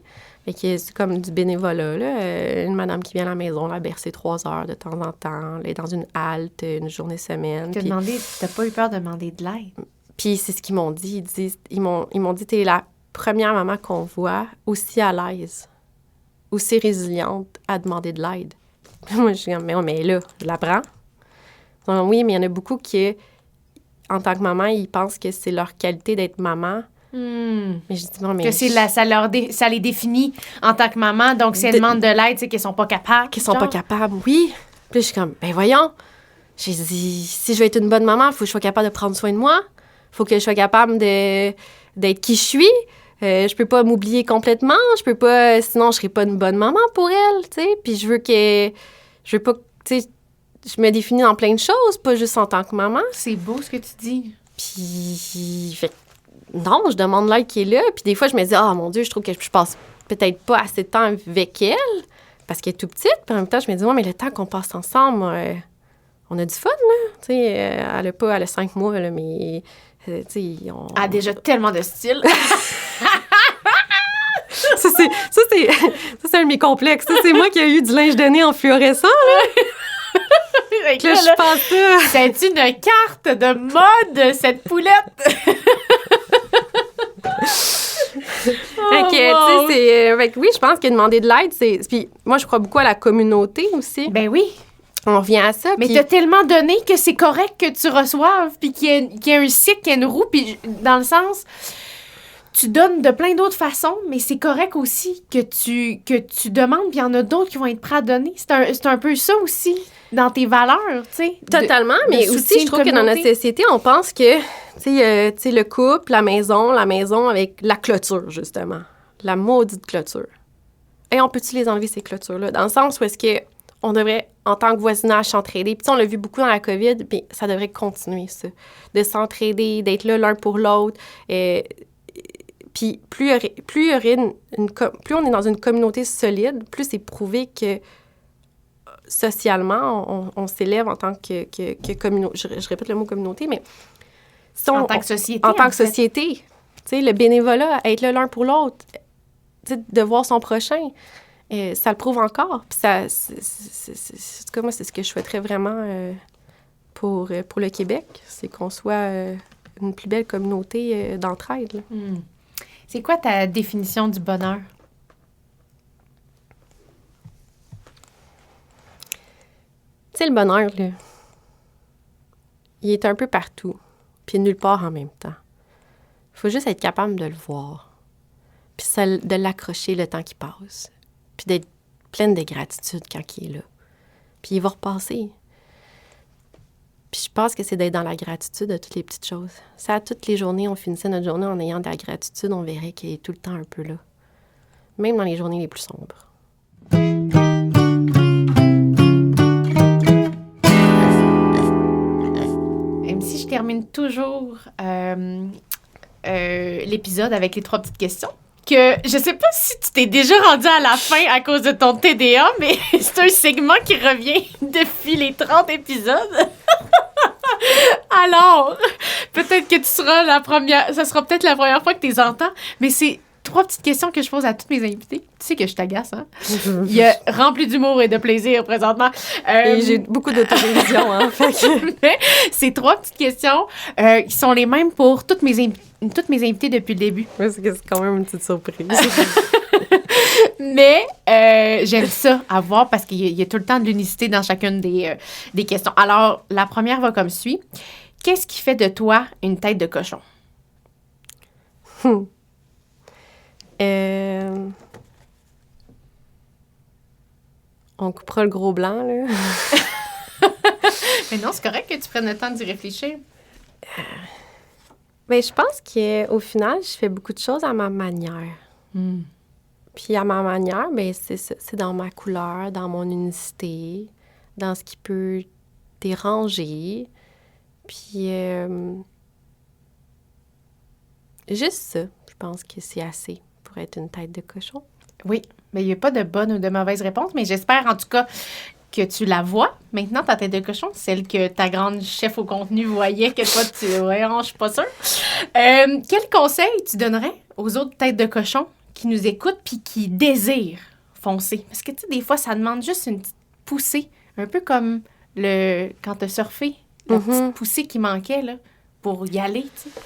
C'est comme du bénévolat, là. Une madame qui vient à la maison, la bercer 3 heures de temps en temps. Elle est dans une halte, une journée semaine. T'as pas eu peur de demander de l'aide? Puis c'est ce qu'ils m'ont dit. Ils m'ont dit, t'es la première maman qu'on voit aussi à l'aise, aussi résiliente à demander de l'aide. Moi, je suis comme, mais là, je l'apprends. Oui, mais il y en a beaucoup qui... En tant que maman, ils pensent que c'est leur qualité d'être maman. Mais je dis non, mais... Que ça les définit en tant que maman. Donc, si elles demandent de l'aide, c'est qu'elles sont pas capables. Qu'elles sont pas capables, oui. Puis je suis comme, ben voyons. J'ai dit, si je veux être une bonne maman, il faut que je sois capable de prendre soin de moi. Il faut que je sois capable d'être qui je suis. Je peux pas m'oublier complètement. Je peux pas... Sinon, je serais pas une bonne maman pour elle, tu sais. Puis je veux pas... Tu sais, je me définis dans plein de choses, pas juste en tant que maman. C'est beau ce que tu dis. Puis, non, je demande l'aide qui est là. Puis des fois, je me dis, mon Dieu, je trouve que je passe peut-être pas assez de temps avec elle parce qu'elle est tout petite. Puis en même temps, je me dis, mais le temps qu'on passe ensemble, on a du fun, là. Tu sais, elle a 5 mois, là, mais, tu sais, Elle a déjà tellement de style. Ça, c'est un de mes complexes. Ça, c'est moi qui ai eu du linge de nez en fluorescent, là. Là, je pense ça. C'est une carte de mode, cette poulette. Oui, je pense que demander de l'aide, c'est... Puis moi, je crois beaucoup à la communauté aussi. Ben oui. On revient à ça. Mais t'as tellement donné que c'est correct que tu reçoives, puis qu'il y a un cycle, qu'il y a une roue, puis dans le sens... Tu donnes de plein d'autres façons, mais c'est correct aussi que tu demandes, puis il y en a d'autres qui vont être prêts à donner. C'est un peu ça aussi, dans tes valeurs, tu sais. Totalement, mais aussi, je trouve que dans notre société, on pense que, tu sais, le couple, la maison avec la clôture, justement. La maudite clôture. Et on peut-tu les enlever, ces clôtures-là? Dans le sens où est-ce que on devrait, en tant que voisinage, s'entraider. Puis on l'a vu beaucoup dans la COVID, puis ça devrait continuer, ça. De s'entraider, d'être là l'un pour l'autre. Puis plus on est dans une communauté solide, plus c'est prouvé que socialement, on s'élève en tant que communauté. Je répète le mot communauté, mais... Si en tant que société. En tant que société. Tu sais, le bénévolat, être là l'un pour l'autre, tu sais, de voir son prochain, ça le prouve encore. Puis ça, en tout cas, moi, c'est ce que je souhaiterais vraiment pour le Québec, c'est qu'on soit une plus belle communauté d'entraide. Là. C'est quoi ta définition du bonheur? Tu sais, le bonheur, là, il est un peu partout, puis nulle part en même temps. Il faut juste être capable de le voir, puis de l'accrocher le temps qui passe, puis d'être pleine de gratitude quand il est là. Puis il va repasser. Puis je pense que c'est d'être dans la gratitude de toutes les petites choses. Si à toutes les journées, on finissait notre journée en ayant de la gratitude, on verrait qu'il est tout le temps un peu là. Même dans les journées les plus sombres. Même si je termine toujours l'épisode avec les 3 petites questions, que je sais pas si tu t'es déjà rendu à la fin à cause de ton TDA, mais c'est un segment qui revient depuis les 30 épisodes. Alors, peut-être que tu seras la première... Ça sera peut-être la première fois que tu les entends, mais c'est 3 petites questions que je pose à tous mes invités. Tu sais que je t'agace, hein? Il y a rempli d'humour et de plaisir présentement. Et j'ai beaucoup d'autodérision, hein? Mais c'est 3 petites questions qui sont les mêmes pour toutes mes invités depuis le début. Oui, c'est quand même une petite surprise. Mais j'aime ça à voir parce qu'il y a tout le temps de l'unicité dans chacune des questions. Alors, la première va comme suit. Qu'est-ce qui fait de toi une tête de cochon? On coupera le gros blanc, là. Mais non, c'est correct que tu prennes le temps d'y réfléchir. Bien, je pense qu'au final, je fais beaucoup de choses à ma manière. Puis à ma manière, bien, c'est dans ma couleur, dans mon unicité, dans ce qui peut déranger. Puis juste ça, je pense que c'est assez pour être une tête de cochon. Oui, mais il n'y a pas de bonne ou de mauvaise réponse, mais j'espère en tout cas que tu la vois. Maintenant, ta tête de cochon, celle que ta grande chef au contenu voyait, que toi, je suis pas sûre. Quel conseil tu donnerais aux autres têtes de cochon qui nous écoutent puis qui désirent foncer? Parce que, tu sais, des fois, ça demande juste une petite poussée, un peu comme quand tu as surfé, la petite poussée qui manquait là, pour y aller, tu sais.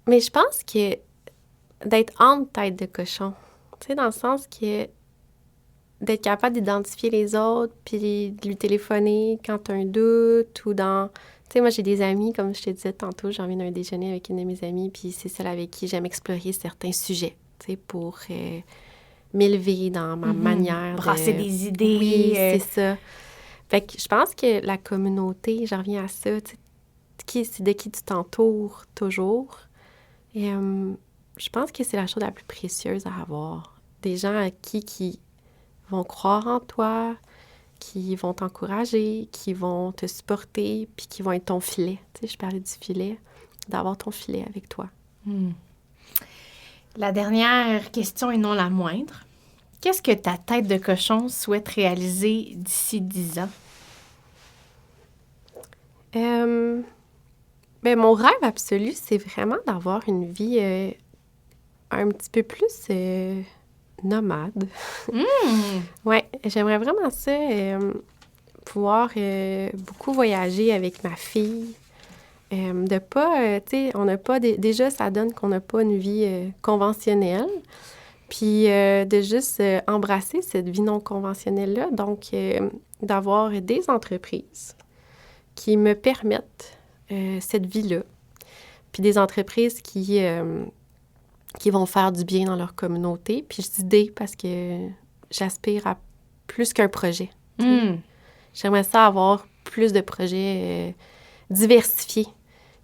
Mais je pense que d'être entre tête de cochon, tu sais, dans le sens que d'être capable d'identifier les autres, puis de lui téléphoner quand tu as un doute ou dans... Tu sais, moi, j'ai des amis, comme je te disais tantôt, j'ai envie d'un déjeuner avec une de mes amies, puis c'est celle avec qui j'aime explorer certains sujets, tu sais, pour m'élever dans ma manière brasser des idées. Oui, c'est ça. Fait que je pense que la communauté, j'en reviens à ça, tu sais, c'est de qui tu t'entoures toujours. Et je pense que c'est la chose la plus précieuse à avoir. Des gens à qui vont croire en toi, qui vont t'encourager, qui vont te supporter, puis qui vont être ton filet. Tu sais, je parlais du filet, d'avoir ton filet avec toi. La dernière question et non la moindre. Qu'est-ce que ta tête de cochon souhaite réaliser d'ici 10 ans? Ben, mon rêve absolu, c'est vraiment d'avoir une vie un petit peu plus nomade. Ouais, j'aimerais vraiment ça, pouvoir beaucoup voyager avec ma fille. De pas, tu sais, on n'a pas... Déjà, ça donne qu'on n'a pas une vie conventionnelle. Puis de juste embrasser cette vie non conventionnelle-là. Donc, d'avoir des entreprises qui me permettent cette vie-là. Puis des entreprises qui vont faire du bien dans leur communauté. Puis je dis des parce que j'aspire à plus qu'un projet. J'aimerais ça avoir plus de projets diversifiés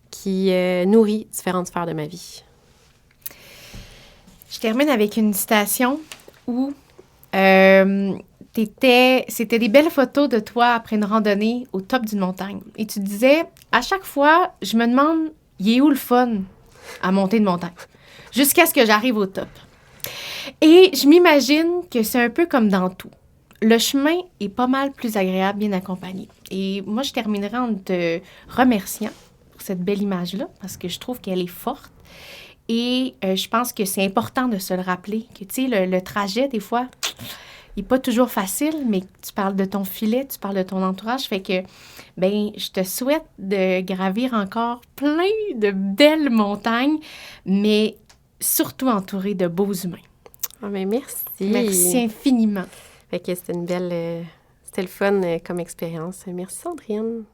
qui nourrissent différentes sphères de ma vie. Je termine avec une citation où c'était des belles photos de toi après une randonnée au top d'une montagne. Et tu disais, à chaque fois, je me demande, il est où le fun à monter une montagne? Jusqu'à ce que j'arrive au top. Et je m'imagine que c'est un peu comme dans tout. Le chemin est pas mal plus agréable bien accompagné. Et moi, je terminerai en te remerciant pour cette belle image-là, parce que je trouve qu'elle est forte. Et je pense que c'est important de se le rappeler, que, tu sais, le trajet, des fois, il n'est pas toujours facile, mais tu parles de ton filet, tu parles de ton entourage, fait que, ben, je te souhaite de gravir encore plein de belles montagnes, mais surtout entouré de beaux humains. Ah, mais merci. Merci infiniment. Fait que c'était une belle... c'était le fun comme expérience. Merci, Sandrine.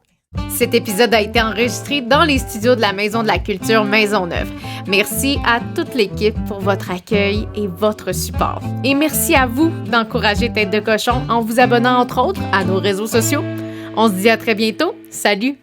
Cet épisode a été enregistré dans les studios de la Maison de la Culture Maisonneuve. Merci à toute l'équipe pour votre accueil et votre support. Et merci à vous d'encourager Tête de cochon en vous abonnant entre autres à nos réseaux sociaux. On se dit à très bientôt. Salut!